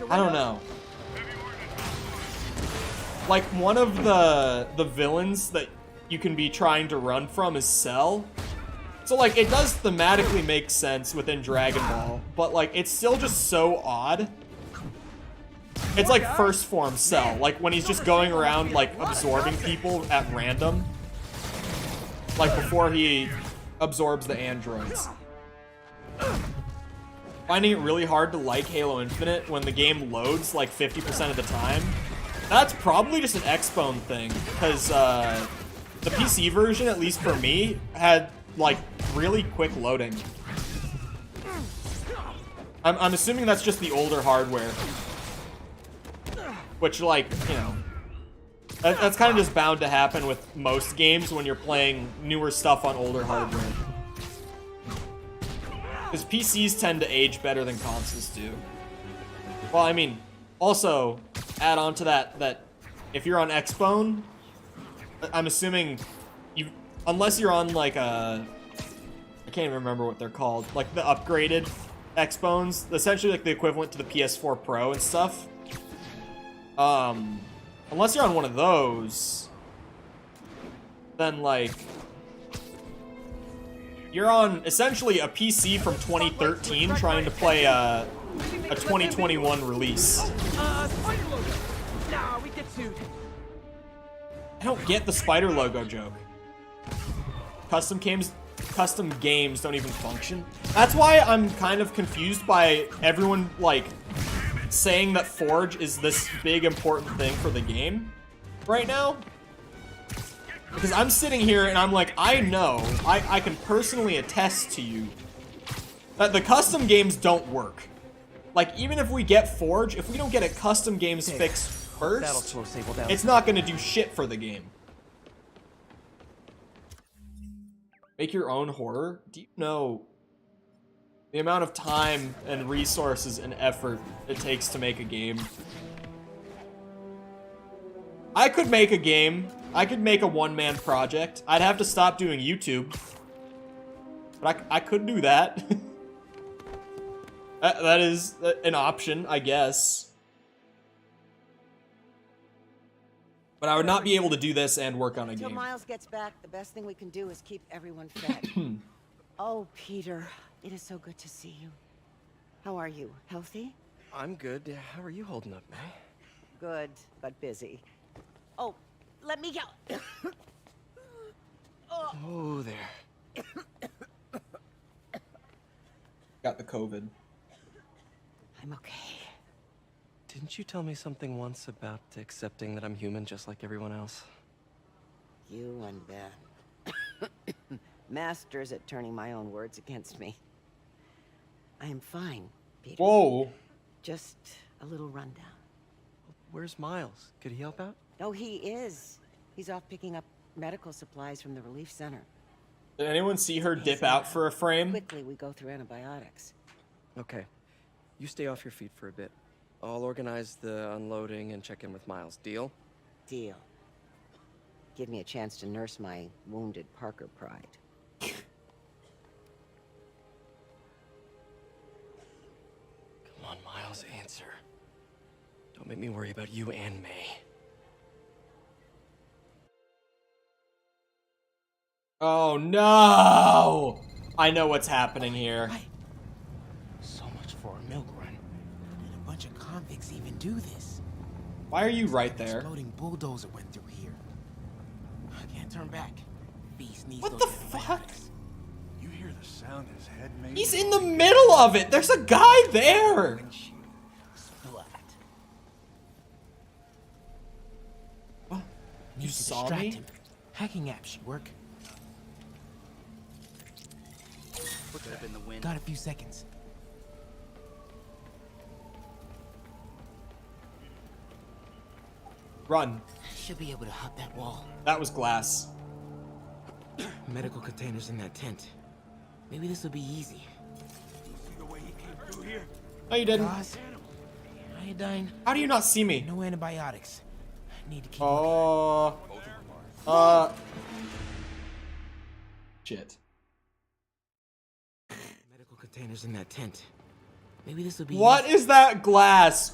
I don't know. Like, one of the villains that you can be trying to run from is Cell. So, like, it does thematically make sense within Dragon Ball, but, like, it's still just so odd. It's like first form Cell, like when he's just going around, like, absorbing people at random. Like, before he absorbs the androids. Finding it really hard to like Halo Infinite when the game loads, like, 50% of the time. That's probably just an Xbone thing, because, the PC version, at least for me, had, like, really quick loading. I'm assuming that's just the older hardware. Which, like, you know, that's kind of just bound to happen with most games when you're playing newer stuff on older hardware. Because PCs tend to age better than consoles do. Well, I mean, also, add on to that if you're on Xbone, I'm assuming you, unless you're on like I can't even remember what they're called, like the upgraded Xbones, essentially like the equivalent to the PS4 Pro and stuff. Unless you're on one of those, then like you're on essentially a PC from 2013 trying to play a 2021 release. I don't get the spider logo joke. Custom games don't even function. That's why I'm kind of confused by everyone like saying that Forge is this big important thing for the game right now. Because I'm sitting here and I'm like, I know, I can personally attest to you that the custom games don't work. Like, even if we get Forge, if we don't get a custom games fix first, it's not going to do shit for the game. Make your own horror? Do you know the amount of time and resources and effort it takes to make a game? I could make a game. I could make a one-man project. I'd have to stop doing YouTube. But I could do that. That is an option, I guess. But I would not be able to do this and work on a game. Until Miles gets back, the best thing we can do is keep everyone fed. Oh, Peter, it is so good to see you. How are you? Healthy? I'm good. How are you holding up, May? Good, but busy. Oh, let me go. Oh, there. Got the COVID. I'm okay. Didn't you tell me something once about accepting that I'm human just like everyone else? You and Ben. Masters at turning my own words against me. I am fine, Peter. Whoa. Just a little rundown. Where's Miles? Could he help out? Oh, he is. He's off picking up medical supplies from the relief center. Did anyone see her dip out for a frame? Quickly, we go through antibiotics. Okay. You stay off your feet for a bit. I'll organize the unloading and check in with Miles. Deal? Deal. Give me a chance to nurse my wounded Parker pride. Come on, Miles, answer. Don't make me worry about you and May. Oh no! I know what's happening here. So much for a milk run. Did a bunch of convicts even do this? Why are you right there? Exploding bulldozer went through here. I can't turn back. Beast needs What those the fuck? You hear the sound his head made? He's in the middle of it! There's a guy there! Splat. What? You Need to saw distract me? him. Hacking app should work. Put that in the wind. Got a few seconds. Run. Should be able to hop that wall. That was glass. Medical containers in that tent. Maybe this will be easy. See the way he came through here? No, you didn't. Gauze, iodine. How do you not see me? No antibiotics. Need to keep. Shit. Medical containers in that tent. Maybe this will be. What is that glass?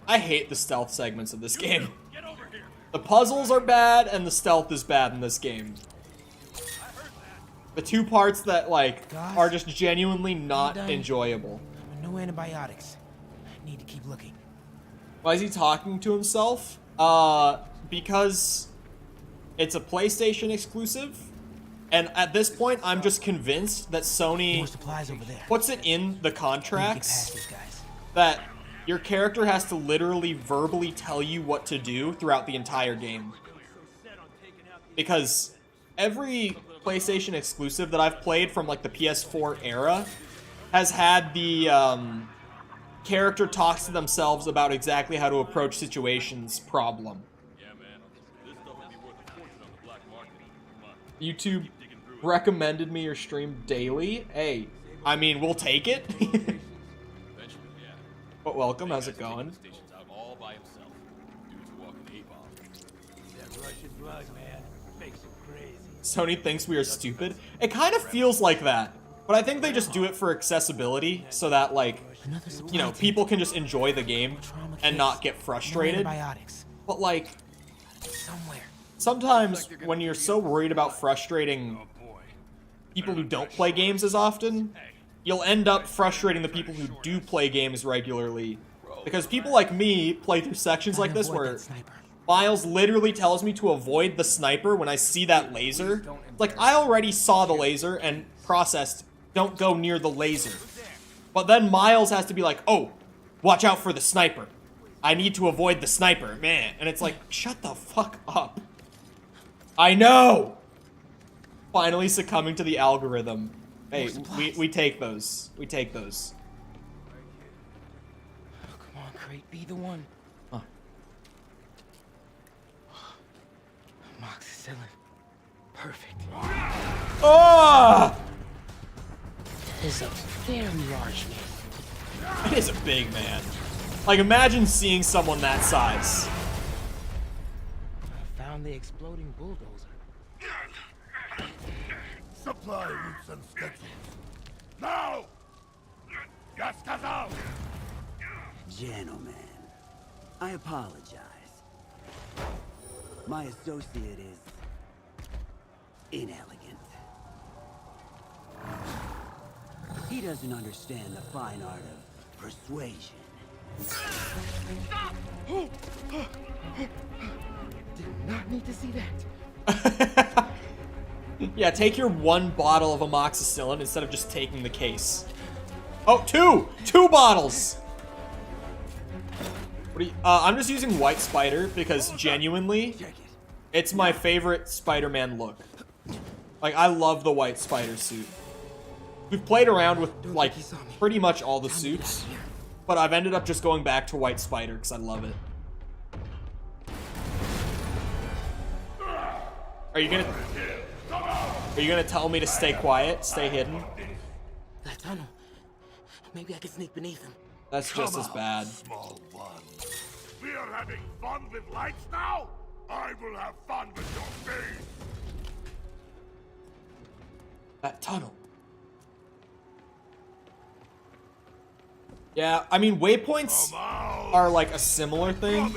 I hate the stealth segments of this game. The puzzles are bad and the stealth is bad in this game. The two parts that, like, are just genuinely not enjoyable. No antibiotics. Need to keep looking. Why is he talking to himself? Because it's a PlayStation exclusive. And at this point, I'm just convinced that Sony More supplies over there. puts it in the Need to get past contracts these guys. that your character has to literally verbally tell you what to do throughout the entire game. Because every PlayStation exclusive that I've played from like the PS4 era has had the character talks to themselves about exactly how to approach situations problem. YouTube recommended me your stream daily. Hey, I mean, we'll take it. But welcome, how's it going? Sony thinks we are stupid. It kind of feels like that, but I think they just do it for accessibility so that, like, you know, people can just enjoy the game and not get frustrated. But, like, sometimes when you're so worried about frustrating people who don't play games as often, you'll end up frustrating the people who do play games regularly. Because people like me play through sections like this where Miles literally tells me to avoid the sniper when I see that laser. Like, I already saw the laser and processed, don't go near the laser. But then Miles has to be like, oh, watch out for the sniper. I need to avoid the sniper, man. And it's like, shut the fuck up. I know! Finally succumbing to the algorithm. Hey, we take those. We take those. Oh, come on, Crate, be the one. Huh. Amoxicillin. Perfect. Oh! That is a very large man. It is a big man. Like, imagine seeing someone that size. I found the exploding bulldozer. Supply routes and schedules. Now! Yaskazal! Gentlemen, I apologize. My associate is inelegant. He doesn't understand the fine art of persuasion. Did not need to see that. Yeah, take your one bottle of amoxicillin instead of just taking the case. Oh, two! Two bottles! What do you, I'm just using White Spider because genuinely, It's my favorite Spider-Man look. Like, I love the white spider suit. We've played around with, like, pretty much all the suits, but I've ended up just going back to white spider because I love it. Are you gonna tell me to stay quiet, stay hidden? That tunnel. Maybe I can sneak beneath him. That's just as bad. Small one. We are having fun with lights now? I will have fun with your face. That tunnel. Yeah, I mean, waypoints are like a similar thing,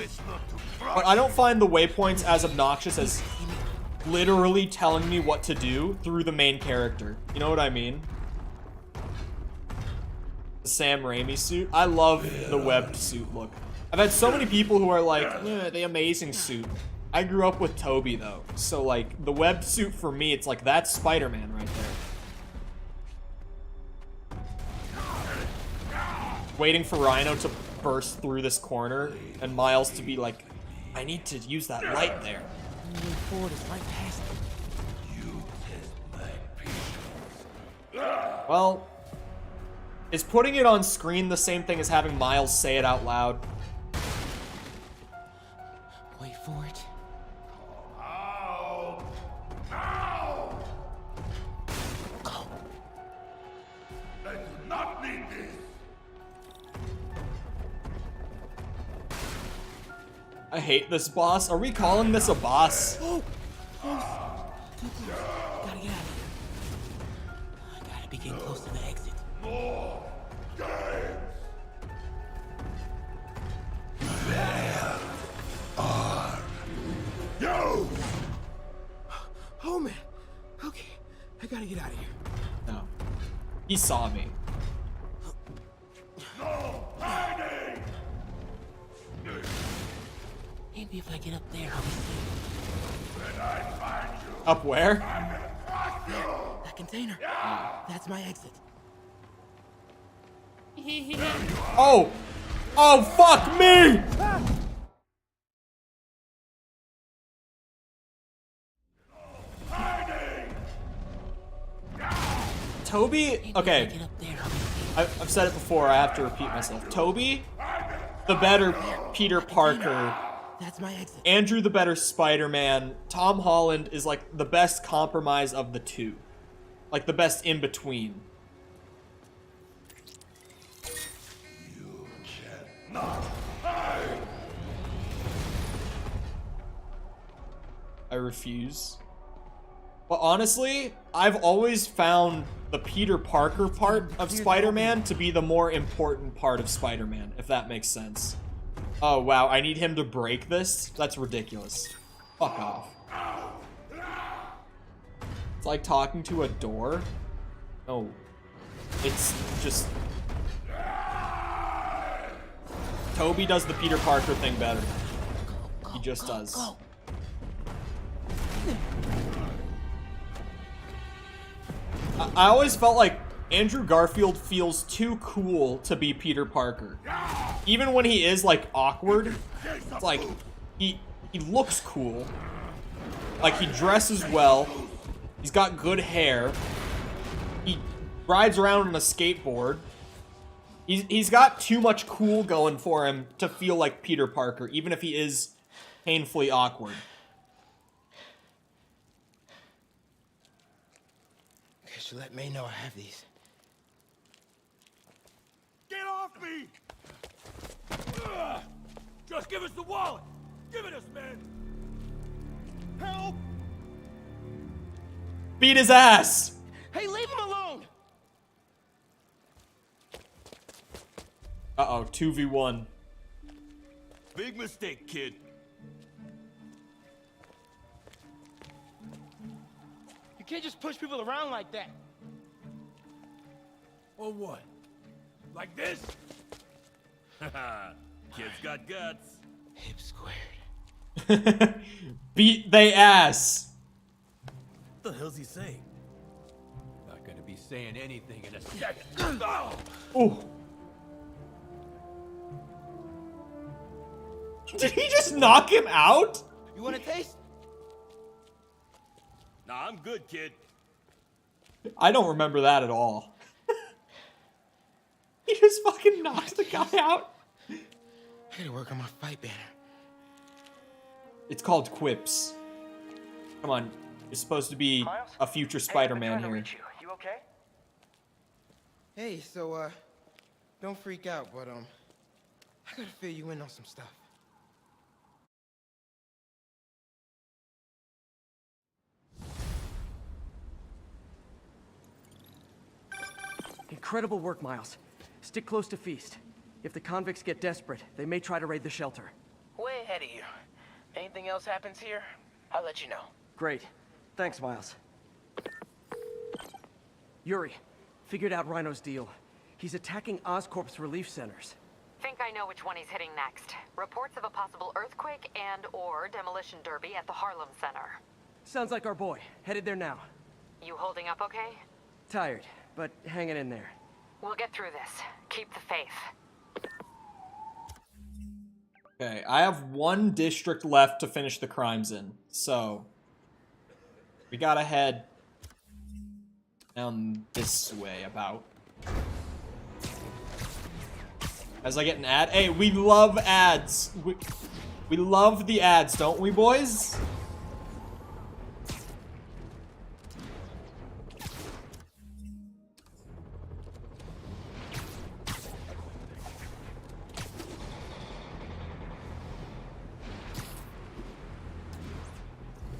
but I don't find the waypoints as obnoxious as literally telling me what to do through the main character. You know what I mean? The Sam Raimi suit. I love the webbed suit look. I've had so many people who are like, the amazing suit. I grew up with Toby though, so like the webbed suit for me, it's like that's Spider-Man right there. Waiting for Rhino to burst through this corner and Miles to be like, I need to use that light there. Moving forward is right past him. Well, is putting it on screen the same thing as having Miles say it out loud? Wait for it. Go. I do not need this. I hate this boss. Are we calling this a boss? Oh! Gotta get out of here. I gotta be getting close to the exit. More games. Where are you? Oh man. Okay, I gotta get out of here. No. He saw me. No hiding. Maybe if I get up there, I'll be safe. When I find you, Up where? I'm gonna crush you. That container. That's my exit. Oh! Oh, fuck me! Toby, okay. I've said it before, I have to repeat myself. Toby, the better Peter Parker. That's my exit. Andrew, the better Spider-Man. Tom Holland is like the best compromise of the two. Like the best in between. You cannot hide. I refuse. But honestly, I've always found the Peter Parker part of Spider-Man to be the more important part of Spider-Man, if that makes sense. Oh, wow, I need him to break this? That's ridiculous. Fuck off. It's like talking to a door. No. It's just... Toby does the Peter Parker thing better. He just does. I always felt like Andrew Garfield feels too cool to be Peter Parker. Even when he is like awkward, it's like he looks cool. Like he dresses well. He's got good hair. He rides around on a skateboard. He's got too much cool going for him to feel like Peter Parker, even if he is painfully awkward. Guess you let May know I have these. Get off me! Just give us the wallet! Give it us, man! Help! Beat his ass! Hey, leave him alone! Uh-oh, 2v1. Big mistake, kid. You can't just push people around like that. Or what? Like this? Haha, kid's got guts. Hip squared. Beat they ass. What the hell's he saying? Not gonna be saying anything in a second. Ooh. Did he just knock him out? You want a taste? Nah, I'm good, kid. I don't remember that at all. He just fucking knocked the guy out. I gotta work on my fight banner. It's called quips. Come on, you're supposed to be a future Spider-Man here. You okay? Hey, so, don't freak out, but, I gotta fill you in on some stuff. Incredible work, Miles. Stick close to Feast. If the convicts get desperate, they may try to raid the shelter. Way ahead of you. Anything else happens here, I'll let you know. Great. Thanks, Miles. Yuri, figured out Rhino's deal. He's attacking Oscorp's relief centers. Think I know which one he's hitting next. Reports of a possible earthquake and/or demolition derby at the Harlem Center. Sounds like our boy. Headed there now. You holding up okay? Tired, but hanging in there. We'll get through this. Keep the faith. Okay, I have one district left to finish the crimes in, so we gotta head down this way about. As I get an ad, hey, we love ads. We love the ads, don't we, boys?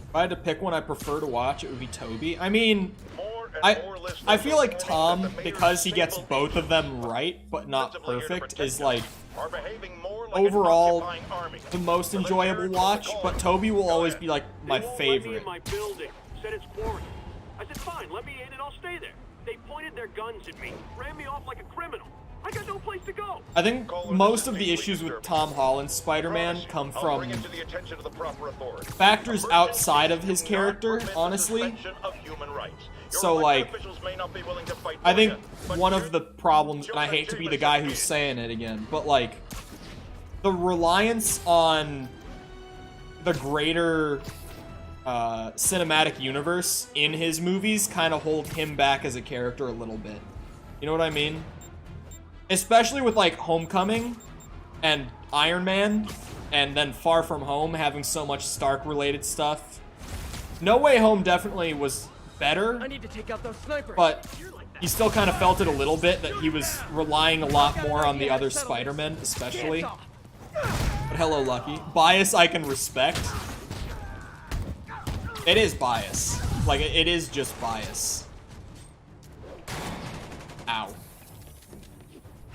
If I had to pick one I prefer to watch, it would be Toby. I mean, I feel like Tom, because he gets both of them right, but not perfect, is like overall the most enjoyable watch, but Toby will always be like my favorite. My building said it's quarantine. I said, fine, let me in and I'll stay there. They pointed their guns at me, ran me off like a criminal. I got no place to go. I think most of the issues with Tom Holland's Spider-Man come from factors outside of his character, honestly. So, like, I think one of the problems, and I hate to be the guy who's saying it again, but, like, the reliance on the greater cinematic universe in his movies kind of hold him back as a character a little bit. You know what I mean? Especially with, like, Homecoming and Iron Man, and then Far From Home having so much Stark-related stuff. No Way Home definitely was better, I need to take out those snipers. but you still kind of felt it a little bit that he was relying a lot more on the other Spider-Men, especially. But hello, Lucky. Bias I can respect. It is bias. Like, it is just bias. Ow.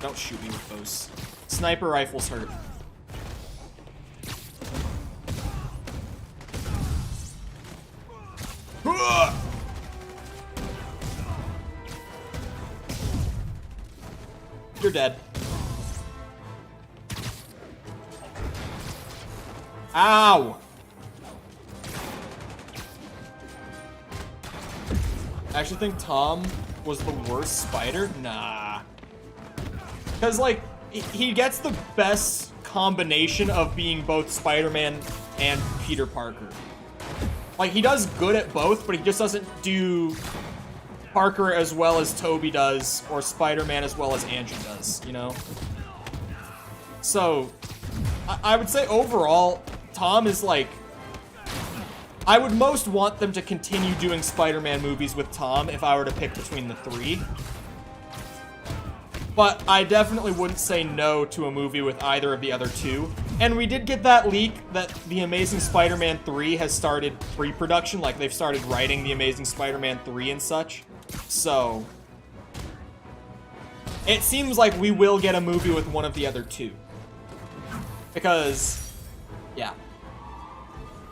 Don't shoot me with those. Sniper rifles hurt. You're dead. Ow! I actually think Tom was the worst Spider? Nah. Because, like, he gets the best combination of being both Spider-Man and Peter Parker. Like, he does good at both, but he just doesn't do Parker as well as Toby does, or Spider-Man as well as Andrew does, you know? So, I would say overall, Tom is like... I would most want them to continue doing Spider-Man movies with Tom if I were to pick between the three. But I definitely wouldn't say no to a movie with either of the other two. And we did get that leak that The Amazing Spider-Man 3 has started pre-production, like they've started writing The Amazing Spider-Man 3 and such. So, it seems like we will get a movie with one of the other two. Because, yeah.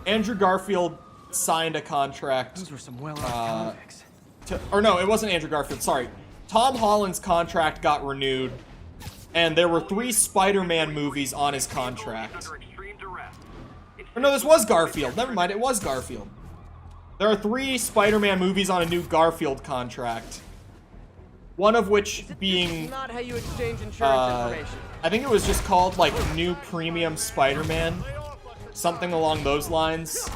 Andrew Garfield signed a contract. Those were some convicts. Or no, it wasn't Andrew Garfield, sorry. Tom Holland's contract got renewed, and there were 3 Spider-Man movies on his contract. Or no, this was Garfield. Never mind, it was Garfield. There are 3 Spider-Man movies on a new Garfield contract. One of which being... Not how you exchange insurance information. I think it was just called, like, New Premium Spider-Man. Something along those lines.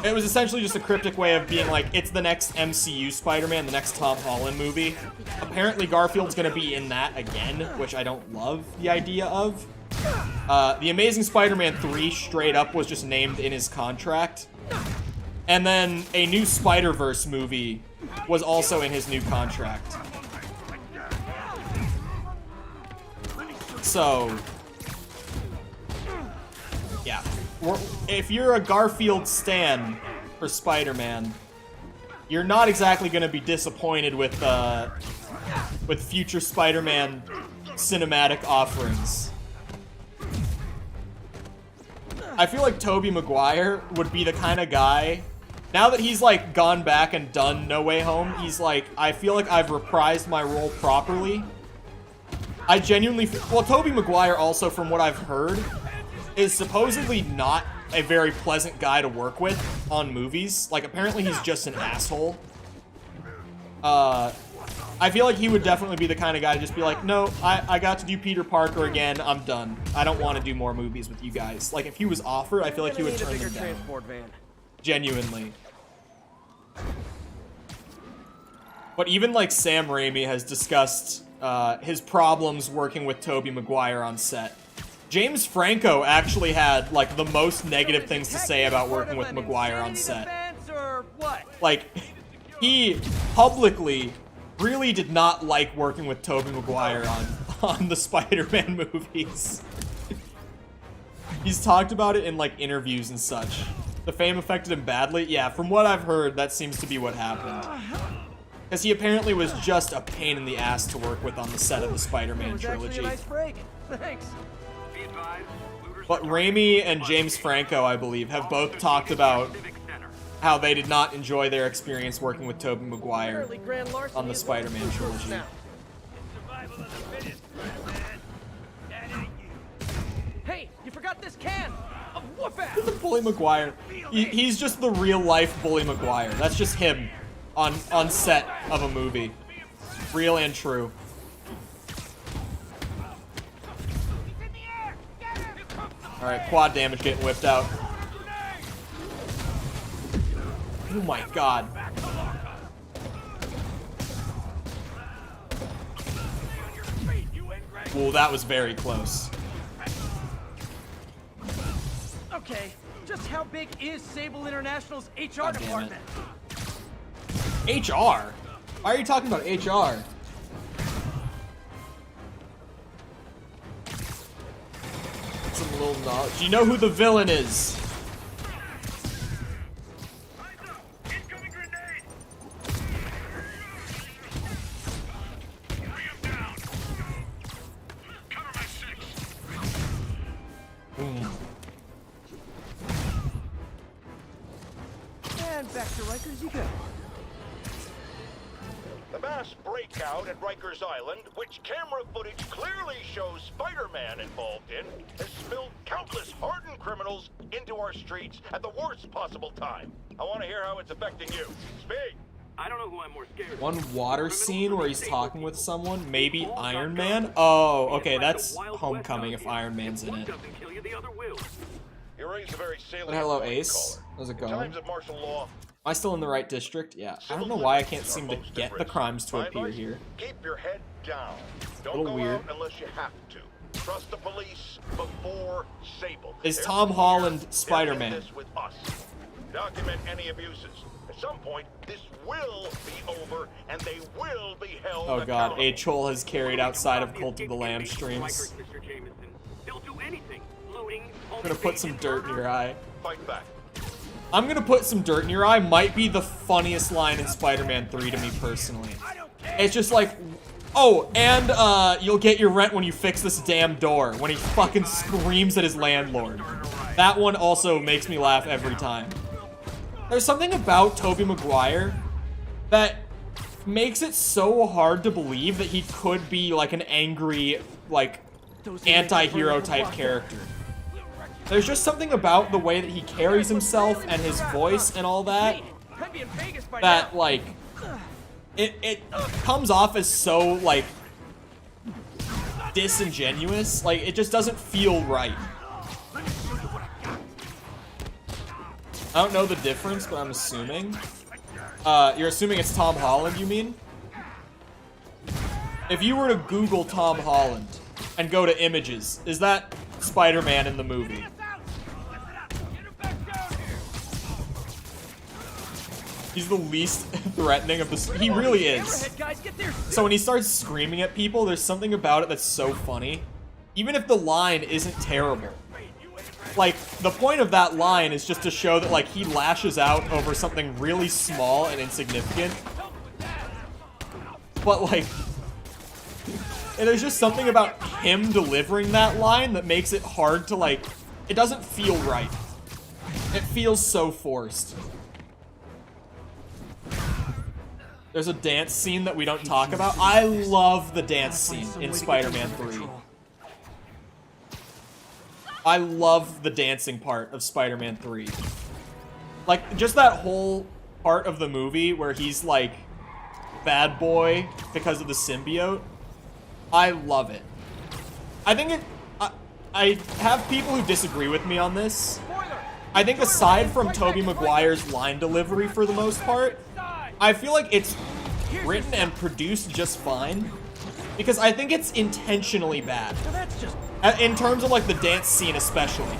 It was essentially just a cryptic way of being like, it's the next MCU Spider-Man, the next Tom Holland movie. Apparently Garfield's gonna be in that again, which I don't love the idea of. The Amazing Spider-Man 3 straight up was just named in his contract. And then a new Spider-Verse movie was also in his new contract. So, yeah. If you're a Garfield stan for Spider-Man, you're not exactly going to be disappointed with future Spider-Man cinematic offerings. I feel like Tobey Maguire would be the kind of guy, now that he's like gone back and done No Way Home, he's like, I feel like I've reprised my role properly. I genuinely, well, Tobey Maguire also, from what I've heard, is supposedly not a very pleasant guy to work with on movies. Like, apparently he's just an asshole. I feel like he would definitely be the kind of guy to just be like, no, I got to do Peter Parker again, I'm done. I don't want to do more movies with you guys. Like, if he was offered, I feel like he would turn them down. Genuinely. But even, like, Sam Raimi has discussed his problems working with Tobey Maguire on set. James Franco actually had, like, the most negative things to say about working with Maguire on set. Like, he publicly really did not like working with Tobey Maguire on the Spider-Man movies. He's talked about it in, like, interviews and such. The fame affected him badly? Yeah, from what I've heard, that seems to be what happened. Because he apparently was just a pain in the ass to work with on the set of the Spider-Man trilogy. But Raimi and James Franco, I believe, have both talked about how they did not enjoy their experience working with Tobey Maguire on the Spider-Man trilogy. Hey, you forgot this can! Whoop ass! The Bully Maguire. He's just the real-life Bully Maguire. That's just him on set of a movie. Real and true. Alright, quad damage getting whipped out. Oh my god. Well, that was very close. Okay, just how big is Sable International's HR department? HR? Why are you talking about HR? Some little knowledge. Do you know who the villain is? And back to Rikers you go. The mass breakout at Rikers Island, which camera footage clearly shows Spider-Man involved in, has spilled countless hardened criminals into our streets at the worst possible time. I want to hear how it's affecting you. Speak! I don't know who I'm more scared of. One water scene where he's talking with someone, maybe Iron Man? Oh, okay, that's Homecoming if Iron Man's in it. But hello, Ace. How's it going? Am I still in the right district? Yeah. I don't know why I can't seem to get the crimes to appear here. Keep your head down. A Don't little go weird. out unless you have to. Trust the police before Sable. Is They're Tom here. Holland They're in Spider-Man? this with us. Document any abuses. At some point, this will be over, and they will be held Oh god, accountable. A. Chol has carried outside of Cult of the Lamb streams. I'm gonna put some dirt in your eye. Fight back. I'm gonna put some dirt in your eye might be the funniest line in Spider-Man 3 to me personally. It's just like, oh, and you'll get your rent when you fix this damn door, when he fucking screams at his landlord. That one also makes me laugh every time. There's something about Tobey Maguire that makes it so hard to believe that he could be like an angry, like, anti-hero type character. There's just something about the way that he carries himself and his voice and all that, that, like, it comes off as so, like, disingenuous. Like, it just doesn't feel right. I don't know the difference, but I'm assuming. You're assuming it's Tom Holland, you mean? If you were to Google Tom Holland and go to images, is that Spider-Man in the movie? He's the least threatening of the... He really is. So when he starts screaming at people, there's something about it that's so funny. Even if the line isn't terrible. Like, the point of that line is just to show that, like, he lashes out over something really small and insignificant. But, like... And there's just something about him delivering that line that makes it hard to, like... It doesn't feel right. It feels so forced. There's a dance scene that we don't talk about. I love the dance scene in Spider-Man 3. I love the dancing part of Spider-Man 3. Like, just that whole part of the movie where he's, like, bad boy because of the symbiote. I love it. I think it... I have people who disagree with me on this. I think aside from Tobey Maguire's line delivery for the most part, I feel like it's written and produced just fine. Because I think it's intentionally bad. In terms of, like, the dance scene especially.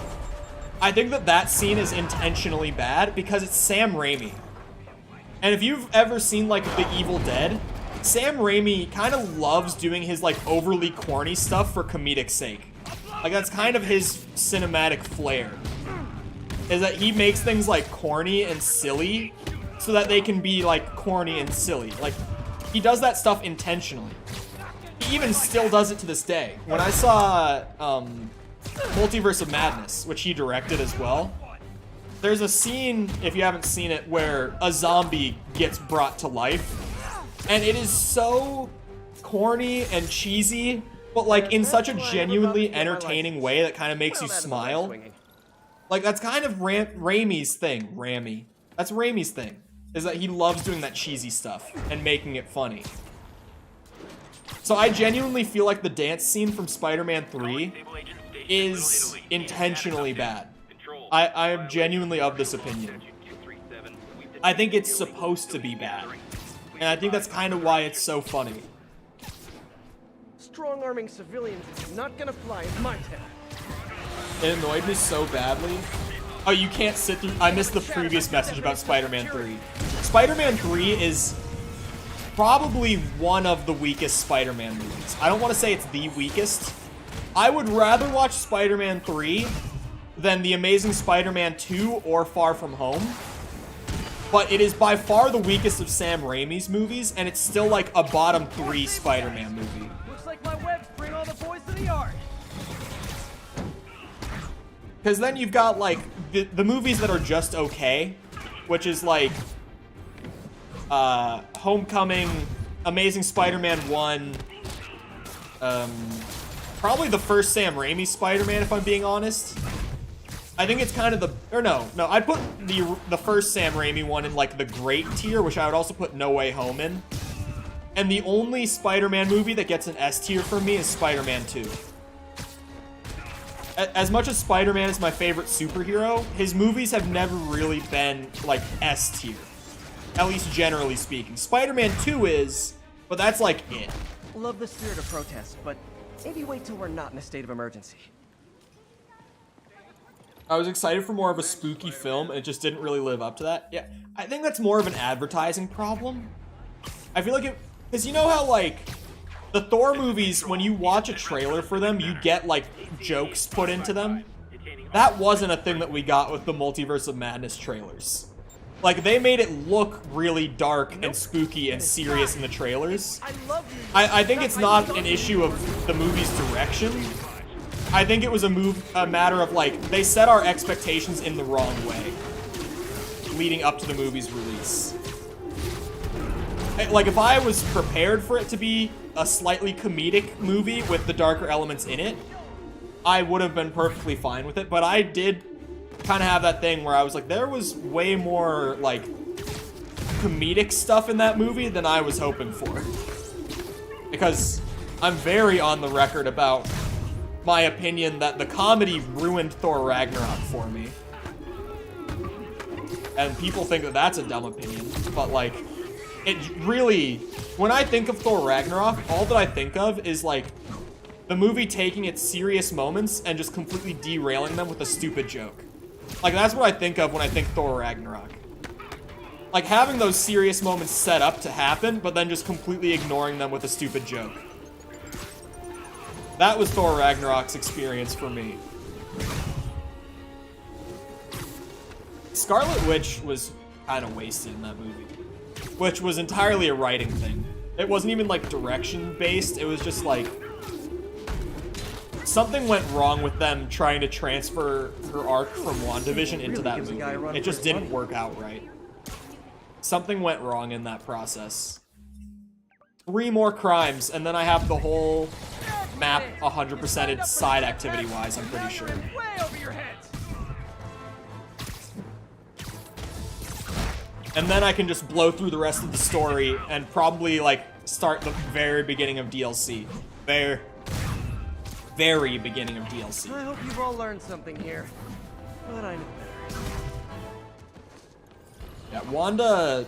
I think that that scene is intentionally bad because it's Sam Raimi. And if you've ever seen, like, The Evil Dead, Sam Raimi kind of loves doing his, like, overly corny stuff for comedic sake. Like, that's kind of his cinematic flair. Is that he makes things, like, corny and silly so that they can be, like, corny and silly. Like, he does that stuff intentionally. He even still does it to this day. When I saw Multiverse of Madness, which he directed as well, there's a scene, if you haven't seen it, where a zombie gets brought to life. And it is so corny and cheesy, but, like, in such a genuinely entertaining way that kind of makes you smile. Like, that's kind of Raimi's thing. That's Raimi's thing. Is that he loves doing that cheesy stuff and making it funny. So I genuinely feel like the dance scene from Spider-Man 3 is intentionally bad. I am genuinely of this opinion. I think it's supposed to be bad. And I think that's kind of why it's so funny. Strong-arming civilians is not gonna fly in my town. It annoyed me so badly. Oh, you can't sit through... I missed the previous message about Spider-Man 3. Spider-Man 3 is probably one of the weakest Spider-Man movies. I don't want to say it's the weakest. I would rather watch Spider-Man 3 than The Amazing Spider-Man 2 or Far From Home. But it is by far the weakest of Sam Raimi's movies, and it's still like a bottom 3 Spider-Man movie. Looks like my webs bring all the boys to the yard. Because then you've got, like, the movies that are just okay, which is, like, Homecoming, Amazing Spider-Man 1, probably the first Sam Raimi Spider-Man, if I'm being honest. I think it's kind of the... Or no, I'd put the first Sam Raimi one in, like, the great tier, which I would also put No Way Home in. And the only Spider-Man movie that gets an S tier for me is Spider-Man 2. As much as Spider-Man is my favorite superhero, his movies have never really been, like, S tier. At least generally speaking. Spider-Man 2 is, but that's, like, it. Love the spirit of protest, but maybe wait till we're not in a state of emergency. I was excited for more of a spooky film, and it just didn't really live up to that. Yeah, I think that's more of an advertising problem. I feel like it... Because you know how, like... The Thor movies, when you watch a trailer for them, you get, like, jokes put into them. That wasn't a thing that we got with the Multiverse of Madness trailers. Like, they made it look really dark and spooky and serious in the trailers. I think it's not an issue of the movie's direction. I think it was a matter of, like, they set our expectations in the wrong way leading up to the movie's release. Like, if I was prepared for it to be a slightly comedic movie with the darker elements in it, I would have been perfectly fine with it. But I did kind of have that thing where I was like, there was way more, like, comedic stuff in that movie than I was hoping for. Because I'm very on the record about my opinion that the comedy ruined Thor Ragnarok for me. And people think that that's a dumb opinion, but like, it really, when I think of Thor Ragnarok, all that I think of is like the movie taking its serious moments and just completely derailing them with a stupid joke. Like, that's what I think of when I think Thor Ragnarok. Like, having those serious moments set up to happen, but then just completely ignoring them with a stupid joke. That was Thor Ragnarok's experience for me. Scarlet Witch was kind of wasted in that movie, which was entirely a writing thing. It wasn't even like direction based. It was just like something went wrong with them trying to transfer her arc from WandaVision into that movie. It just didn't work out right. Something went wrong in that process. 3 more crimes, and then I have the whole map 100%ed side activity-wise, I'm pretty sure. And then I can just blow through the rest of the story and probably, like, start the very beginning of DLC. Very beginning of DLC. I hope you've all learned something here, but I know better. Yeah, Wanda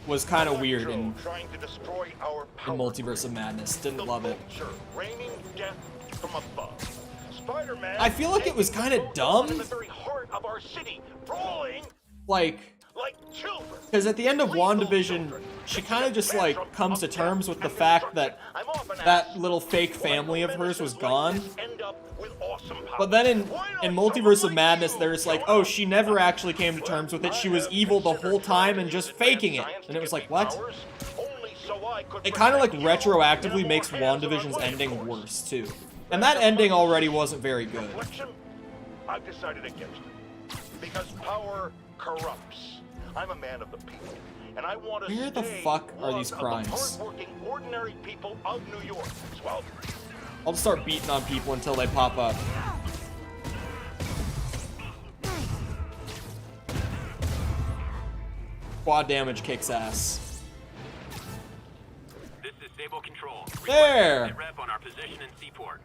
was kind of weird in trying to destroy our Multiverse of Madness. Didn't love it. Vulture, raining death from above. Spider-Man, I feel like it was kind of dumb. in the very heart of our city, brawling like children. Because at the end of WandaVision, she kind of just like comes to terms with the fact that that little fake family of hers was gone. But then in Multiverse of Madness, there's like, oh, she never actually came to terms with it. She was evil the whole time and just faking it. And it was like, what? It kind of like retroactively makes WandaVision's ending worse too. And that ending already wasn't very good. I've decided against it. Because power corrupts. I'm a man of the people, and I want to Where the fuck are these crimes? hardworking, ordinary people of New York. Well, I'll just start beating on people until they pop up. Quad damage kicks ass. This is Sable Control. There! Rep on our position in Seaport.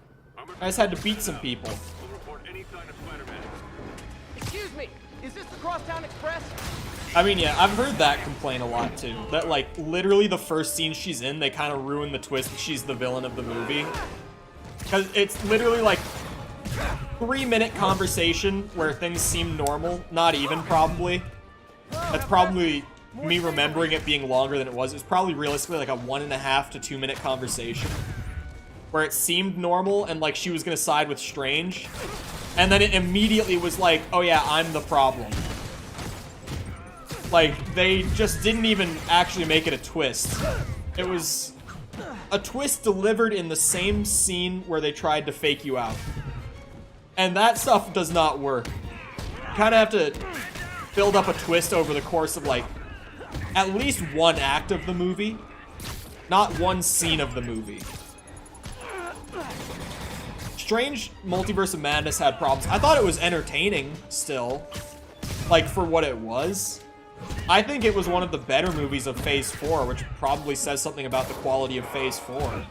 I just had to beat some people. We'll report any sign of Spider-Man. Excuse me, is this the Crosstown Express? I mean, yeah, I've heard that complaint a lot too. That, like, literally the first scene she's in, they kind of ruin the twist that she's the villain of the movie. Because it's literally like 3-minute conversation where things seem normal. Not even, probably. That's probably me remembering it being longer than it was. It's probably realistically like a 1.5 to 2 minute conversation where it seemed normal and like she was gonna side with Strange. And then it immediately was like, oh yeah, I'm the problem. Like, they just didn't even actually make it a twist. It was a twist delivered in the same scene where they tried to fake you out. And that stuff does not work. You kind of have to build up a twist over the course of, like, at least one act of the movie. Not one scene of the movie. Strange Multiverse of Madness had problems. I thought it was entertaining still. Like, for what it was. I think it was one of the better movies of Phase 4, which probably says something about the quality of Phase 4.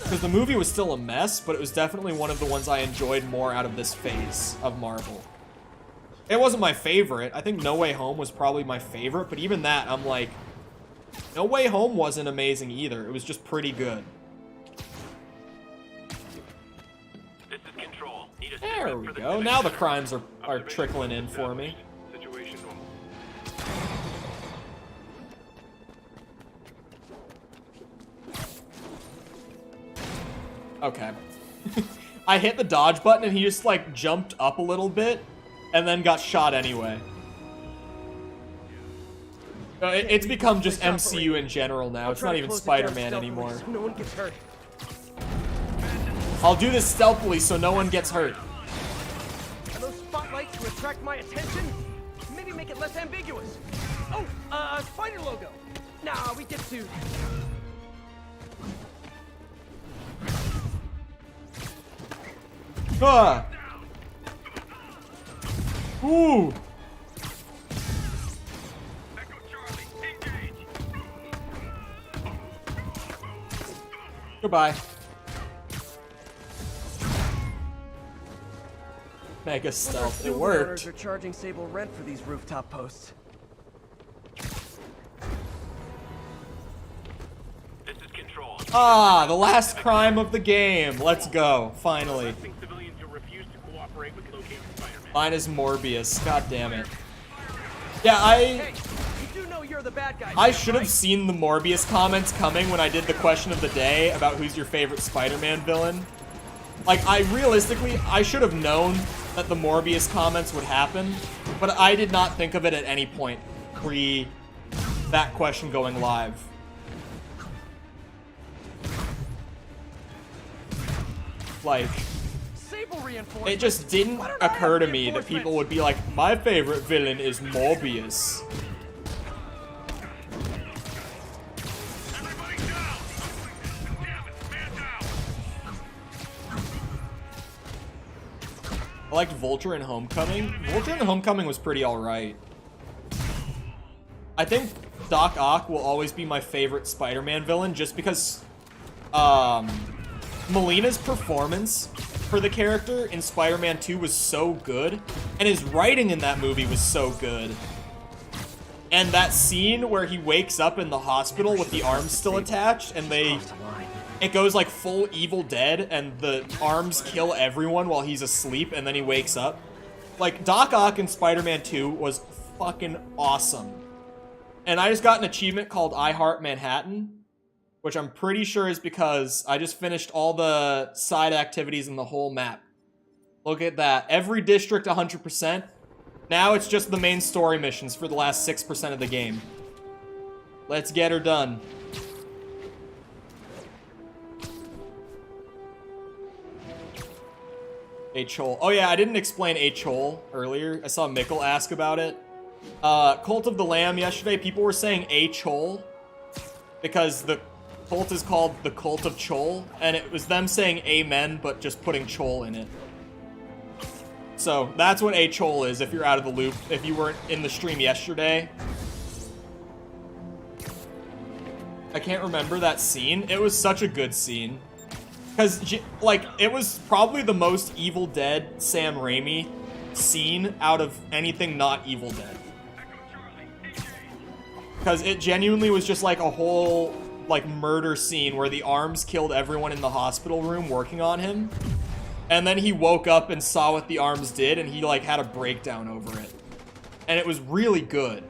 Because the movie was still a mess, but it was definitely one of the ones I enjoyed more out of this phase of Marvel. It wasn't my favorite. I think No Way Home was probably my favorite, but even that, I'm like, No Way Home wasn't amazing either. It was just pretty good. This is Control. Need a There we go. Now the crimes are trickling in for me. Situation normal. Okay. I hit the dodge button and he just like jumped up a little bit and then got shot anyway. It's become just MCU in general now. It's not even Spider-Man anymore. So no one gets hurt. I'll do this stealthily so no one gets hurt. Are those spotlights to attract my attention? Maybe make it less ambiguous. Oh, spider logo. Nah, we get sued. Ah! Ooh! Goodbye. Mega stealth. It Building worked. owners are charging Sable rent for these rooftop posts. Ah, the last crime of the game. Let's go. Finally. Mine is Morbius. God damn it. Yeah, I should have seen the Morbius comments coming when I did the question of the day about who's your favorite Spider-Man villain. Like, realistically, I should have known that the Morbius comments would happen, but I did not think of it at any point pre that question going live. Like, it just didn't occur to me that people would be like, my favorite villain is Morbius. I liked Vulture in Homecoming. Vulture in Homecoming was pretty alright. I think Doc Ock will always be my favorite Spider-Man villain just because Molina's performance for the character in Spider-Man 2 was so good, and his writing in that movie was so good. And that scene where he wakes up in the hospital with the arms still attached, and it goes like full Evil Dead, and the arms kill everyone while he's asleep, and then he wakes up. Like, Doc Ock in Spider-Man 2 was fucking awesome. And I just got an achievement called I Heart Manhattan, which I'm pretty sure is because I just finished all the side activities in the whole map. Look at that. Every district 100%. Now it's just the main story missions for the last 6% of the game. Let's get her done. H-Hole. Oh yeah, I didn't explain H-Hole earlier. I saw Mikkel ask about it. Cult of the Lamb yesterday, people were saying H-Hole because the cult is called the Cult of Chol, and it was them saying amen, but just putting Chol in it. So that's what H-Hole is, if you're out of the loop. If you weren't in the stream yesterday. I can't remember that scene. It was such a good scene. Because, like, it was probably the most Evil Dead Sam Raimi scene out of anything not Evil Dead. Because it genuinely was just like a whole, like, murder scene where the arms killed everyone in the hospital room working on him. And then he woke up and saw what the arms did, and he, like, had a breakdown over it. And it was really good.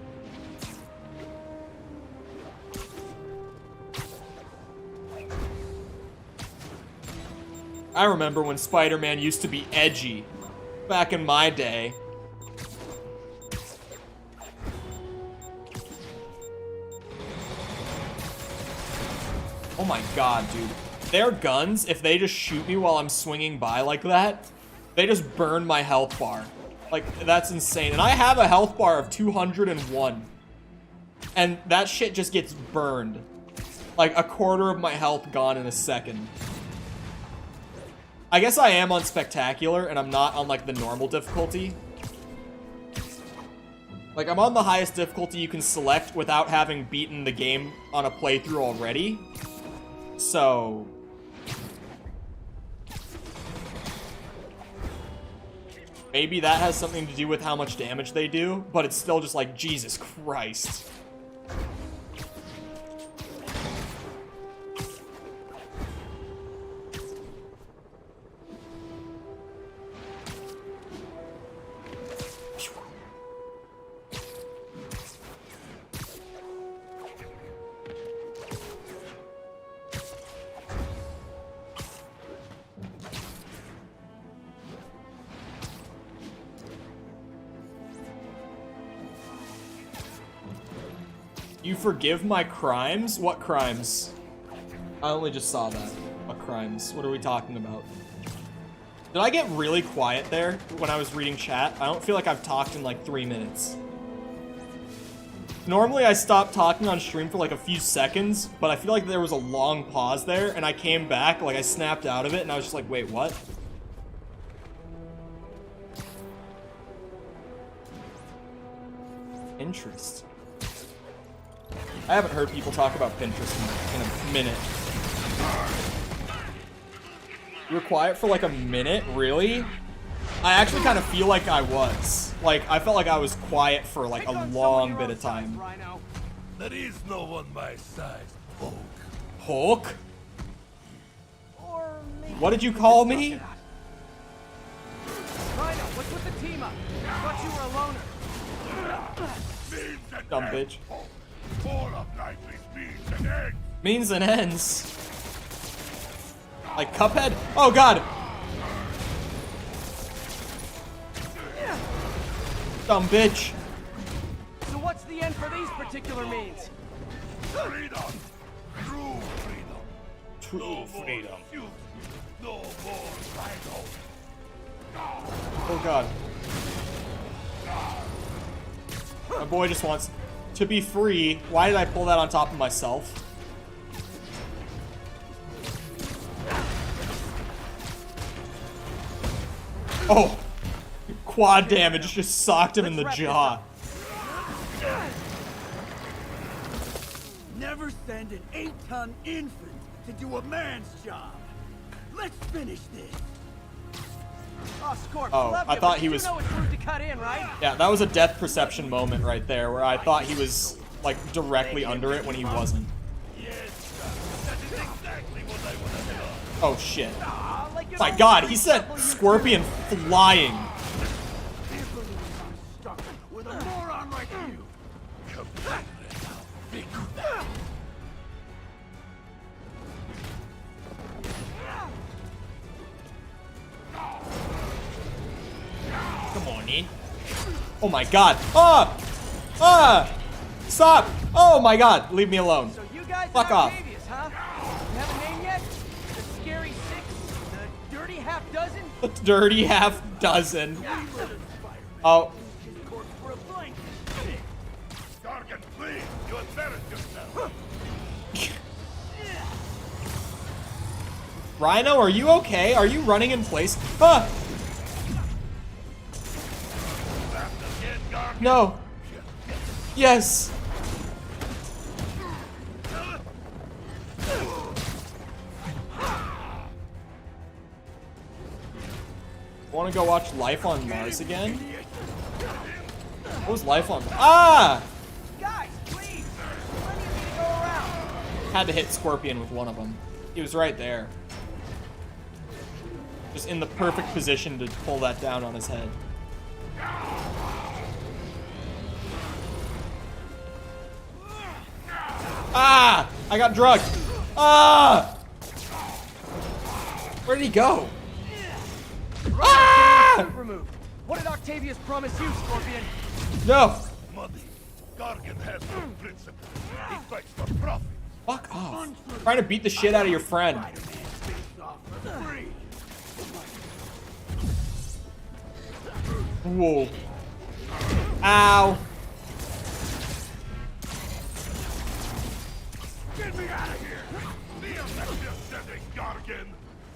I remember when Spider-Man used to be edgy back in my day. Oh my god, dude. Their guns, if they just shoot me while I'm swinging by like that, they just burn my health bar. Like, that's insane. And I have a health bar of 201. And that shit just gets burned. Like, a quarter of my health gone in a second. I guess I am on Spectacular, and I'm not on, like, the normal difficulty. Like, I'm on the highest difficulty you can select without having beaten the game on a playthrough already. So... maybe that has something to do with how much damage they do, but it's still just like, Jesus Christ. You forgive my crimes? What crimes? I only just saw that. What crimes? What are we talking about? Did I get really quiet there when I was reading chat? I don't feel like I've talked in like 3 minutes. Normally I stop talking on stream for like a few seconds, but I feel like there was a long pause there, and I came back, like I snapped out of it, and I was just like, wait, what? Pinterest. I haven't heard people talk about Pinterest in a minute. You were quiet for like a minute? Really? I actually kind of feel like I was. Like, I felt like I was quiet for like a long bit of time. There is no one my size, Hulk. Hulk? What did you call me? Rhino, what's with the team up? I thought you were a loner. Dumb bitch. All of life is means and ends. Means and ends. Like Cuphead? Oh god! Dumb bitch. So what's the end for these particular means? Freedom. True freedom. True freedom. No more Rhino. Oh god. My boy just wants to be free. Why did I pull that on top of myself? Oh! Quad damage just socked him in the jaw. Never send an 8-ton infant to do a man's job. Let's finish this. Oh, Scorp, Oh, love I you, thought but he you was- know it's rude to cut in, right? Yeah, that was a depth perception moment right there where I thought he was, like, directly under it when he wasn't. Oh shit. My god, he sent Scorpion flying. With a moron like you. Come on in. Oh my god. Ah! Ah! Stop! Oh my god, leave me alone. So you guys Fuck are off. Octavius, huh? You have a name yet? The Scary Six? The Dirty Half Dozen? The dirty half dozen. Oh. Gargan, please. You embarrassed yourself. Rhino, are you okay? Are you running in place? Ah! No. Yes. Want to go watch Life on Mars again? What was Life on Mars? Ah! Guys, please! Plenty of me to go around. Had to hit Scorpion with one of them. He was right there. Just in the perfect position to pull that down on his head. Ah! I got drugged. Ah! Where did he go? Ah! Removed. What did Octavius promise you, Scorpion? No. Money. Gargan has no principle. He fights for profit. Fuck off. Trying to beat the shit out of your friend. Whoa. Ow. Get me out of here. The electro-sending Gargan.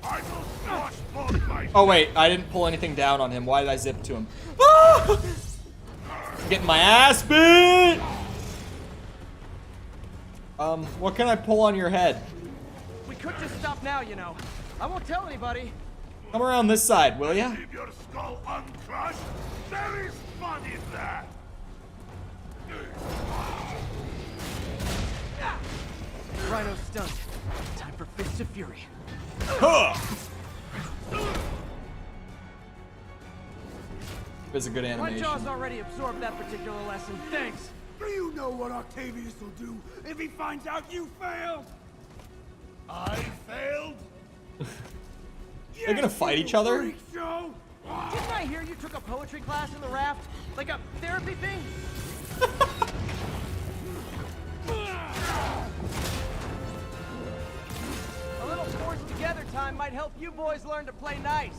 I will squash both my... Oh wait, I didn't pull anything down on him. Why did I zip to him? Ah! Getting my ass beat! What can I pull on your head? We could just stop now, you know. I won't tell anybody. Come around this side, will ya? Leave your skull uncrushed? There is fun in that. Rhino's stunned. Time for Fists of Fury. Huh! It's a good My animation. jaw's already absorbed that particular lesson. Thanks. Do you know what Octavius will do if he finds out you failed? I failed? They're gonna fight each other? Freak show! Didn't I hear you took a poetry class in the raft? Like a therapy thing? A little forced together time might help you boys learn to play nice.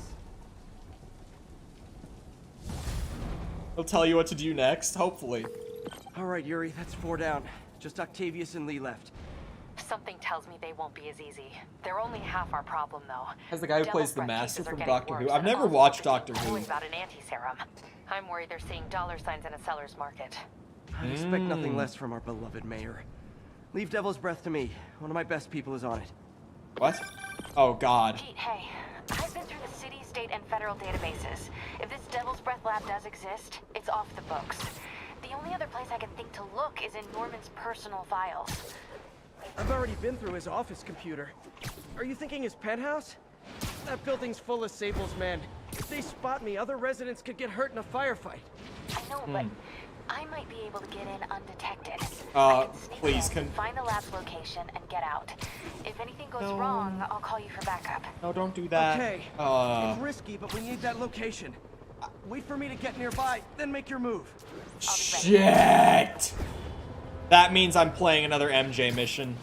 He'll tell you what to do next, hopefully. All right, Yuri, that's 4 down. Just Octavius and Lee left. Something tells me they won't be as easy. They're only half our problem, though. As the guy who Devil's plays the Breath Master cases are from getting Doctor Who. worse, I've and never Osborn watched is Doctor Who. worried about an anti-serum. I'm worried they're seeing dollar signs in a seller's market. I expect nothing less from our beloved mayor. Leave Devil's Breath to me. One of my best people is on it. What? Oh god. Pete, hey. I've been through the city, state, and federal databases. If this Devil's Breath lab does exist, it's off the books. The only other place I can think to look is in Norman's personal files. I've already been through his office computer. Are you thinking his penthouse? That building's full of Sables, man. If they spot me, other residents could get hurt in a firefight. I know, but I might be able to get in undetected. Please, Find the lab's location and get out. If anything goes wrong, I'll call you for backup. No, don't do that. Okay. It's risky, but we need that location. Wait for me to get nearby, then make your move. Shit! That means I'm playing another MJ mission.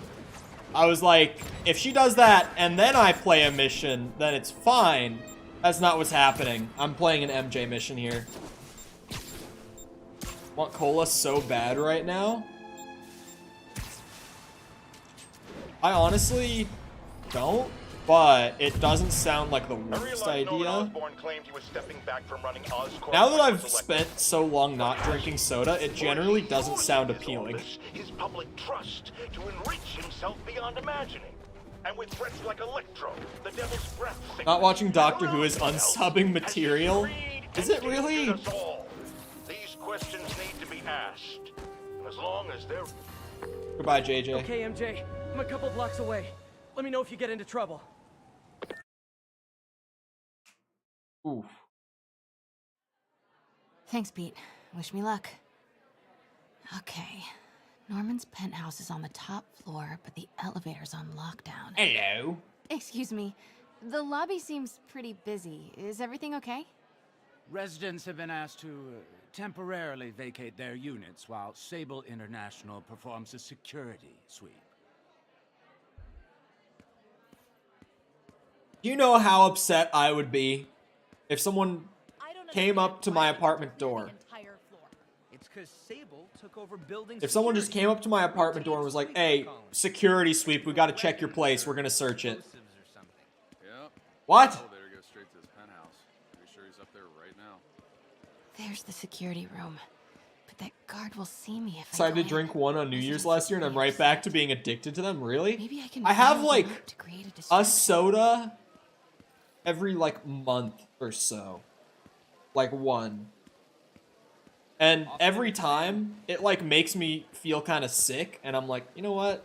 I was like, if she does that and then I play a mission, then it's fine. That's not what's happening. I'm playing an MJ mission here. Want cola so bad right now? I honestly don't, but it doesn't sound like the worst idea. Osborn claimed he was stepping back from running Oscorp. Now that I've spent so long not drinking soda, it generally doesn't sound appealing. His public trust to enrich himself beyond imagining. And with threats like Electro, the Devil's Breath... Not watching Doctor Who is unsubbing material? Is it really? These questions need to be asked. And as long as they're... Goodbye, JJ. Okay, MJ. I'm a couple blocks away. Let me know if you get into trouble. Oof. Thanks, Pete. Wish me luck. Okay. Norman's penthouse is on the top floor, but the elevator's on lockdown. Hello. Excuse me. The lobby seems pretty busy. Is everything okay? Residents have been asked to temporarily vacate their units while Sable International performs a security sweep. Do you know how upset I would be if someone came up to my apartment door? It's 'cause Sable took over building. If someone just came up to my apartment door and was like, hey, security sweep, we gotta check your place, we're gonna search it. Yep. What? Elevator goes straight to his penthouse. Pretty sure he's up there right now. There's the security room. But that guard will see me if Decided to drink one on New Year's last year and I'm right back to being addicted to them? Really? Maybe I can have build like them up to create a a distraction. soda every like month or so. Like one. And every time it like makes me feel kind of sick and I'm like, you know what?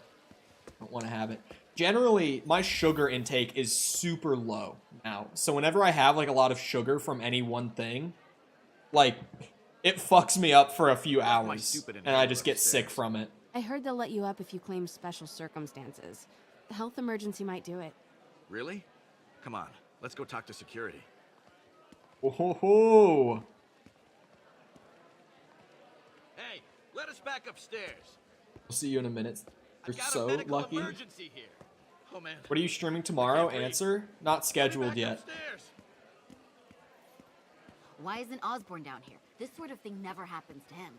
I don't want to have it. Generally, my sugar intake is super low now. So whenever I have like a lot of sugar from any one thing, like it fucks me up for a few hours and I just get sick from it. I heard they'll let you up if you claim special circumstances. The health emergency might do it. Really? Come on, let's go talk to security. Oh ho ho. Hey, let us back upstairs. I'll see you in a minute. You're so lucky. Emergency here. Oh man. What are you streaming tomorrow? Answer? Not scheduled yet. Why isn't Osborn down here? This sort of thing never happens to him.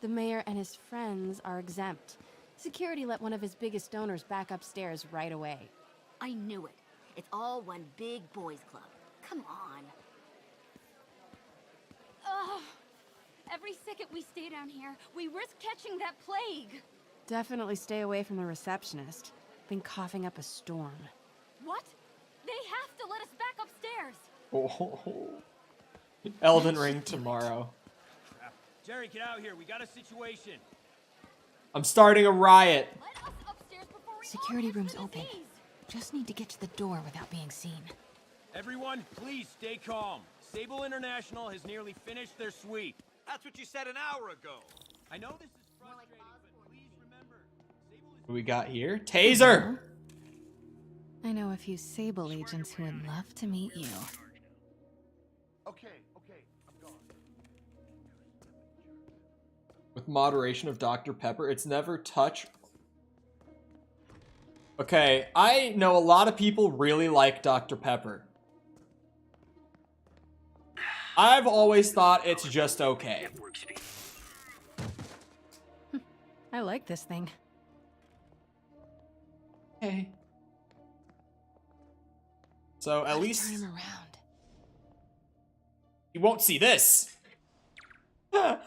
The mayor and his friends are exempt. Security let one of his biggest donors back upstairs right away. I knew it. It's all one big boys club. Come on. Ugh. Every second we stay down here, we risk catching that plague. Definitely stay away from the receptionist. Been coughing up a storm. What? They have to let us back upstairs. Oh. Elden Ring tomorrow. Jerry, get out here. We got a situation. I'm starting a riot. Security room's open. Just need to get to the door without being seen. Everyone, please stay calm. Sable International has nearly finished their sweep. That's what you said an hour ago. I know this is frustrating, but please remember, Sable is... What we got here? Taser! I know a few Sable agents who would love to meet you. Okay, I'm gone. With moderation of Dr. Pepper, it's never touch. Okay, I know a lot of people really like Dr. Pepper. I've always thought it's just okay. I like this thing. Okay. So at least turn him around. You won't see this. I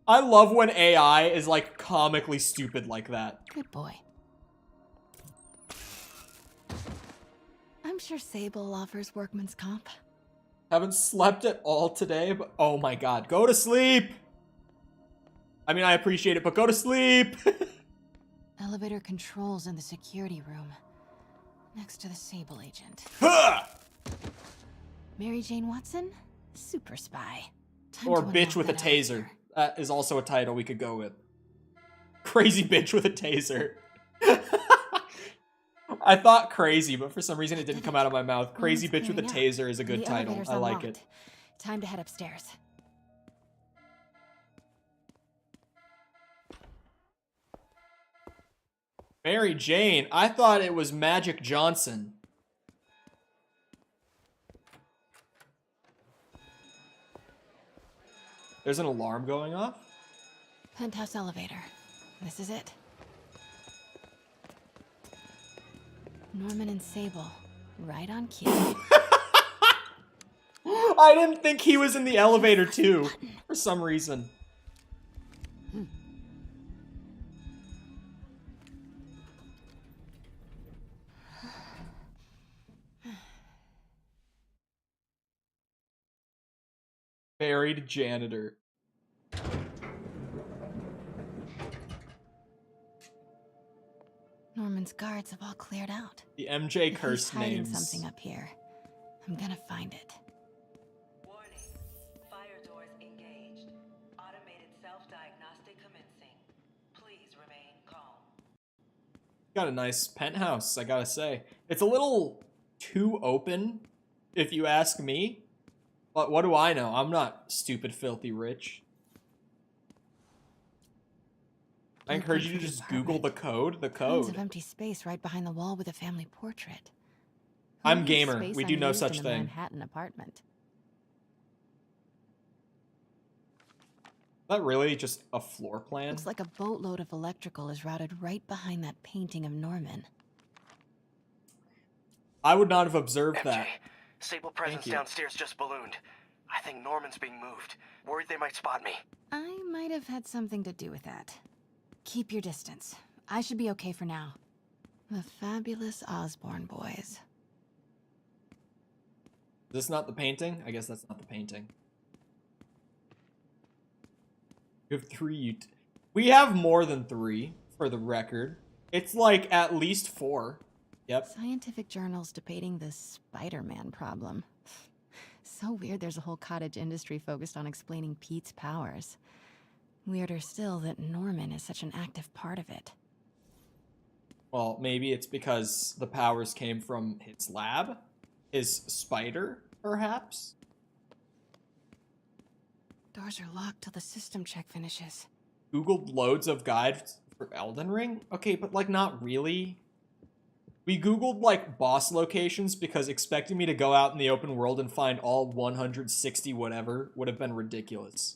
love when AI is like comically stupid like that. Good boy. I'm sure Sable offers workman's comp. Haven't slept at all today, but oh my god, go to sleep! I mean, I appreciate it, but go to sleep! Elevator controls in the security room. Next to the Sable agent. Huh! Mary Jane Watson? Super spy. Time Or to bitch unlock with a that taser. elevator. That is also a title we could go with. Crazy bitch with a taser. I thought crazy, but for some reason it didn't come out of my mouth. Crazy bitch with a Clearing taser is a good The title. elevator's I like it. unlocked. Time to head upstairs. Mary Jane. I thought it was Magic Johnson. There's an alarm going off? Penthouse elevator. This is it. Norman and Sable. Right on cue. I didn't think he was in the elevator too, for some reason. Buried janitor. Norman's guards have all cleared out. The MJ If curse he's hiding names. something up here. I'm gonna find it. Fire doors engaged. Automated self-diagnostic commencing. Please remain calm. Got a nice penthouse, I gotta say. It's a little too open, if you ask me. But what do I know? I'm not stupid, filthy rich. I encourage you to just Google the code. The Tons code. of empty space right behind the wall with a family portrait. Who I'm leaves gamer. space We do no unused such in a thing. Manhattan apartment. Is that really just a floor plan? Looks like a boatload of electrical is routed right behind that painting of Norman. I would not have observed that. Sable presence you. downstairs just ballooned. I think Norman's being moved. Worried they might spot me. I might have had something to do with that. Keep your distance. I should be okay for now. The fabulous Osborn boys. Is this not the painting? I guess that's not the painting. You have 3. We have more than 3, for the record. It's like at least 4. Yep. Scientific journals debating the Spider-Man problem. So weird there's a whole cottage industry focused on explaining Pete's powers. Weirder still that Norman is such an active part of it. Well, maybe it's because the powers came from his lab? His spider, perhaps? Doors are locked till the system check finishes. Googled loads of guides for Elden Ring? Okay, but like not really. We Googled like boss locations because expecting me to go out in the open world and find all 160 whatever would have been ridiculous.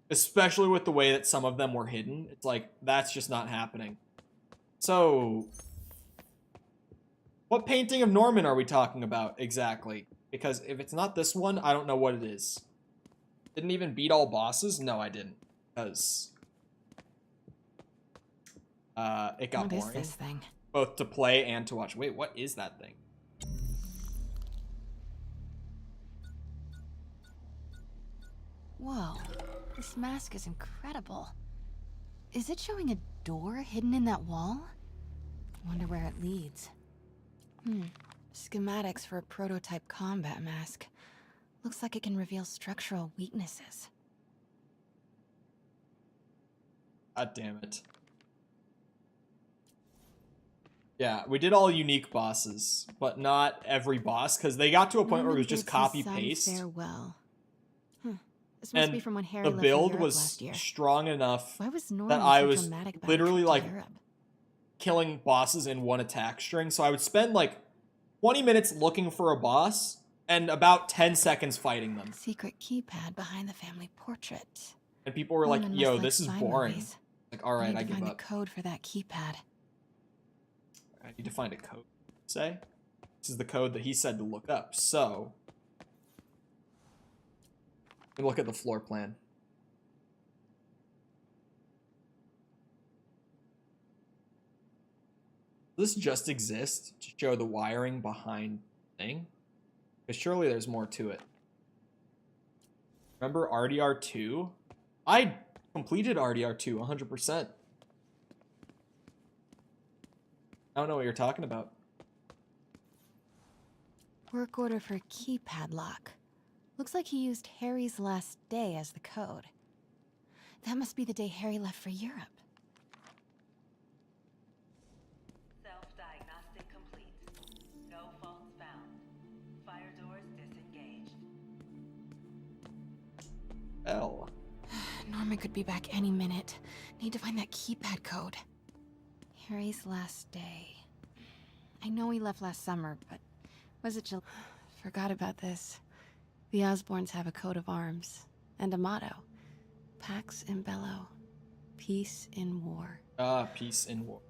Especially with the way that some of them were hidden. It's like, that's just not happening. So, what painting of Norman are we talking about exactly? Because if it's not this one, I don't know what it is. Didn't even beat all bosses? No, I didn't. Because it got What is boring. this thing? Both to play and to watch. Wait, what is that thing? Whoa, this mask is incredible. Is it showing a door hidden in that wall? Wonder where it leads. Schematics for a prototype combat mask. Looks like it can reveal structural weaknesses. God damn it. Yeah, we did all unique bosses, but not every boss, because they got to a point where it was just copy-paste. Farewell. This must be And from when Harry the left for build Europe was last year. strong enough Why was that Norman I so was dramatic about literally a trip like to Europe? killing bosses in one attack string. So I would spend like 20 minutes looking for a boss and about 10 seconds fighting them. Secret keypad behind the family portrait. And people were like, Norman must yo, like this is spy boring. movies. Like, all right, need I to give find up. the code for that keypad. I need to find a code. Say, this is the code that he said to look up. So, let me look at the floor plan. Does this just exist to show the wiring behind the thing? Because surely there's more to it. Remember RDR2? I completed RDR2 100%. I don't know what you're talking about. Work order for keypad lock. Looks like he used Harry's last day as the code. That must be the day Harry left for Europe. Self-diagnostic complete. No faults found. Fire doors disengaged. L. Norman could be back any minute. Need to find that keypad code. Harry's last day. I know he left last summer, but was it July? Forgot about this. The Osborns have a coat of arms and a motto. Pax in bello. Peace in war. Ah, peace in war.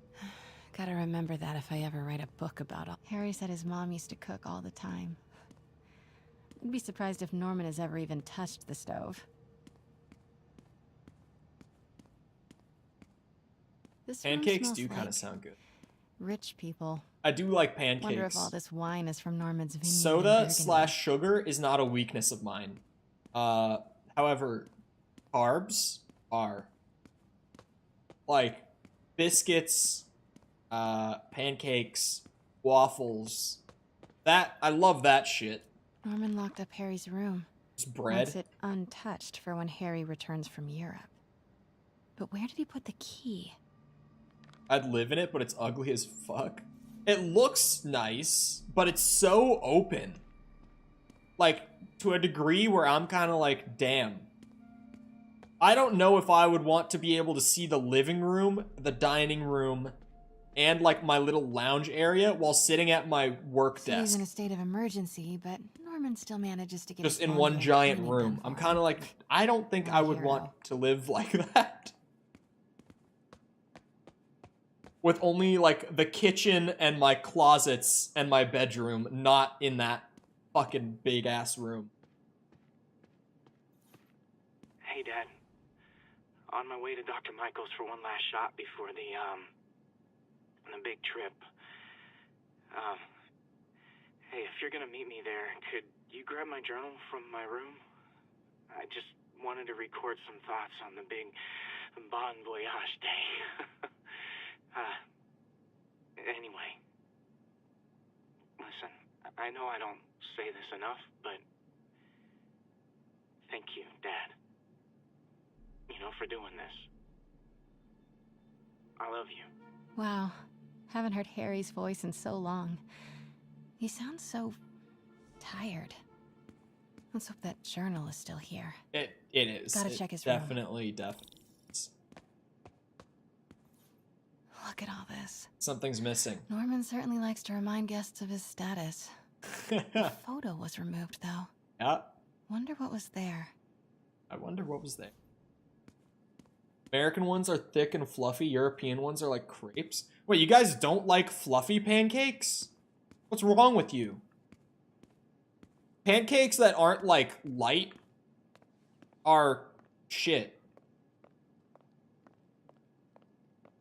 Gotta remember that if I ever write a book about all. Harry said his mom used to cook all the time. I'd be surprised if Norman has ever even touched the stove. This room Pancakes smells do kind like of sound good. rich people. I do like pancakes. Wonder if all this wine is from Norman's vineyard. Soda / sugar is not a weakness of mine. However, carbs are. Like, biscuits, pancakes, waffles. That, I love that shit. Norman locked up Harry's room. Just bread. Wants it untouched for when Harry returns from Europe. But where did he put the key? I'd live in it, but it's ugly as fuck. It looks nice, but it's so open. Like, to a degree where I'm kind of like, damn. I don't know if I would want to be able to see the living room, the dining room, and like my little lounge area while sitting at my work So he's desk. in a state of emergency, but Norman still manages to get Just his in one laundry giant and room. I'm kind of like, I don't think I would hero. want to live like that. With only like the kitchen and my closets and my bedroom, not in that fucking big ass room. Hey, Dad. On my way to Dr. Michael's for one last shot before the big trip. Hey, if you're gonna meet me there, could you grab my journal from my room? I just wanted to record some thoughts on the big bon voyage day. Anyway. Listen, I know I don't say this enough, but thank you, Dad. You know, for doing this. I love you. Wow. Haven't heard Harry's voice in so long. He sounds so tired. Let's hope that journal is still here. It is. Gotta It check his room. definitely. Look at all this. Something's missing. Norman certainly likes to remind guests of his status. The photo was removed, though. Yeah. Wonder what was there. I wonder what was there. American ones are thick and fluffy. European ones are like crepes. Wait, you guys don't like fluffy pancakes? What's wrong with you? Pancakes that aren't like light are shit.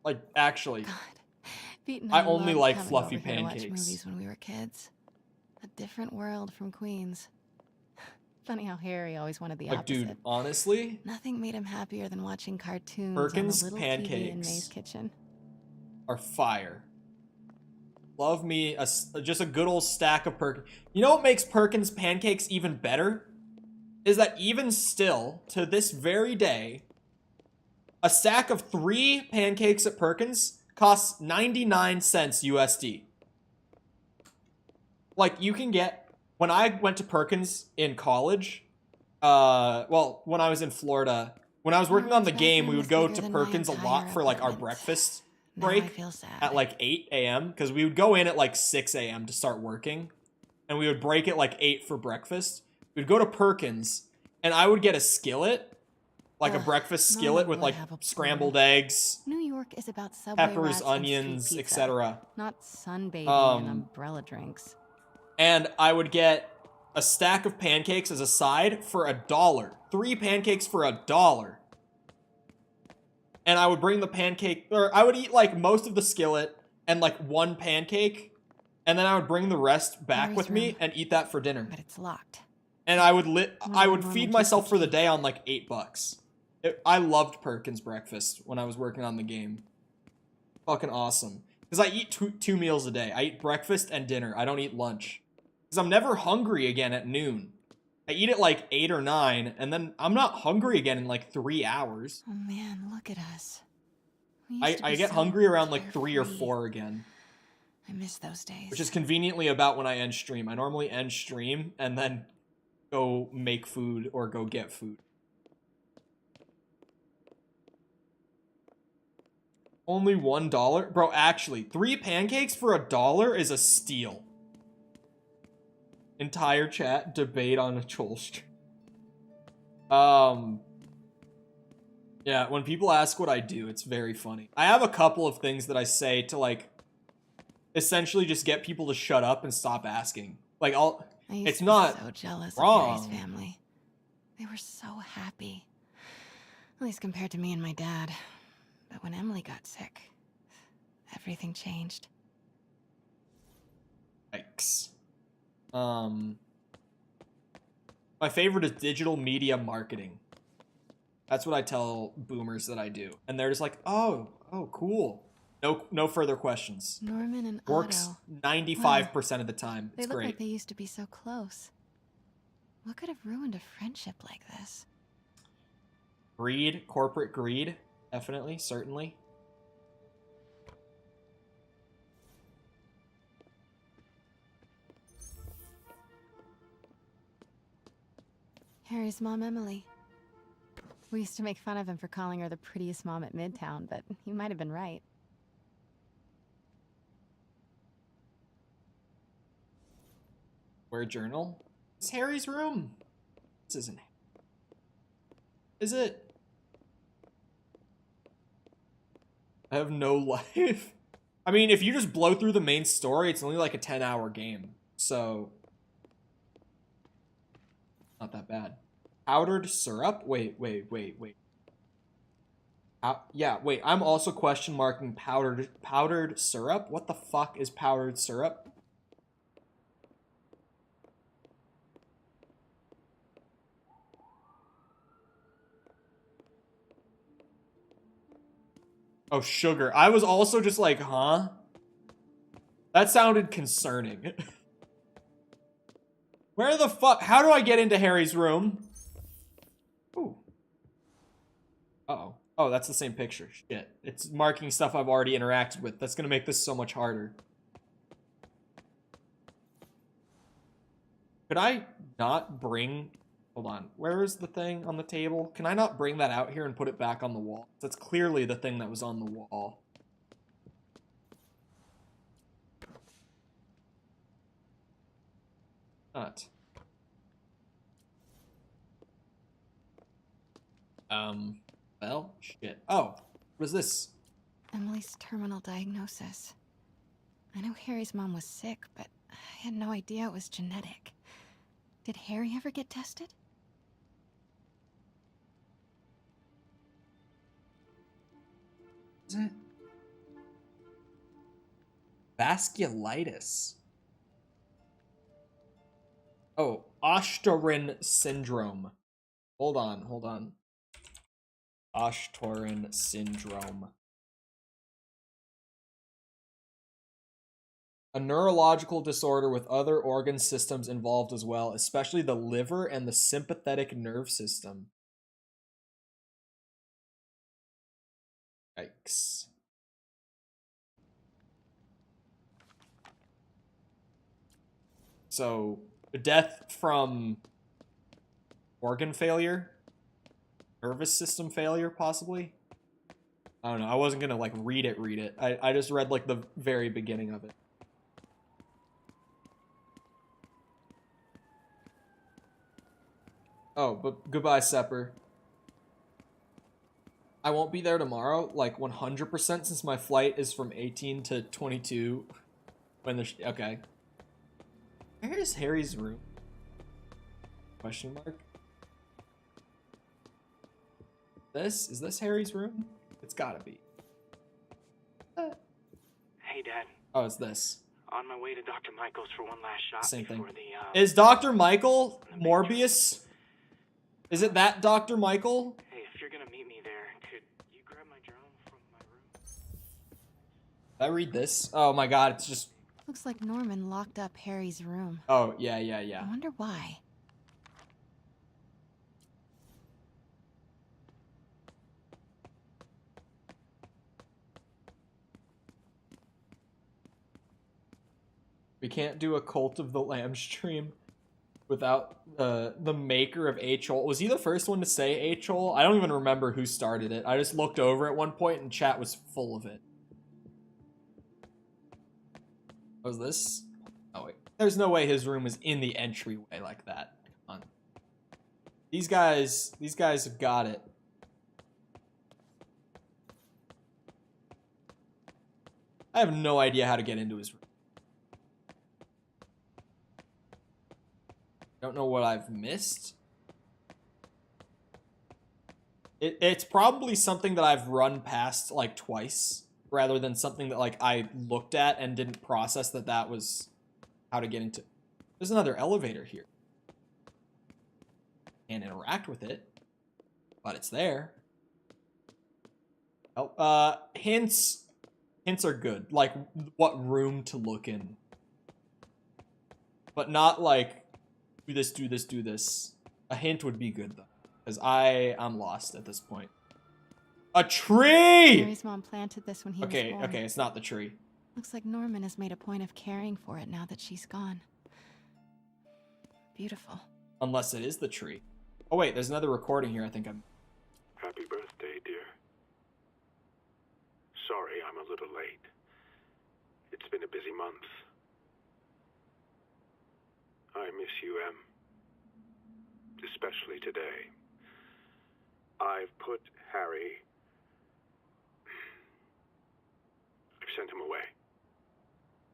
Like, actually. Pete and I only loved like coming fluffy over here to watch pancakes. movies when we were kids. A different world from Queens. Funny how Harry always wanted the Like, opposite. dude, honestly, Nothing made him happier than watching cartoons Perkins on the little TV in pancakes May's kitchen. are fire. Love me just a good old stack of Perkins. You know what makes Perkins pancakes even better? Is that even still, to this very day, a stack of 3 pancakes at Perkins costs 99 cents USD. Like, you can get... When I went to Perkins in college, well, when I was in Florida, when I was working on the game, we would go to Perkins a lot for, like, our breakfast break at, like, 8 a.m. Because we would go in at, like, 6 a.m. to start working. And we would break at, like, 8 for breakfast. We'd go to Perkins, and I would get a skillet. Like a breakfast skillet with, like, scrambled eggs, New York is about subway peppers, rats and onions, street pizza, etc. not sunbathing and Um, umbrella drinks. And I would get a stack of pancakes as a side for $1. 3 pancakes for $1. And I would bring the pancake, or I would eat, like, most of the skillet and, like, 1 pancake. And then I would bring the rest back Harry's with me room. and eat that for dinner. But it's locked. And I would I would Norman feed keeps myself the for the day on, like, $8. I loved Perkins breakfast when I was working on the game. Fucking awesome. Because I eat two meals a day. I eat breakfast and dinner. I don't eat lunch. Because I'm never hungry again at noon. I eat at like 8 or 9, and then I'm not hungry again in like 3 hours. Oh man, look at us. I get hungry around like 3 or 4 again. I miss those days. Which is conveniently about when I end stream. I normally end stream and then go make food or go get food. Only $1? Bro, actually, 3 pancakes for $1 is a steal. Entire chat debate on a troll stream. Yeah, when people ask what I do, it's very funny. I have a couple of things that I say to like essentially just get people to shut up and stop asking. Like it's not so jealous wrong. of Harry's family. They were so happy. At least compared to me and my dad. But when Emily got sick, everything changed. Yikes. My favorite is digital media marketing. That's what I tell boomers that I do. And they're just like, oh, cool. No further questions. Norman and Works Otto. 95% of the time. They It's look great. like they used to be so close. What could have ruined a friendship like this? Greed, corporate greed. Definitely, certainly. Harry's mom, Emily. We used to make fun of him for calling her the prettiest mom at Midtown, but he might have been right. Where journal? It's Harry's room. This isn't. Is it? I have no life. I mean, if you just blow through the main story, it's only like a 10-hour game. So, not that bad. Powdered syrup? Wait. Yeah, wait, I'm also question marking powdered syrup? What the fuck is powdered syrup? Oh, sugar. I was also just like, huh? That sounded concerning. Where the fuck? How do I get into Harry's room? Ooh. Uh-oh. Oh, that's the same picture. Shit. It's marking stuff I've already interacted with. That's gonna make this so much harder. Could I not bring... Hold on. Where is the thing on the table? Can I not bring that out here and put it back on the wall? That's clearly the thing that was on the wall. Not. Well, shit. Oh, what is this? Emily's terminal diagnosis. I know Harry's mom was sick, but I had no idea it was genetic. Did Harry ever get tested? Is it? Vasculitis. Oh, Osborn syndrome. Hold on. Osborn syndrome. A neurological disorder with other organ systems involved as well, especially the liver and the sympathetic nerve system. Yikes. So, death from organ failure? Nervous system failure, possibly? I don't know. I wasn't gonna, like, read it. I just read, like, the very beginning of it. Oh, but goodbye, Sepper. I won't be there tomorrow, like 100%, since my flight is from 18 to 22. When there's okay. Where is Harry's room? Question mark. Is this Harry's room? It's gotta be. Hey, Dad. Oh, it's this. On my way to Dr. Michael's for one last shot Same thing. before the, Is Dr. Michael Morbius? Is it that Dr. Michael? Hey, if you're gonna meet me there, could you grab my journal from my room? Did I read this? Oh my god, it's just... Looks like Norman locked up Harry's room. Oh, yeah. I wonder why. We can't do a Cult of the Lamb stream without the maker of H-Hole. Was he the first one to say H-Hole? I don't even remember who started it. I just looked over at one point and chat was full of it. What was this? Oh wait. There's no way his room is in the entryway like that. Come on. These guys have got it. I have no idea how to get into his room. Don't know what I've missed. It's probably something that I've run past like twice, rather than something that like I looked at and didn't process that was how to get into. There's another elevator here. Can't interact with it, but it's there. Oh, hints are good. Like what room to look in, but not like do this. A hint would be good though, because I'm lost at this point. A tree! Harry's mom planted this when he was born. Okay, it's not the tree. Looks like Norman has made a point of caring for it now that she's gone. Beautiful. Unless it is the tree. Oh wait, there's another recording here. I think I'm... Happy birthday, dear. Sorry I'm a little late. It's been a busy month. I miss you, Em. Especially today. I've put Harry... I've sent him away.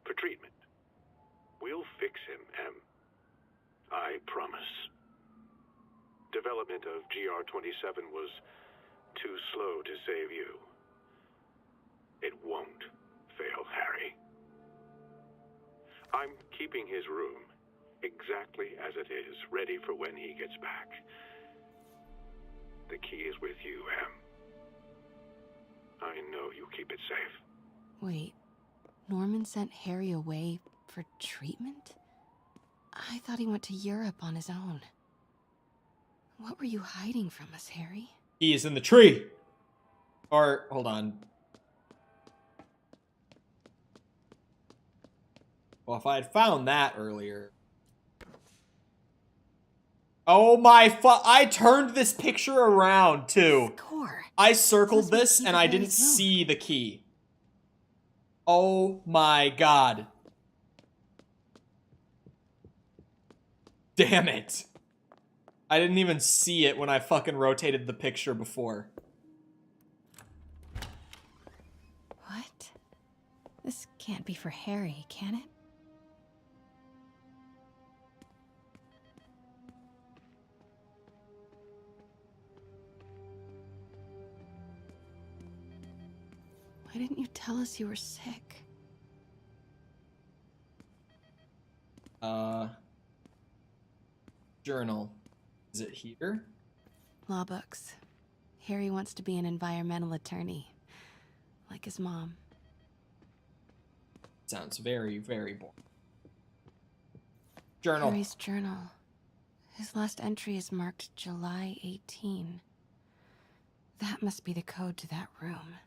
For treatment. We'll fix him, Em. I promise. Development of GR-27 was too slow to save you. It won't fail Harry. I'm keeping his room exactly as it is, ready for when he gets back. The key is with you, Em. I know you keep it safe. Wait, Norman sent Harry away for treatment? I thought he went to Europe on his own. What were you hiding from us, Harry? He is in the tree! Or, hold on. Well, if I had found that earlier... Oh my I turned this picture around, too. Score. I circled this, and I didn't see the key. Oh my god. Damn it. I didn't even see it when I fucking rotated the picture before. What? This can't be for Harry, can it? Why didn't you tell us you were sick? Journal. Is it here? Law books. Harry wants to be an environmental attorney. Like his mom. Sounds very, very boring. Journal. Harry's journal. His last entry is marked July 18. That must be the code to that room.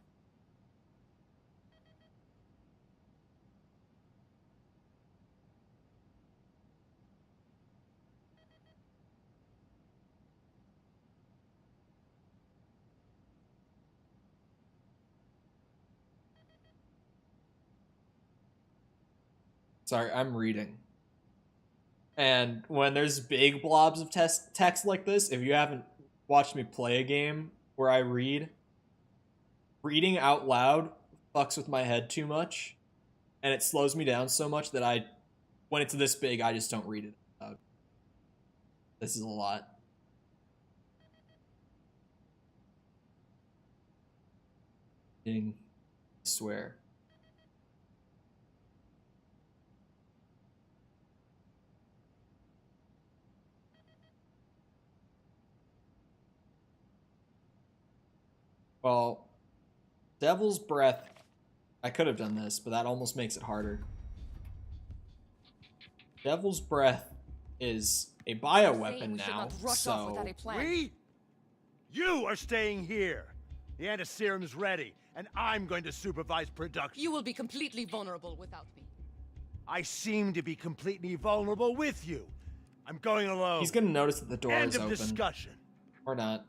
Sorry, I'm reading. And when there's big blobs of text like this, if you haven't watched me play a game where I read, reading out loud fucks with my head too much. And it slows me down so much that when it's this big, I just don't read it out loud. This is a lot. I swear. Well, Devil's Breath, I could have done this, but that almost makes it harder. Devil's Breath is a bioweapon now, so... You are staying here. The antiserum's ready, and I'm going to supervise production. You will be completely vulnerable without me. I seem to be completely vulnerable with you. I'm going alone. He's gonna notice that the door End is of open. discussion. Or not.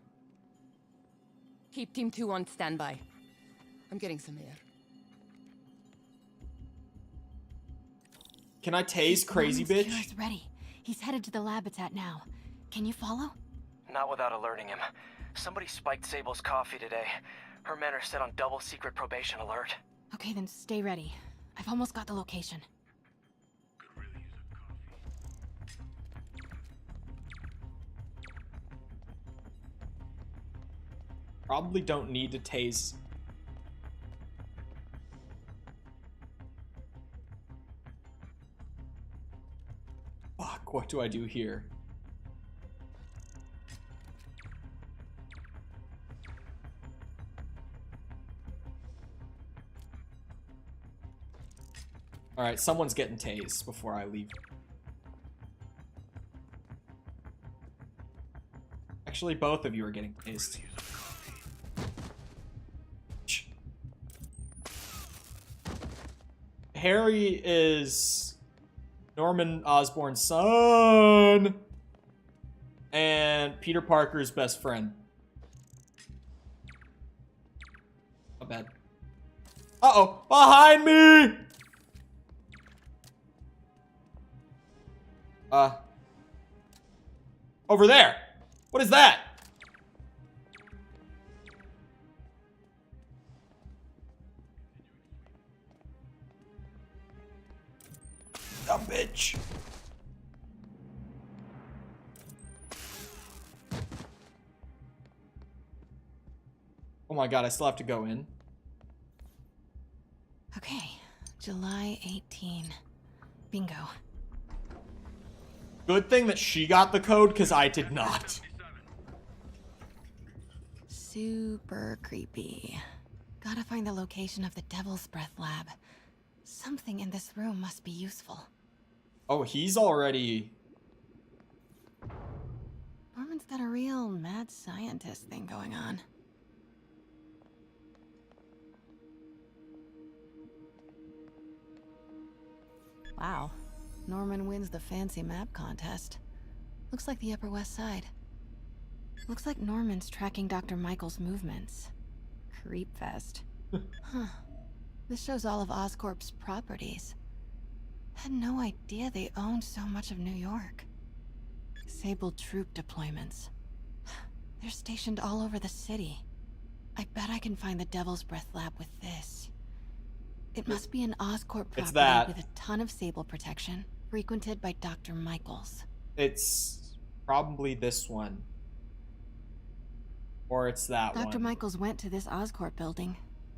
Keep Team 2 on standby. I'm getting some air. Can I tase Crazy Bitch? Cure's ready. He's headed to the lab it's at now. Can you follow? Not without alerting him. Somebody spiked Sable's coffee today. Her men are set on double secret probation alert. Okay, then stay ready. I've almost got the location. Probably don't need to tase. Fuck, what do I do here? Alright, someone's getting tased before I leave. Actually, both of you are getting tased. Harry is Norman Osborn's son and Peter Parker's best friend. Not bad. Uh-oh, behind me! Over there. What is that? Dumb bitch. Oh my god, I still have to go in. Okay, July 18. Bingo. Good thing that she got the code, because I did not. Super creepy. Gotta find the location of the Devil's Breath lab. Something in this room must be useful. Oh, he's already... Norman's got a real mad scientist thing going on. Wow. Norman wins the fancy map contest. Looks like the Upper West Side. Looks like Norman's tracking Dr. Michael's movements. Creepfest. Huh. This shows all of Oscorp's properties. Had no idea they owned so much of New York. Sable troop deployments. They're stationed all over the city. I bet I can find the Devil's Breath lab with this. It must be an Oscorp property with a ton of Sable protection, frequented by Dr. Michaels. It's probably this one. Or it's that one. Dr. Michaels went to this Oscorp building,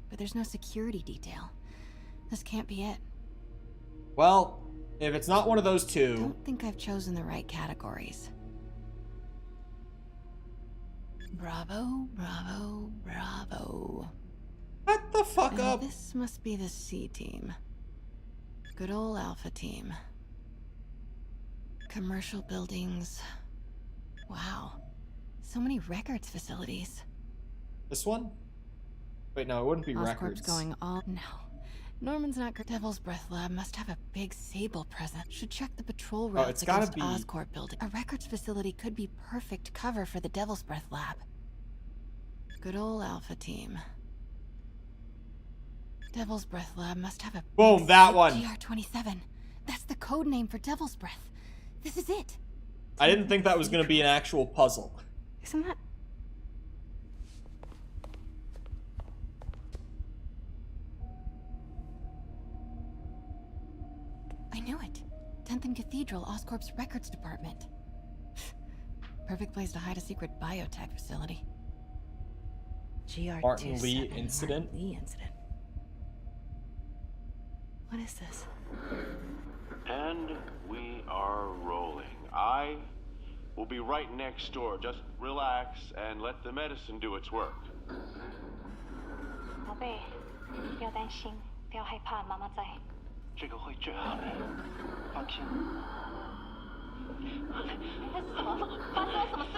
but there's no security detail. This can't be it. Well, if it's not one of those two... Don't think I've chosen the right categories. Bravo, bravo, bravo. Shut the fuck up. This must be the C team. Good old Alpha team. Commercial buildings. Wow. So many records facilities. This one? Wait, no, it wouldn't be Oscorp's records. going all... No. Norman's not... Devil's Breath lab must have a big Sable presence. Should check the patrol routes it's gotta against be... Oscorp building. A records facility could be perfect cover for the Devil's Breath lab. Good old Alpha team. Devil's Breath lab must have a... Boom, that one. GR27. That's the code name for Devil's Breath. This is it. I didn't think that was going to be an actual puzzle. Isn't that... I knew it. 10th and Cathedral, Oscorp's records department. Perfect place to hide a secret biotech facility. Martin Lee incident? Martin Lee incident. What is this? And we are rolling. I will be right next door. Just relax and let the medicine do its work. 宝贝，不要担心，不要害怕，妈妈在。这个会治好的，放心。这是什么？发生了什么事？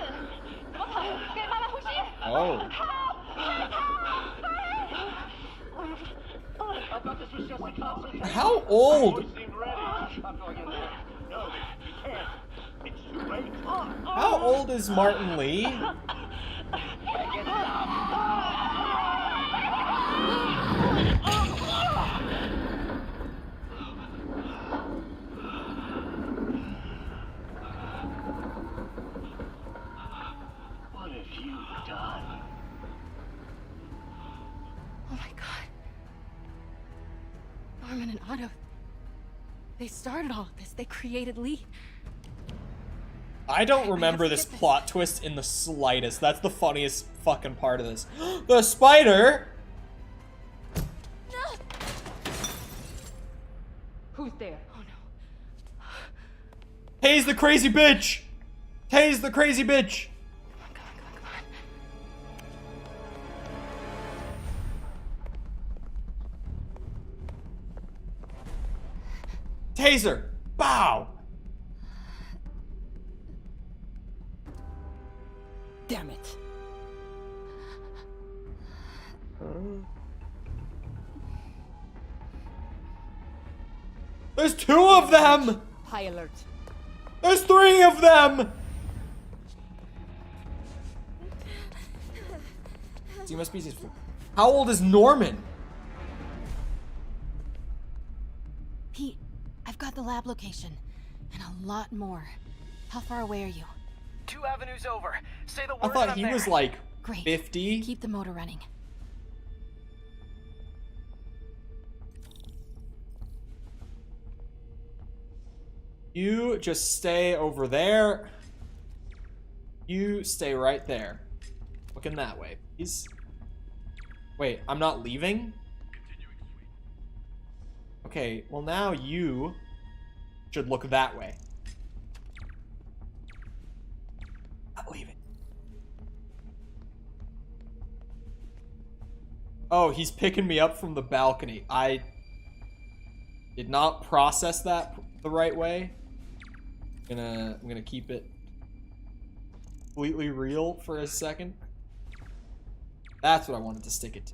怎么疼？给妈妈呼吸。Oh. How old? How old is Martin Lee? What have you done? Oh my god. Norman and Otto. They started all of this. They created Lee. I don't remember this plot twist in the slightest. That's the funniest fucking part of this. The spider! No! Who's there? Oh no. Tase the crazy bitch! Tase the crazy bitch! Taser! Bow! Damn it. There's 2 of them! High alert. There's 3 of them! So you must be. How old is Norman? Pete, I've got the lab location. And a lot more. How far away are you? 2 avenues over. Say the word. I thought he was like Great. 50. Keep the motor running. You just stay over there. You stay right there. Looking that way, please. Wait, I'm not leaving? Okay, well now you should look that way. Not leaving. Oh, he's picking me up from the balcony. I did not process that the right way. I'm gonna keep it completely real for a second. That's what I wanted to stick it to.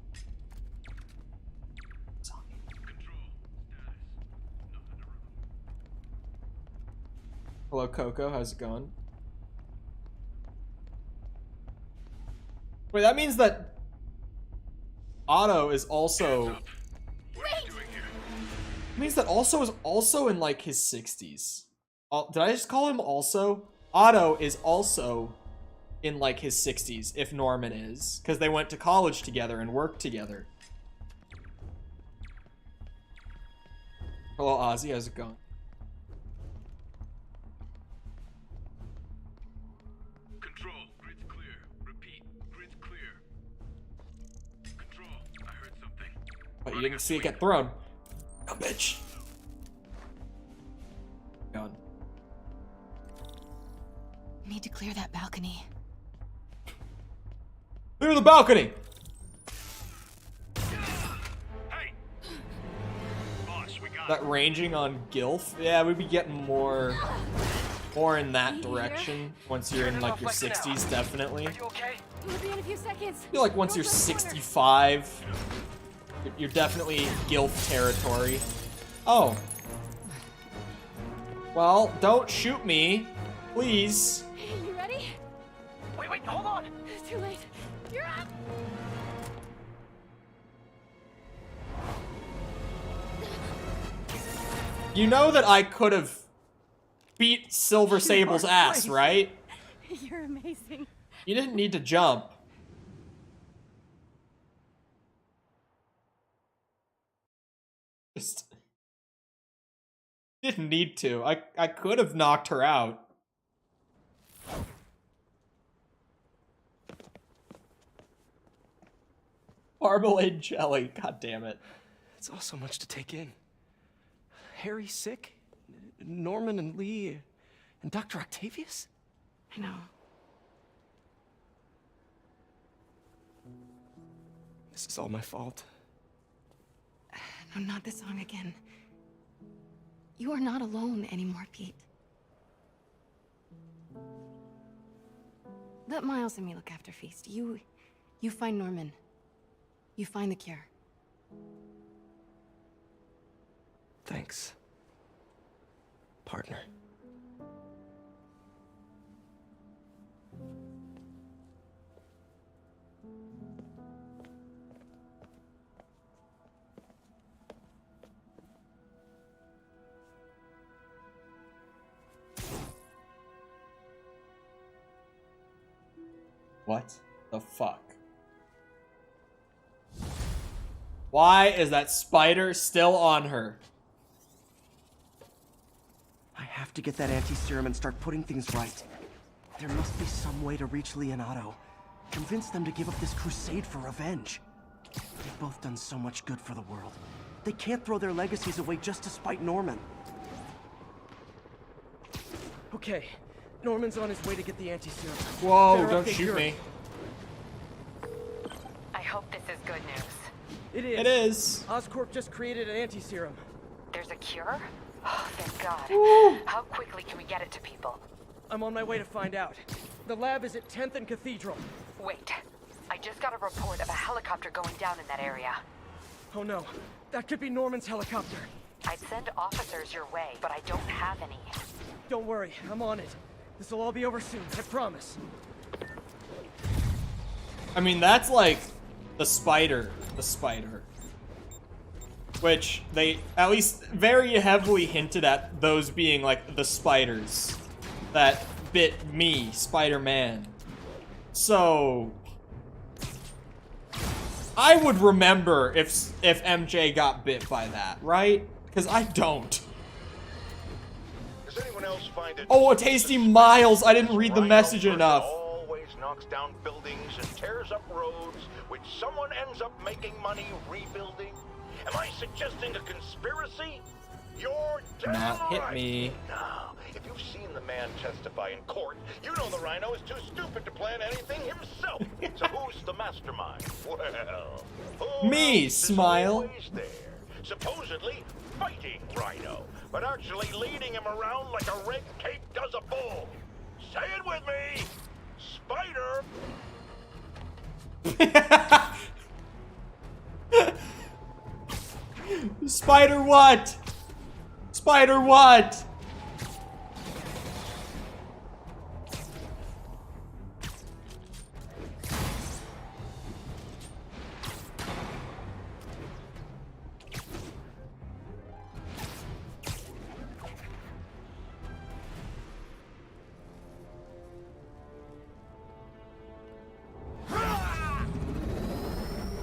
Hello, Coco. How's it going? Wait, that means that Otto is also. It means that also is also in like his 60s. Did I just call him also? Otto is also in like his 60s, if Norman is, because they went to college together and worked together. Hello, Ozzy. How's it going? Control, grid's clear. Repeat, grid's clear. Control, I heard something. But you didn't see it get thrown. Oh, bitch. Gone. Need to clear that balcony. Clear the balcony! Hey! Boss, we got That ranging on Gilf? Yeah, we'd be getting more in that direction once you're in like your 60s, definitely. We'll be in a few seconds. I feel like once you're 65, you're definitely Gilf territory. Oh. Well, don't shoot me, please. You ready? Wait, hold on. It's too late. You're up. You know that I could have beat Silver Sable's ass, right? You're amazing. You didn't need to jump. Just didn't need to. I could have knocked her out. Marmalade jelly. God damn it. It's all so much to take in. Harry's sick. Norman and Lee and Dr. Octavius? I know. This is all my fault. No, not the song again. You are not alone anymore, Pete. Let Miles and me look after Feast. You find Norman. You find the cure. Thanks, partner. What the fuck? Why is that spider still on her? I have to get that anti-serum and start putting things right. There must be some way to reach Leonardo. Convince them to give up this crusade for revenge. They've both done so much good for the world. They can't throw their legacies away just to spite Norman. Okay, Norman's on his way to get the anti-serum. Whoa, Better don't update shoot Yuri. me. I hope this is good news. It is. It is. Oscorp just created an anti-serum. There's a cure? Oh, thank God. How quickly can we get it to people? I'm on my way to find out. The lab is at 10th and Cathedral. Wait. I just got a report of a helicopter going down in that area. Oh no, that could be Norman's helicopter. I'd send officers your way, but I don't have any. Don't worry, I'm on it. This will all be over soon, I promise. I mean, that's like the spider. Which they at least very heavily hinted at those being like the spiders that bit me, Spider-Man. So I would remember if MJ got bit by that, right? Because I don't. Does anyone else find it? Oh, a tasty Miles! I didn't read the message enough. Always knocks down buildings and tears up roads, which someone ends up making money rebuilding. Am I suggesting a conspiracy? You're damn Not hit right. me. Now, if you've seen the man testify in court, you know the Rhino is too stupid to plan anything himself. So who's the mastermind? Well, who Me, else is smile. always there, supposedly fighting Rhino, but actually leading him around like a red cape does a bull. Say it with me, Spider. Spider what? Spider what?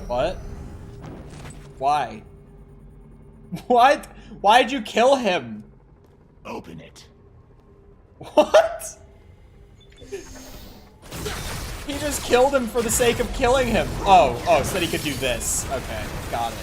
What? Why? What? Why'd you kill him? Open it. What? He just killed him for the sake of killing him. Oh, so that he could do this. Okay, got it.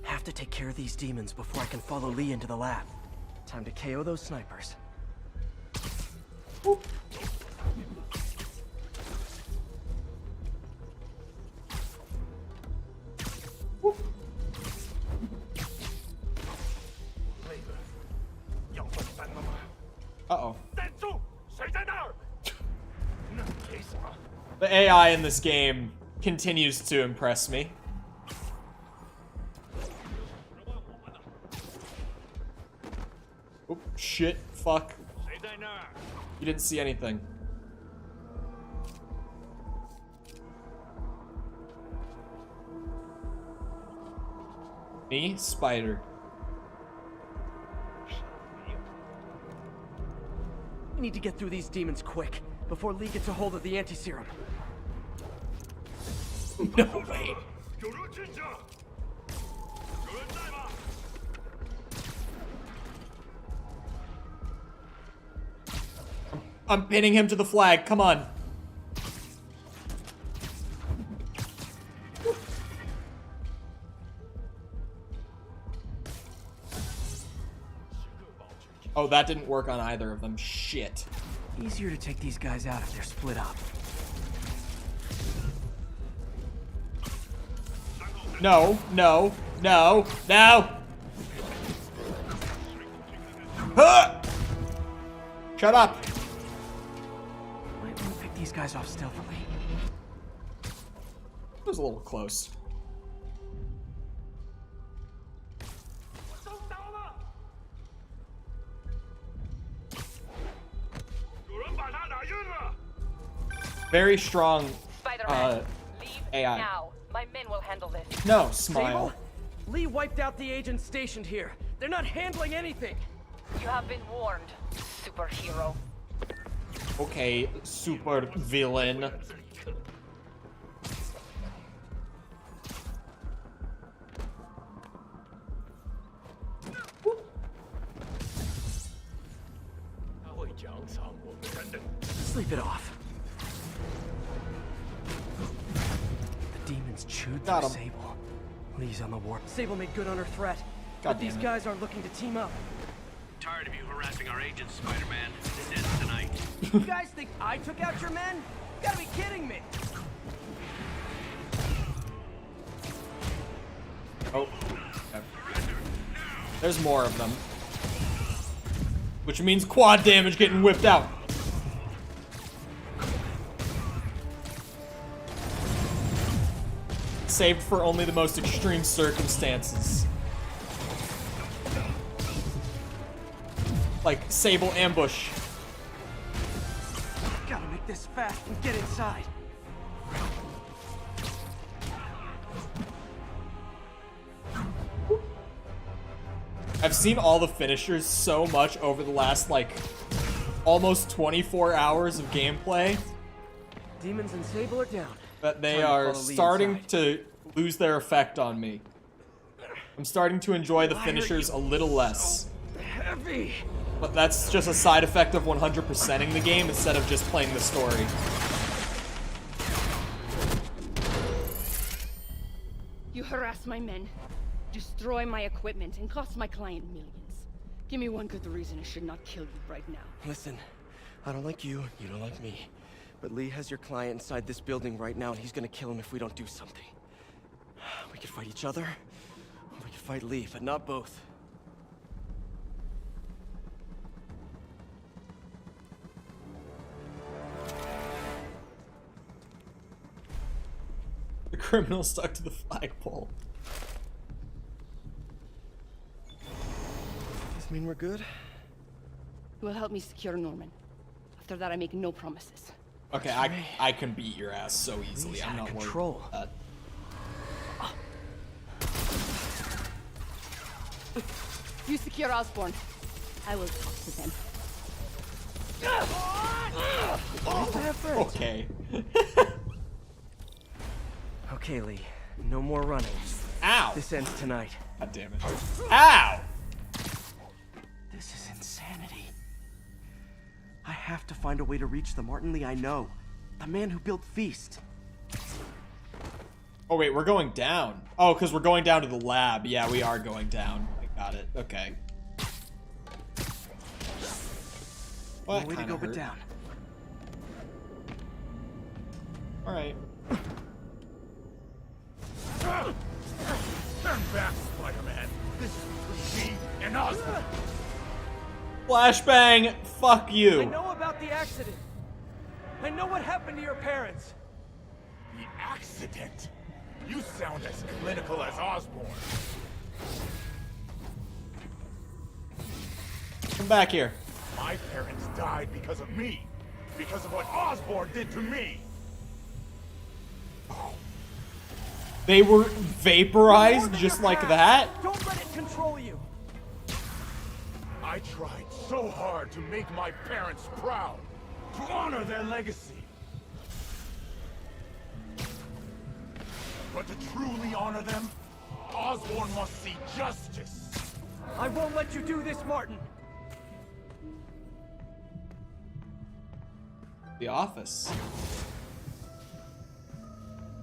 Have to take care of these demons before I can follow Lee into the lab. Time to KO those snipers. Uh-oh. The AI in this game continues to impress me. Oh, shit. Fuck. You didn't see anything. Me? Spider. We need to get through these demons quick, before Lee gets a hold of the anti-serum. No way. I'm pinning him to the flag. Come on. Oh, that didn't work on either of them. Shit. Easier to take these guys out if they're split up. No, no, no, no! Huh! Shut up! Might want to pick these guys off stealthily. It was a little close. Very strong AI. Now, my men will handle this. No, smile. Sable? Lee wiped out the agents stationed here. They're not handling anything. You have been warned, superhero. Okay, super villain. Sleep it off. The demons chewed Got through him. Sable. Lee's on the warp. Sable made good on her threat. God But these damn it. guys aren't looking to team up. Tired of you harassing our agents, Spider-Man. This ends tonight. You guys think I took out your men? You gotta be kidding me. Oh. Okay. There's more of them. Which means quad damage getting whipped out. Saved for only the most extreme circumstances. Like Sable ambush. Gotta make this fast and get inside. I've seen all the finishers so much over the last, like, almost 24 hours of gameplay Demons and Sable are down. that they Time to are follow Lee starting inside. to lose their effect on me. I'm starting to enjoy the Why are finishers you a little less. Heavy. But that's just a side effect of 100%ing the game instead of just playing the story. You harass my men, destroy my equipment, and cost my client millions. Give me one good reason I should not kill you right now. Listen, I don't like you, you don't like me. But Lee has your client inside this building right now, and he's gonna kill him if we don't do something. We could fight each other, or we could fight Lee, but not both. The criminal stuck to the flagpole. Does mean we're good? You will help me secure Norman. After that, I make no promises. Okay, I can beat your ass so easily. I'm not worried about that. You secure Osborn. I will talk to them. Okay. Okay, Lee. No more running. Ow! This ends tonight. God damn it. Ow! This is insanity. I have to find a way to reach the Martin Lee I know. The man who built Feast. Oh wait, we're going down. Oh, because we're going down to the lab. Yeah, we are going down. I got it. Okay. Well, No way to go but down. Alright. Turn back, Spider-Man. This is between me and Osborn. Flashbang! Fuck I you! know about the accident. I know what happened to your parents. The accident? You sound as clinical as Osborn. Come back here. My parents died because of me. Because of what Osborn did to me. They were vaporized just like that? Don't let it control you. I tried so hard to make my parents proud. To honor their legacy. But to truly honor them, Osborn must see justice. I won't let you do this, Martin. The office.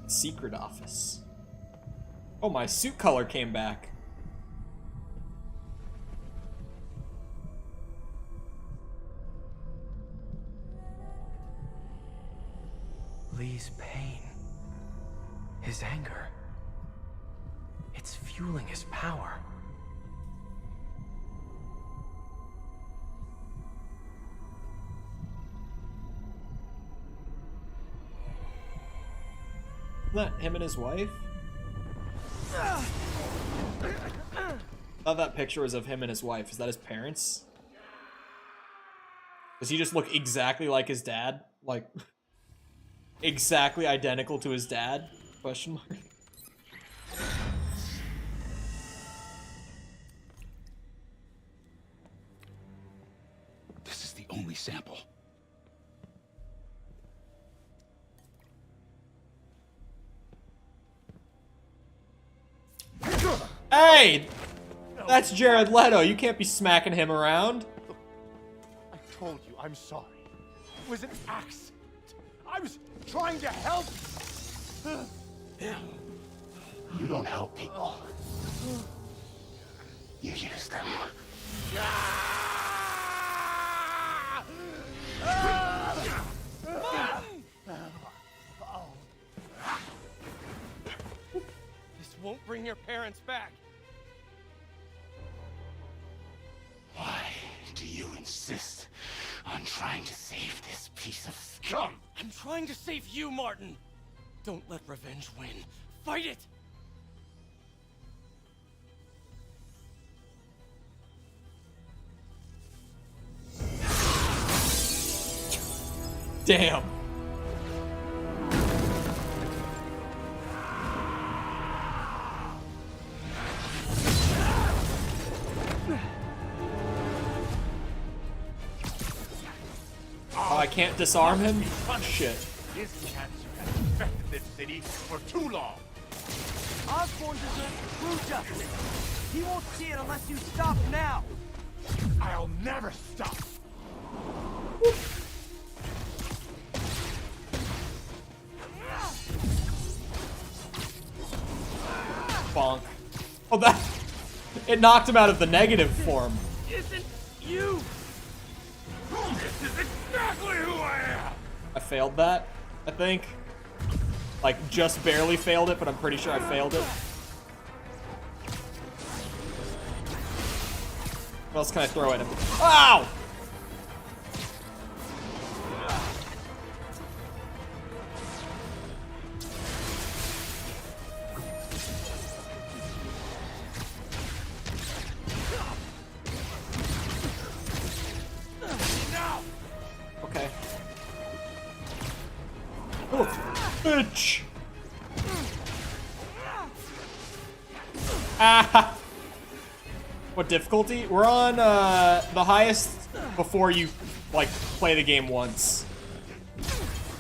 Secret office. Oh, my suit color came back. Yuri's pain, his anger, it's fueling his power. Isn't that him and his wife? I thought that picture was of him and his wife. Is that his parents? Does he just look exactly like his dad? Like, exactly identical to his dad? Question mark. This is the only sample. Hey! That's Jared Leto. You can't be smacking him around. I told you, I'm sorry. It was an accident. I was trying to help. You don't help people. You use them. This won't bring your parents back. Why do you insist on trying to save this piece of scum? I'm trying to save you, Martin. Don't let revenge win. Fight it! Damn. Oh, I can't disarm him? Shit. This chance you have infected this city for too long. Osborn deserves true justice. He won't see it unless you stop now. I'll never stop. Bonk. Oh, that... It knocked him out of the negative form. Isn't you? This is exactly who I am. I failed that, I think. Like, just barely failed it, but I'm pretty sure I failed it. What else can I throw at him? Ow! Okay. Oh, bitch! Ah! What difficulty? We're on the highest before you like play the game once.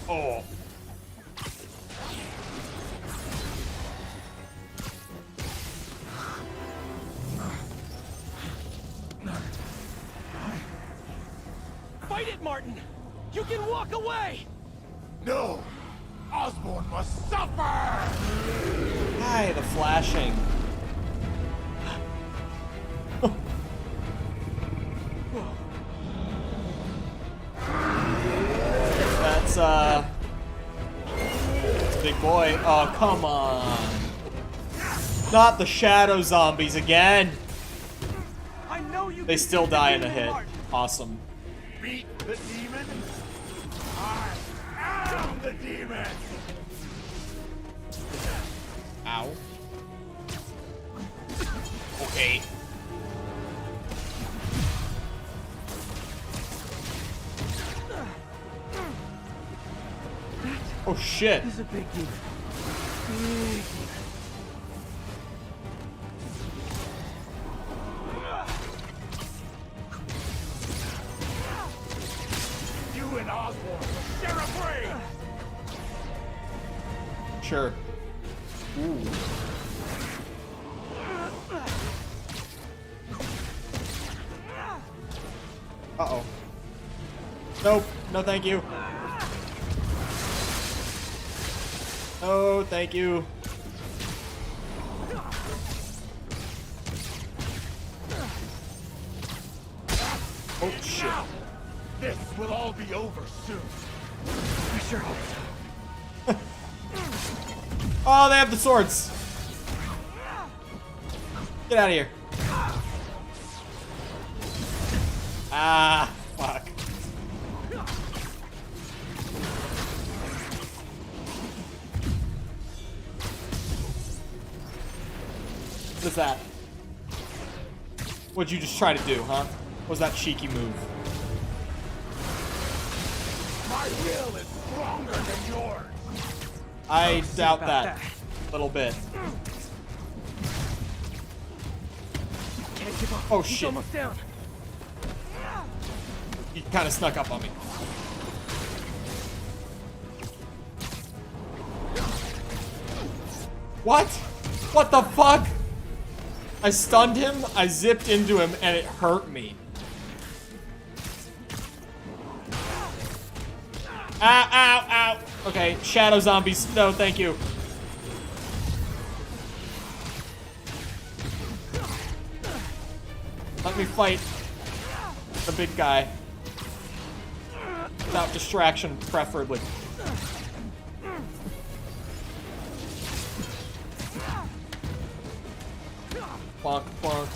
Oh. Fight it, Martin! You can walk away! No! Osborn must suffer! Hi, the flashing. That's big boy. Oh, come on. Not the shadow zombies again. I know you. They still die in a hit. Awesome. Beat the demon? I am the demon! Ow. Okay. Oh shit. This is a big deal. You and Osborn will share a brain! Sure. Ooh. Uh-oh. Nope. No, thank you. Oh, thank you. Oh, shit. This will all be over soon. I sure hope so. Oh, they have the swords. Get out of here. Ah, fuck. What is that? What'd you just try to do, huh? What was that cheeky move? My will is stronger than yours. I doubt that. A little bit. Can't give up. Oh He's shit. almost down. He kind of snuck up on me. What? What the fuck? I stunned him, I zipped into him, and it hurt me. Ow, ow, ow. Okay, shadow zombies. No, thank you. Let me fight the big guy. Without distraction, preferably. Bonk, bonk.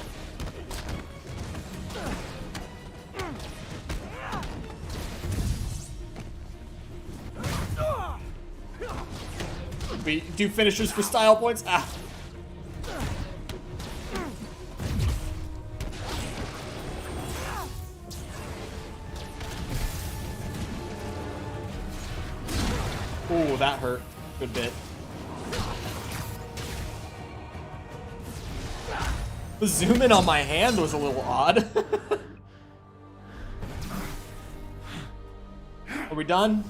We do finishers for style points. Ah. Ooh, that hurt. Good bit. The zoom in on my hand was a little odd. Are we done?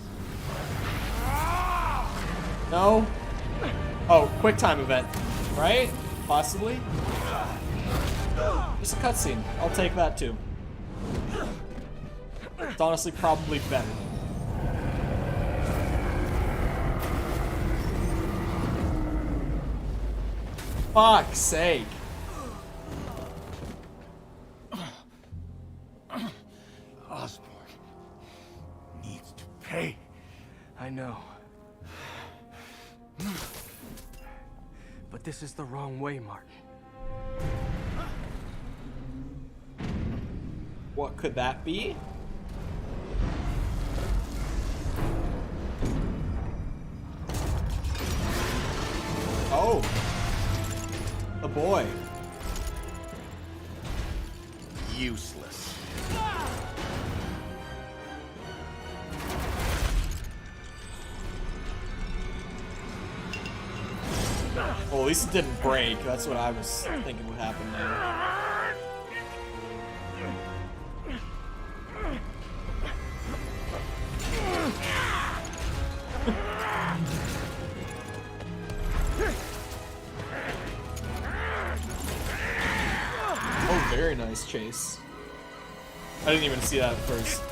No? Oh, quick time event, right? Possibly? Just a cutscene. I'll take that too. It's honestly probably better. Fuck's sake. Osborn needs to pay. I know. But this is the wrong way, Martin. What could that be? Oh. The boy. Useless. Well, at least it didn't break. That's what I was thinking would happen there. Oh, very nice chase. I didn't even see that at first.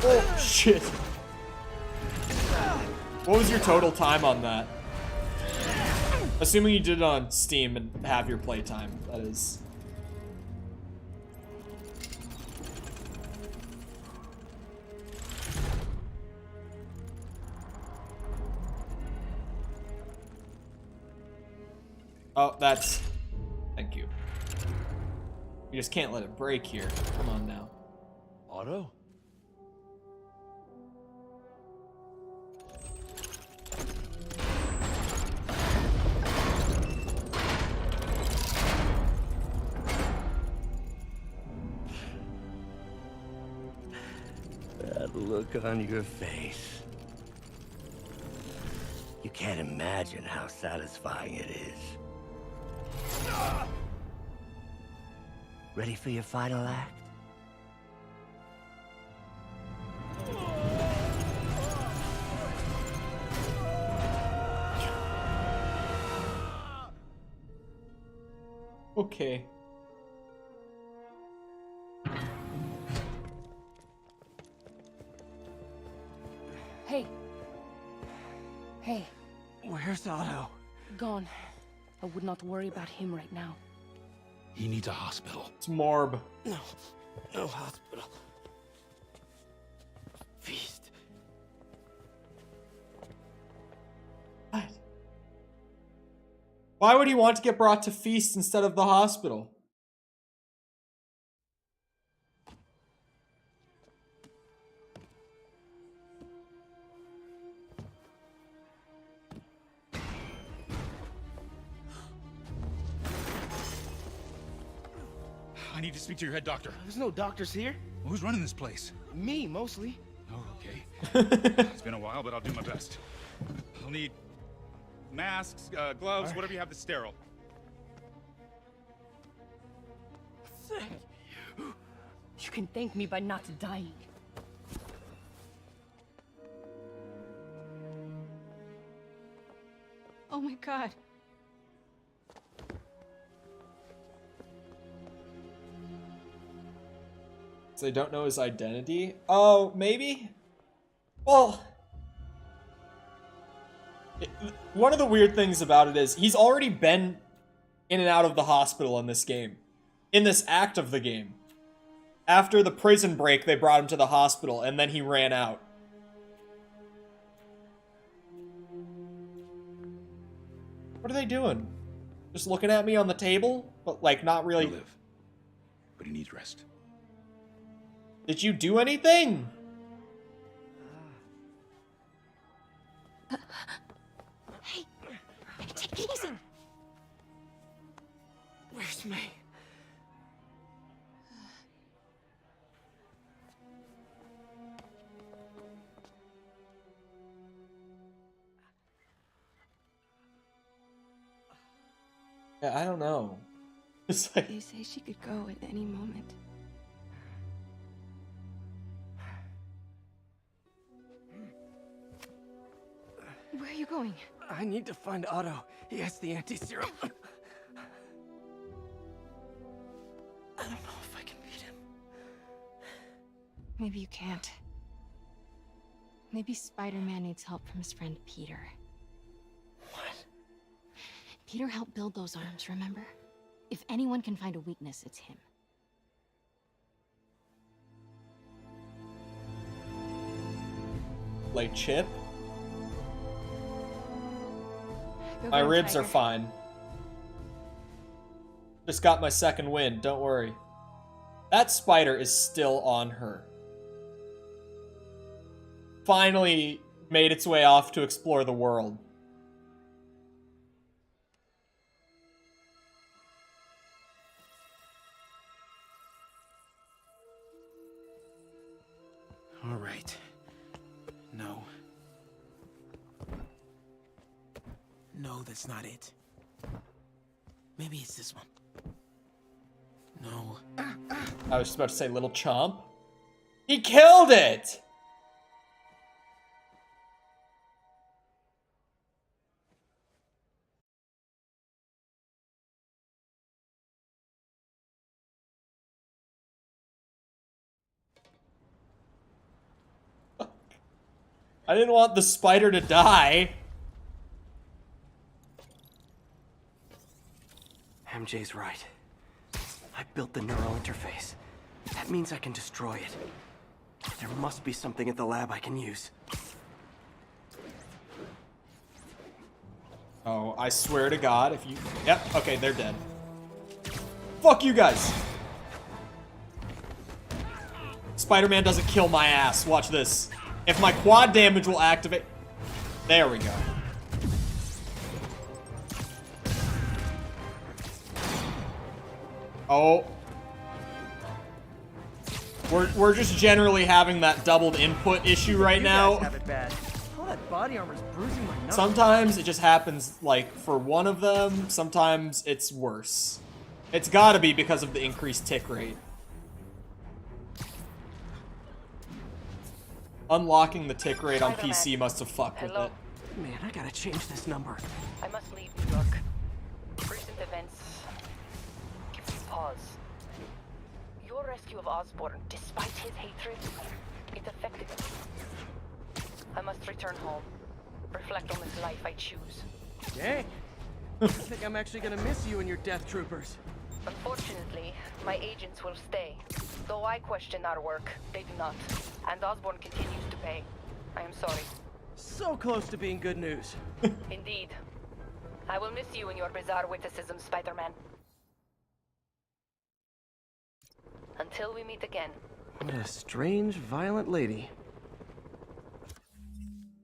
Oh, shit. What was your total time on that? Assuming you did it on Steam and have your playtime, that is. Oh, that's... Thank you. You just can't let it break here. Come on now. Otto? That look on your face. You can't imagine how satisfying it is. Ready for your final act? Okay. Hey. Hey. Where's Otto? Gone. I would not worry about him right now. He needs a hospital. It's Morb. No. No hospital. Feast. Why would he want to get brought to Feast instead of the hospital? I need to speak to your head doctor. There's no doctors here. Well, who's running this place? Me, mostly. Oh, okay. It's been a while, but I'll do my best. I'll need masks, gloves, right. whatever you have that's sterile. Thank you. You can thank me by not dying. Oh my god. So they don't know his identity? Oh, maybe? Well, one of the weird things about it is he's already been in and out of the hospital in this game. In this act of the game. After the prison break, they brought him to the hospital, and then he ran out. What are they doing? Just looking at me on the table? But, like, not really... He'll live, but he needs rest. Did you do anything? Hey, take it easy. Where's May? Yeah, I don't know. It's like... They say she could go at any moment. Where are you going? I need to find Otto. He has the anti-serum. I don't know if I can beat him. Maybe you can't. Maybe Spider-Man needs help from his friend Peter. What? Peter helped build those arms, remember? If anyone can find a weakness, it's him. Like Chip? Go My get him, ribs are Tiger. fine. Just got my second win, don't worry. That spider is still on her. Finally made its way off to explore the world. All right. No. No, that's not it. Maybe it's this one. No. I was just about to say little chomp. He killed it! I didn't want the spider to die. MJ's right. I built the neural interface. That means I can destroy it. There must be something at the lab I can use. Oh, I swear to God, if you... Yep, okay, they're dead. Fuck you guys! Spider-Man doesn't kill my ass. Watch this. If my quad damage will activate... There we go. Oh. We're just generally having that doubled input issue right You now. guys have it bad. All that body armor's bruising my knuckles. Sometimes it just happens, like, for one of them. Sometimes it's worse. It's gotta be because of the increased tick rate. Unlocking the tick rate on PC must have fucked with it. Man, I gotta change this number. I must leave New York. Recent events give me pause. Your rescue of Osborn, despite his hatred, it affected me. I must return home. Reflect on this life I choose. Dang. I think I'm actually gonna miss you and your death troopers. Unfortunately, my agents will stay. Though I question our work, they do not. And Osborn continues to pay. I am sorry. So close to being good news. Indeed. I will miss you and your bizarre witticism, Spider-Man. Until we meet again. What a strange, violent lady.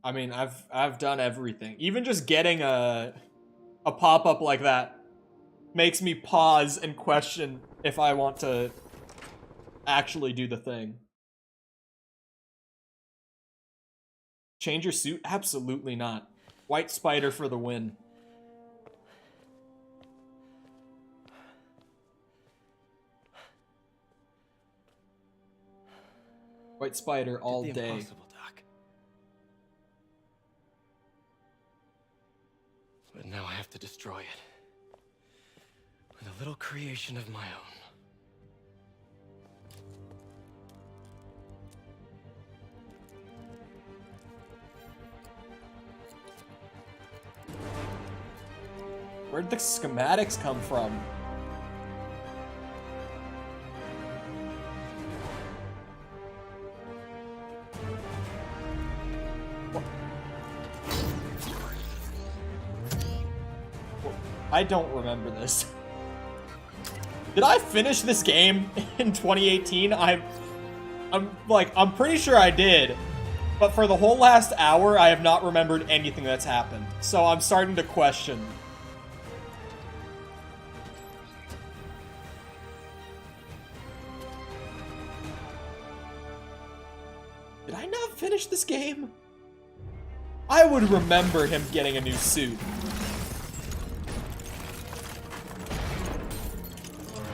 I mean, I've done everything. Even just getting a pop-up like that makes me pause and question if I want to actually do the thing. Change your suit? Absolutely not. White Spider for the win. White Spider all Did the day. impossible, Doc. But now I have to destroy it. With a little creation of my own. Where'd the schematics come from? I don't remember this. Did I finish this game in 2018? I'm pretty sure I did. But for the whole last hour, I have not remembered anything that's happened. So I'm starting to question. Did I not finish this game? I would remember him getting a new suit.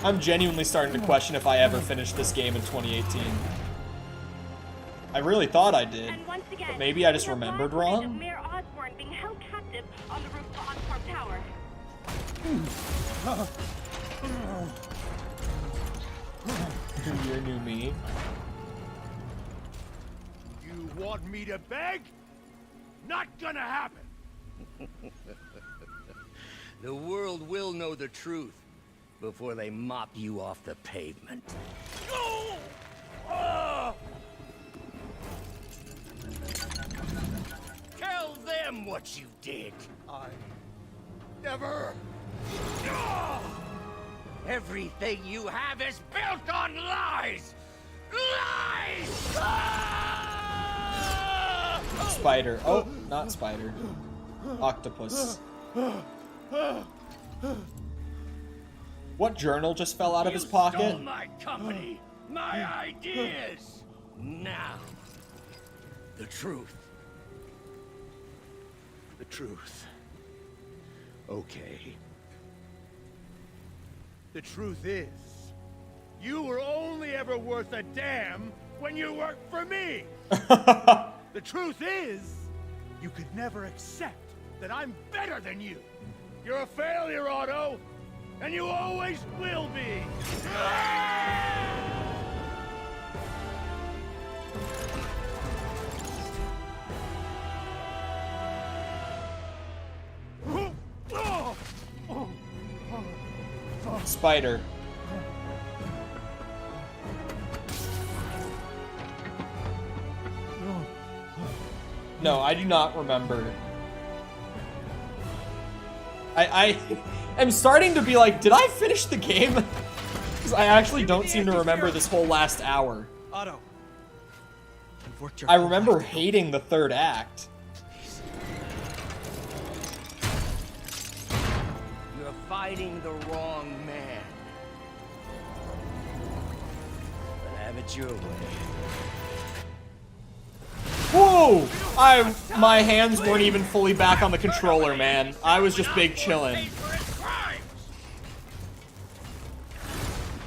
I'm genuinely starting to question if I ever finished this game in 2018. I really thought I did, but maybe I just remembered wrong. Mayor Osborn being held captive on the roof of Osborn Tower. Your new me. You want me to beg? Not gonna happen. The world will know the truth before they mop you off the pavement. Tell them what you did. I never. Everything you have is built on lies. Lies! Spider. Oh, not spider. Octopus. What journal just fell out of his pocket? Stole my company, my ideas. Now, the truth. The truth. Okay. The truth is, you were only ever worth a damn when you worked for me. The truth is, you could never accept that I'm better than you. You're a failure, Otto, and you always will be. Spider. No, I do not remember. I am starting to be like, did I finish the game? Because I actually don't seem to remember this whole last hour. Otto. I remember hating the third act. You're fighting the wrong man. But have it your way. Whoa! My hands weren't even fully back on the controller, man. I was just big chillin'.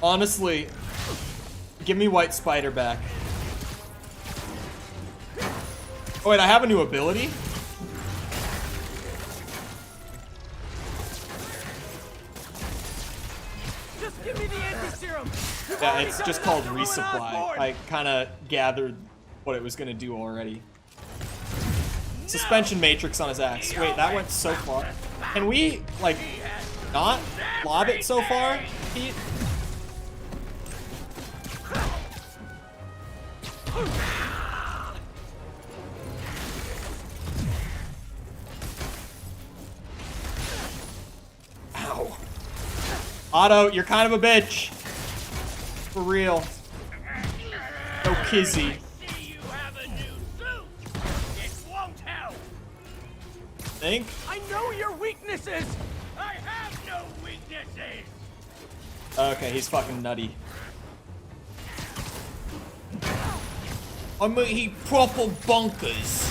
Honestly, give me White Spider back. Oh wait, I have a new ability? Just give me the anti-serum. Yeah, it's just called resupply. I kind of gathered what it was going to do already. Suspension matrix on his axe. Wait, that went so far. Can we, like, not lob it so far, Pete? Otto, you're kind of a bitch. For real. No kizzy. Think? I know your weaknesses! I have no weaknesses! Okay, he's fucking nutty. I mean, he proper bonkers.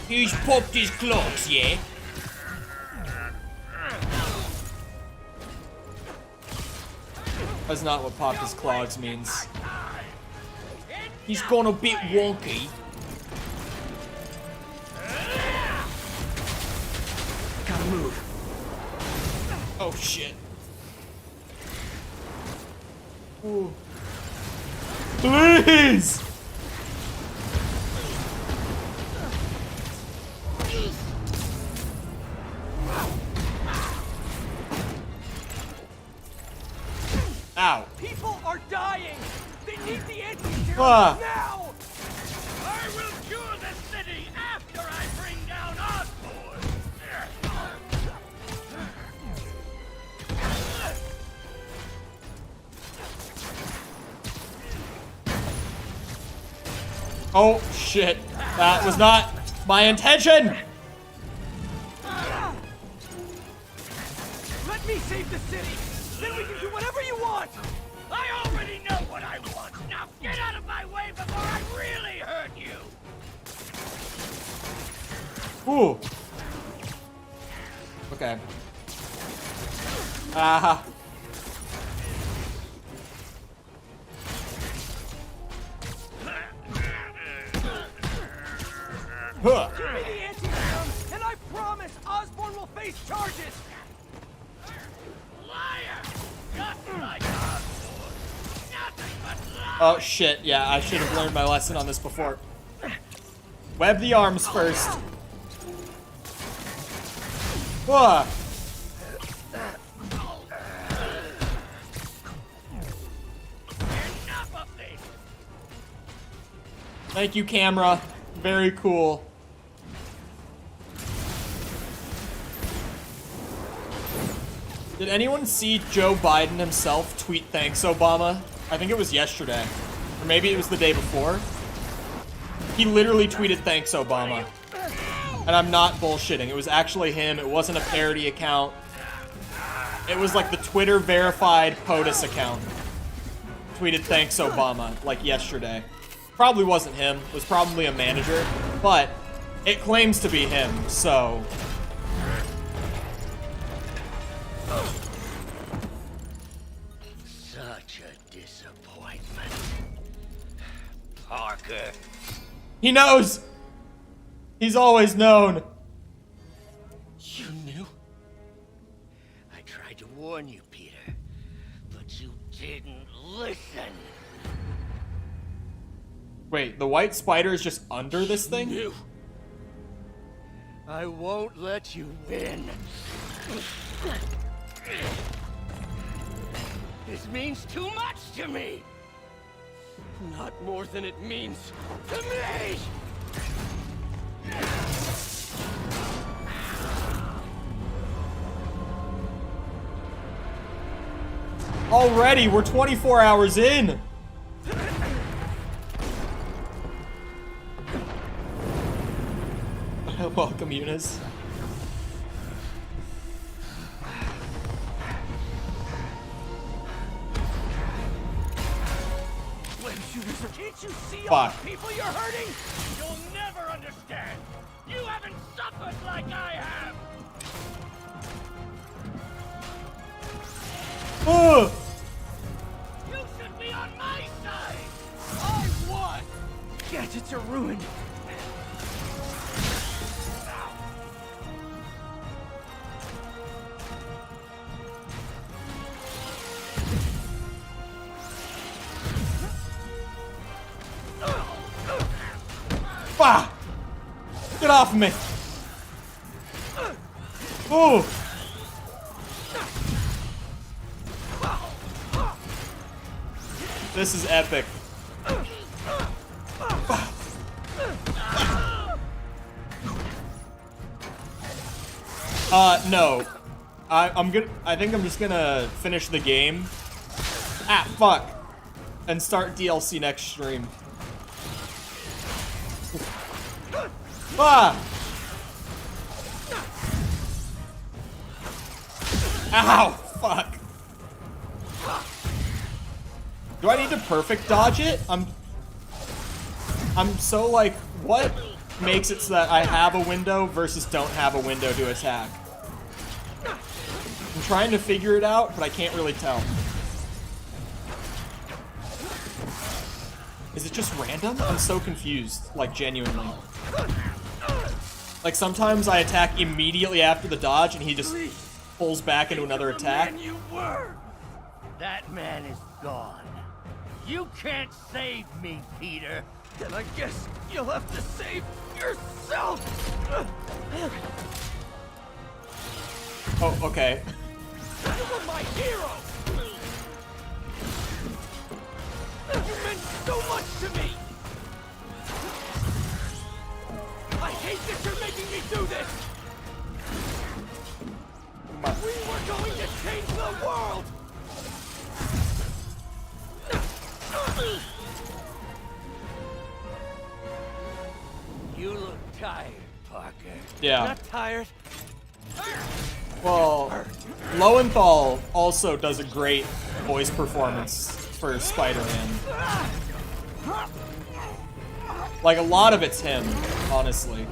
He's popped his clogs, yeah? That's not what popped his clogs means. He's gone a bit wonky. Gotta move. Oh shit. Ooh. Please! Ow. People are dying! They need the anti-serum now! I will cure the city after I bring down Osborn! Oh shit. That was not my intention! Let me save the city! Then we can do whatever you want! I already know what I want! Now get out of my way before I really hurt you! Ooh. Okay. Ah. Huh. Give me the anti-serum, and I promise Osborn will face charges! Liar! Just like Osborn! Nothing but lies! Oh shit, yeah, I should have learned my lesson on this before. Web the arms first. Whoa. Enough of this! Thank you, camera. Very cool. Did anyone see Joe Biden himself tweet thanks Obama? I think it was yesterday. Or maybe it was the day before. He literally tweeted thanks Obama. And I'm not bullshitting. It was actually him. It wasn't a parody account. It was like the Twitter verified POTUS account. Tweeted thanks Obama, like yesterday. Probably wasn't him. It was probably a manager. But it claims to be him, so... Such a disappointment. Parker. He knows! He's always known. You knew? I tried to warn you, Peter, but you didn't listen. Wait, the white spider is just under this thing? You. I won't let you win. This means too much to me. Not more than it means to me! Already, we're 24 hours in. Welcome, Eunice. Can't you see Fuck. all the people you're hurting? You'll never understand. You haven't suffered like I have. Ugh. You should be on my side. I won. Gadgets are ruined. Bah! Get off of me! Ooh! This is epic. No. I think I'm just gonna finish the game. Ah, fuck. And start DLC next stream. Ah! Ow! Fuck. Do I need to perfect dodge it? I'm so like, what makes it so that I have a window versus don't have a window to attack? I'm trying to figure it out, but I can't really tell. Is it just random? I'm so confused, like genuinely. Like sometimes I attack immediately after the dodge and he just pulls back into another attack. You were. That man is gone. You can't save me, Peter. Then I guess you'll have to save yourself. Oh, okay. You were my hero. You meant so much to me. I hate that you're making me do this. We were going to change the world. You look tired, Parker. Yeah. Not tired. Well, Lowenthal also does a great voice performance for Spider-Man. Like, a lot of it's him, honestly.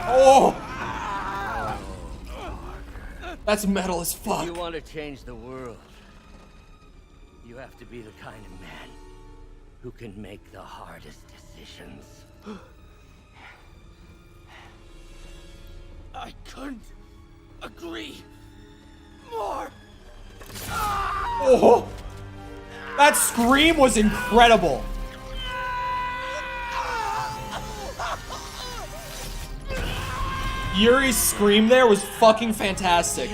Oh! That's metal as fuck. If you want to change the world, you have to be the kind of man who can make the hardest decisions. I couldn't agree more. Oh! That scream was incredible. Yuri's scream there was fucking fantastic.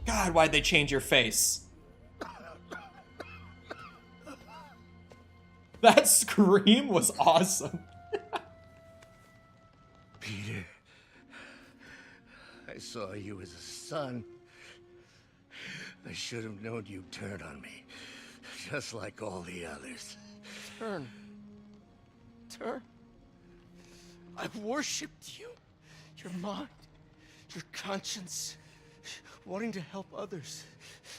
God, why'd they change your face? That scream was awesome. Peter, I saw you as a son. I should have known you'd turn on me, just like all the others. Turn. I've worshipped you. Your mind, your conscience, wanting to help others.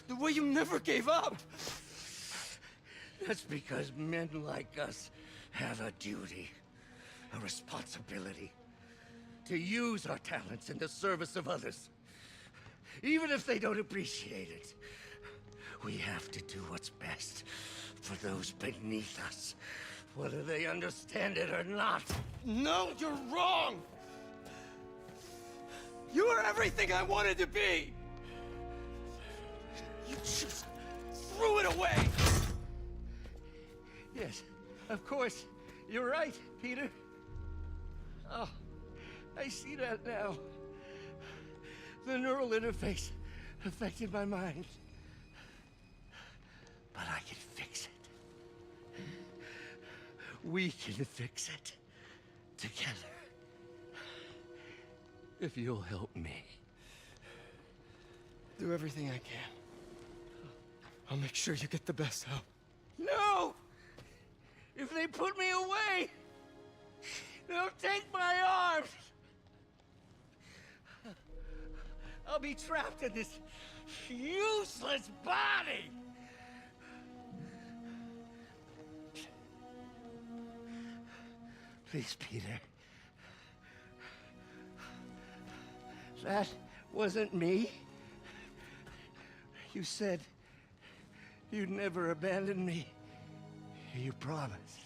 The way you never gave up. That's because men like us have a duty, a responsibility, to use our talents in the service of others. Even if they don't appreciate it, we have to do what's best for those beneath us, whether they understand it or not. No, you're wrong. You are everything I wanted to be. You just threw it away. Yes, of course. You're right, Peter. Oh, I see that now. The neural interface affected my mind. But I can fix it. We can fix it. Together. If you'll help me. Do everything I can. I'll make sure you get the best help. No! If they put me away, they'll take my arms. I'll be trapped in this useless body. Please, Peter. That wasn't me. You said you'd never abandon me. You promised.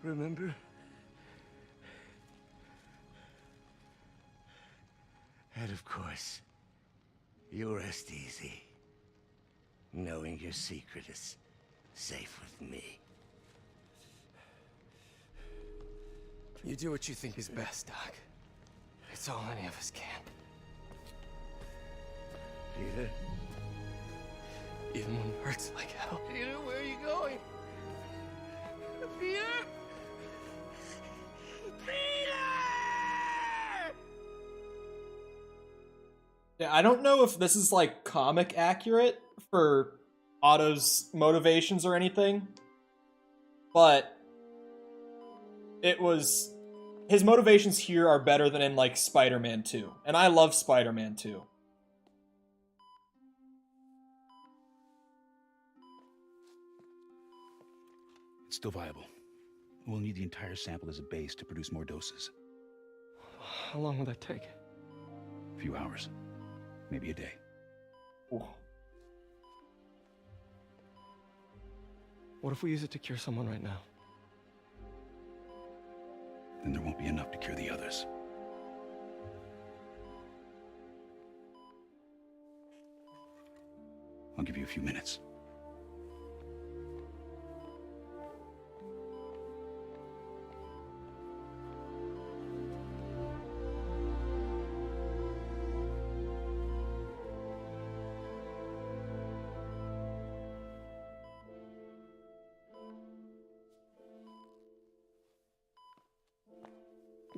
Remember? And of course, you rest easy, knowing your secret is safe with me. You do what you think is best, Doc. It's all any of us can. Peter? Even when it hurts like hell. Peter, where are you going? Peter? Yeah, I don't know if this is like comic accurate for Otto's motivations or anything, but his motivations here are better than in like Spider-Man 2, and I love Spider-Man 2. It's still viable. We'll need the entire sample as a base to produce more doses. How long will that take? A few hours. Maybe a day. Ooh. What if we use it to cure someone right now? Then there won't be enough to cure the others. I'll give you a few minutes.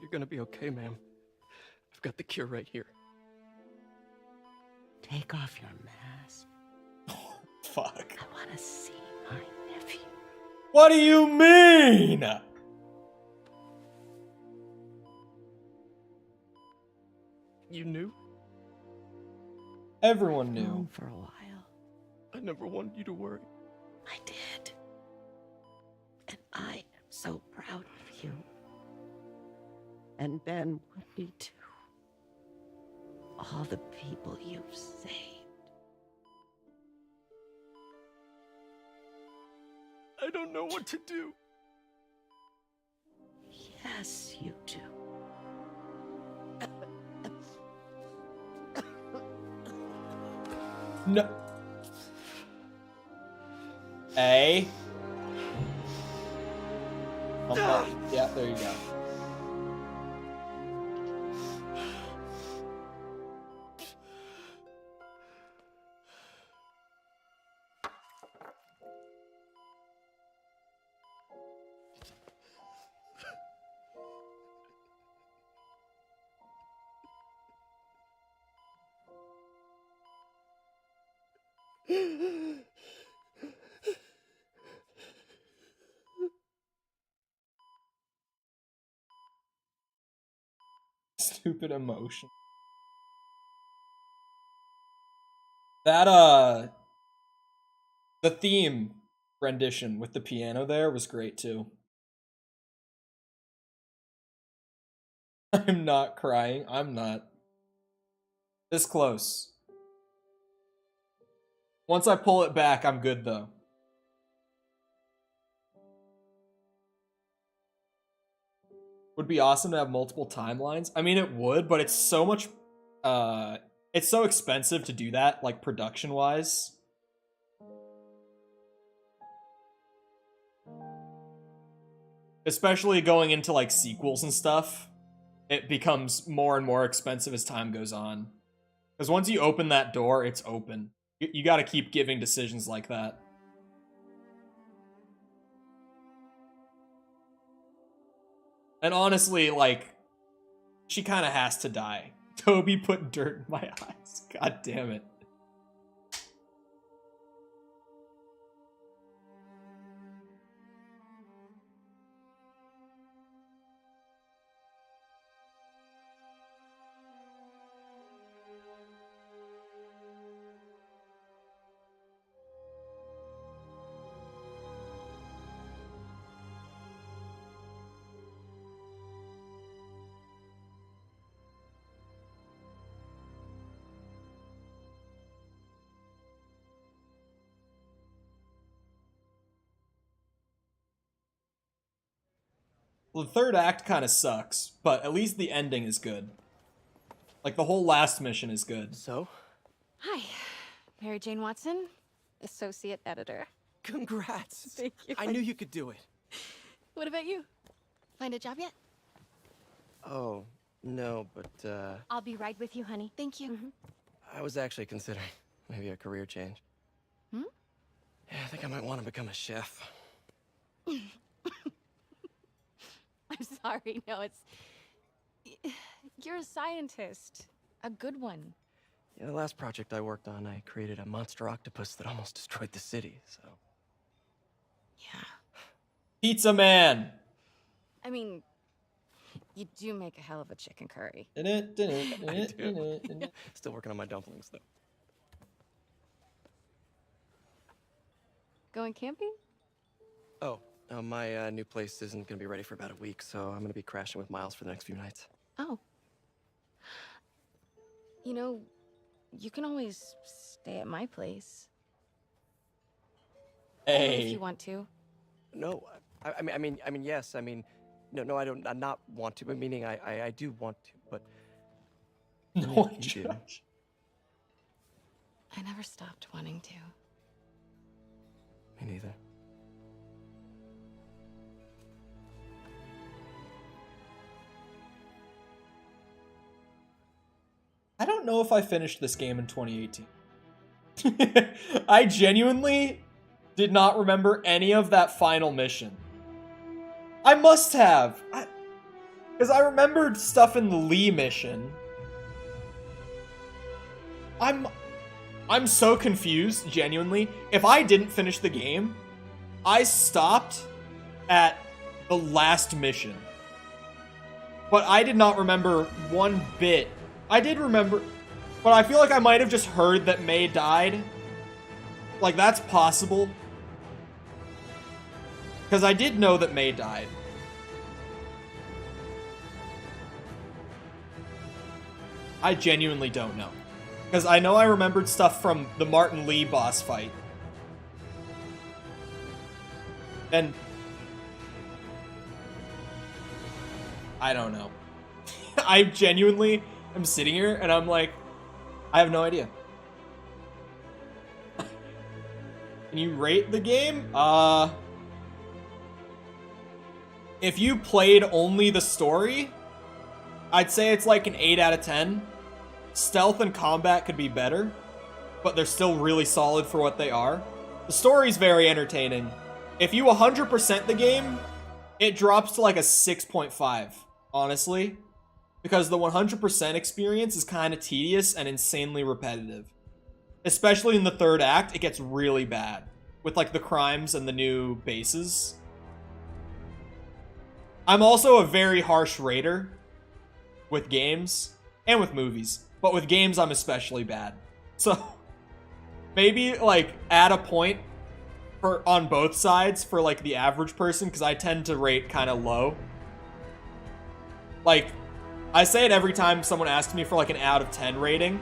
You're gonna be okay, ma'am. I've got the cure right here. Take off your mask. Fuck. I want to see my nephew. What do you mean? You knew? Everyone knew. Known for a while. I never wanted you to worry. I did. And I am so proud of you. And Ben would be too. All the people you've saved. I don't know what to do. Yes, you do. No. A. Okay. Yeah, there you go. Stupid emotion. That, the theme rendition with the piano there was great too. I'm not crying. I'm not. This close. Once I pull it back, I'm good though. Would be awesome to have multiple timelines. I mean, it would, but it's so much, it's so expensive to do that, like production-wise. Especially going into like sequels and stuff. It becomes more and more expensive as time goes on. Because once you open that door, it's open. You gotta keep giving decisions like that. And honestly, like, she kind of has to die. Toby put dirt in my eyes. God damn it. Well, the third act kind of sucks, but at least the ending is good. Like, the whole last mission is good. So? Hi, Mary Jane Watson, associate editor. Congrats. Thank you. I knew you could do it. What about you? Find a job yet? Oh, no, but, I'll be right with you, honey. Thank you. I was actually considering maybe a career change. Hmm? Yeah, I think I might want to become a chef. I'm sorry. No, it's... You're a scientist. A good one. Yeah, the last project I worked on, I created a monster octopus that almost destroyed the city, so... Yeah. Pizza Man! I mean, you do make a hell of a chicken curry. I do. Still working on my dumplings, though. Going camping? Oh, my new place isn't gonna be ready for about a week, so I'm gonna be crashing with Miles for the next few nights. Oh. You know, you can always stay at my place. Hey. If you want to. No, I mean, yes. I mean, no, I don't. I not want to, but meaning I do want to, but. No, you do. I never stopped wanting to. Me neither. I don't know if I finished this game in 2018. I genuinely did not remember any of that final mission. I must have. Because I remembered stuff in the Lee mission. I'm so confused, genuinely. If I didn't finish the game, I stopped at the last mission. But I did not remember one bit. I did remember, but I feel like I might have just heard that May died. Like, that's possible. Because I did know that May died. I genuinely don't know. Because I know I remembered stuff from the Martin Lee boss fight. And I don't know. I genuinely am sitting here and I'm like, I have no idea. Can you rate the game? If you played only the story, I'd say it's like an 8 out of 10. Stealth and combat could be better, but they're still really solid for what they are. The story's very entertaining. If you 100% the game, it drops to like a 6.5, honestly. Because the 100% experience is kind of tedious and insanely repetitive. Especially in the third act, it gets really bad. With like the crimes and the new bases. I'm also a very harsh rater with games and with movies. But with games, I'm especially bad. So maybe like add a point for on both sides for like the average person, because I tend to rate kind of low. Like, I say it every time someone asks me for like an out of 10 rating.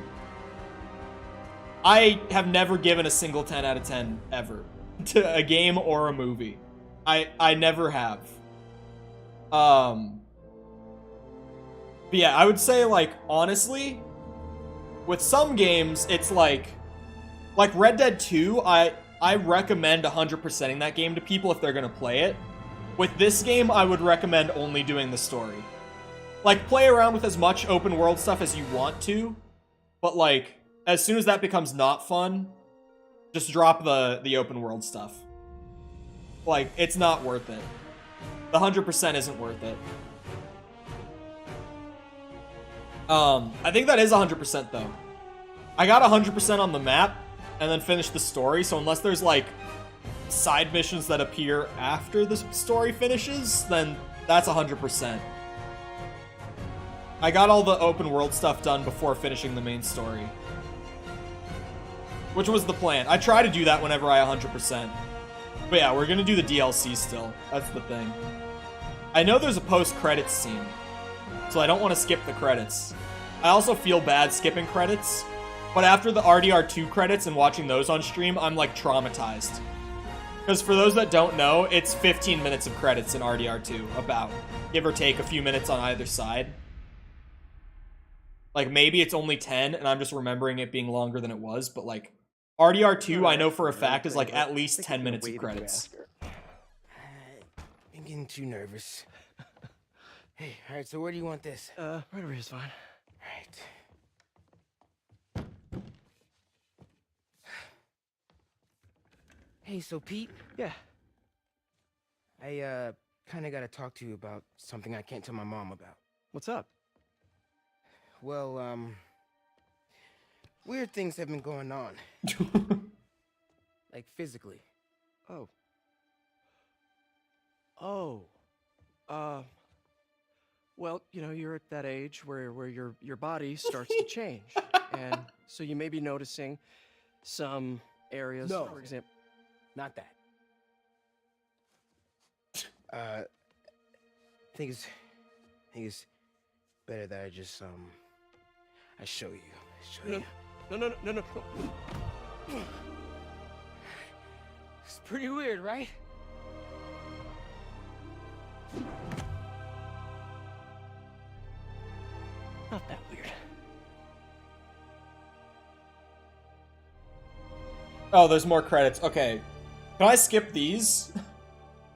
I have never given a single 10 out of 10 ever to a game or a movie. I never have. But yeah, I would say like honestly, with some games it's like Red Dead 2, I recommend 100%ing that game to people if they're gonna play it. With this game, I would recommend only doing the story. Like, play around with as much open world stuff as you want to, but like, as soon as that becomes not fun, just drop the open world stuff. Like, it's not worth it. The 100% isn't worth it. I think that is 100% though. I got 100% on the map, and then finished the story, so unless there's like, side missions that appear after the story finishes, then that's 100%. I got all the open world stuff done before finishing the main story. Which was the plan. I try to do that whenever I 100%. But yeah, we're gonna do the DLC still. That's the thing. I know there's a post-credits scene, so I don't want to skip the credits. I also feel bad skipping credits, but after the RDR2 credits and watching those on stream, I'm like traumatized. Because for those that don't know, it's 15 minutes of credits in RDR2, about. Give or take a few minutes on either side. Like, maybe it's only 10, and I'm just remembering it being longer than it was, but, like, RDR2, I know for a fact, is, like, at least 10 minutes of credits. I'm getting too nervous. Hey, alright, so where do you want this? Right over here's fine. Alright. Hey, so Pete? Yeah. I, kinda gotta talk to you about something I can't tell my mom about. What's up? Well, weird things have been going on. Like, physically. Oh. Oh. Well, you know, you're at that age where your body starts to change. And so you may be noticing some areas, No. for example. Not that. I think it's better that I just I show you. No. It's pretty weird, right? Not that weird. Oh, there's more credits. Okay. Can I skip these?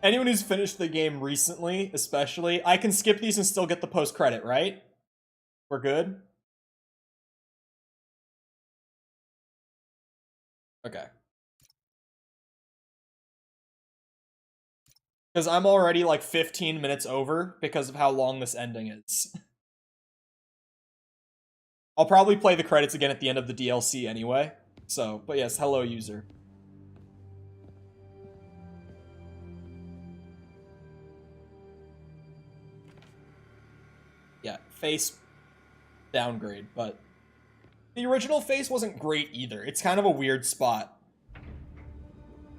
Anyone who's finished the game recently, especially, I can skip these and still get the post-credit, right? We're good? Okay. Because I'm already like 15 minutes over because of how long this ending is. I'll probably play the credits again at the end of the DLC anyway. So, but yes, hello user. Yeah, face downgrade, but the original face wasn't great either. It's kind of a weird spot.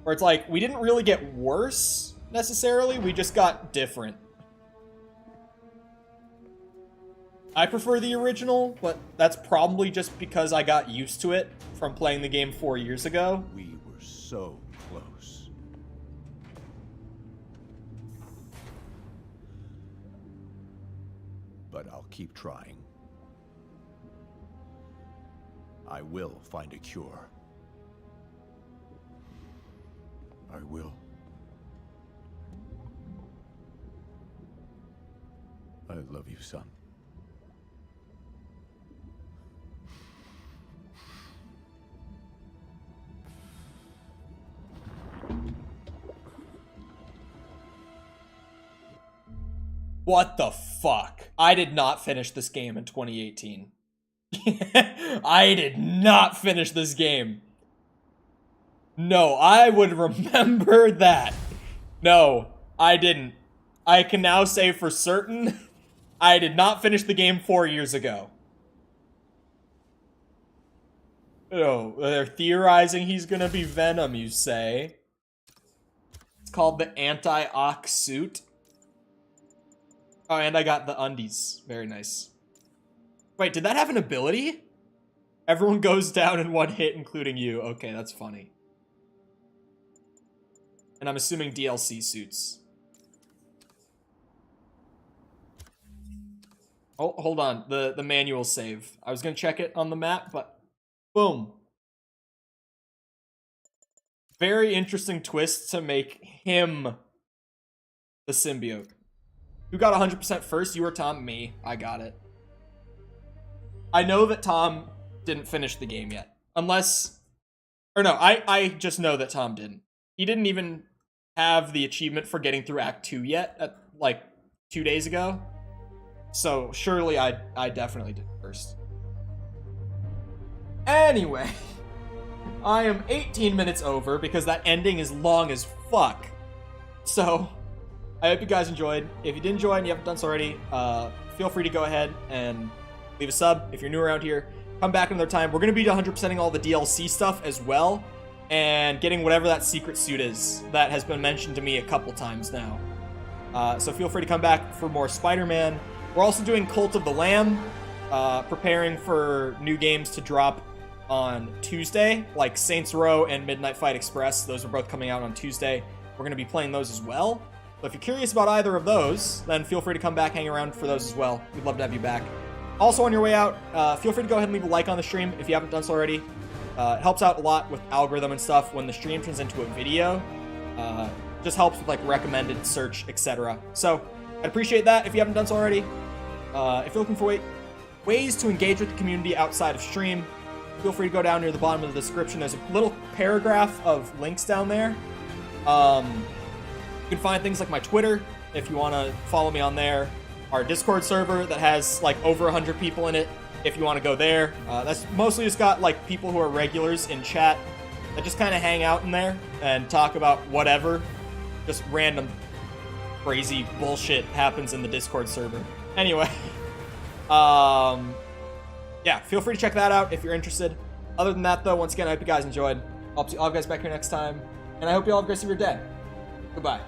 Where it's like, we didn't really get worse, necessarily, we just got different. I prefer the original, but that's probably just because I got used to it from playing the game 4 years ago. We were so close. But I'll keep trying. I will find a cure. I will. I love you, son. What the fuck? I did not finish this game in 2018. I did not finish this game. No, I would remember that. No, I didn't. I can now say for certain, I did not finish the game 4 years ago. Oh, they're theorizing he's gonna be Venom, you say? It's called the Anti-Ock suit. Oh, and I got the undies. Very nice. Wait, did that have an ability? Everyone goes down in one hit, including you. Okay, that's funny. And I'm assuming DLC suits. Oh, hold on. The manual save. I was gonna check it on the map, but boom. Very interesting twist to make him the symbiote. Who got 100% first? You or Tom? Me. I got it. I know that Tom didn't finish the game yet. Unless... Or no, I just know that Tom didn't. He didn't even have the achievement for getting through Act 2 yet, like 2 days ago. So surely I definitely did first. Anyway, I am 18 minutes over because that ending is long as fuck. So, I hope you guys enjoyed. If you did enjoy and you haven't done so already, feel free to go ahead and leave a sub if you're new around here. Come back another time. We're going to be 100%ing all the DLC stuff as well, and getting whatever that secret suit is that has been mentioned to me a couple times now. So feel free to come back for more Spider-Man. We're also doing Cult of the Lamb, preparing for new games to drop on Tuesday, like Saints Row and Midnight Fight Express. Those are both coming out on Tuesday. We're going to be playing those as well. So if you're curious about either of those, then feel free to come back, hang around for those as well. We'd love to have you back. Also, on your way out, feel free to go ahead and leave a like on the stream if you haven't done so already. It helps out a lot with algorithm and stuff when the stream turns into a video. Just helps with like recommended search, etc. So, I'd appreciate that if you haven't done so already. If you're looking for ways to engage with the community outside of stream, feel free to go down near the bottom of the description. There's a little paragraph of links down there. You can find things like my Twitter, if you want to follow me on there. Our Discord server that has like over 100 people in it, if you want to go there. That's mostly just got like people who are regulars in chat that just kind of hang out in there and talk about whatever. Just random crazy bullshit happens in the Discord server. Anyway, yeah, feel free to check that out if you're interested. Other than that, though, once again, I hope you guys enjoyed. I'll see all you guys back here next time, and I hope you all have a great rest of your day. Goodbye.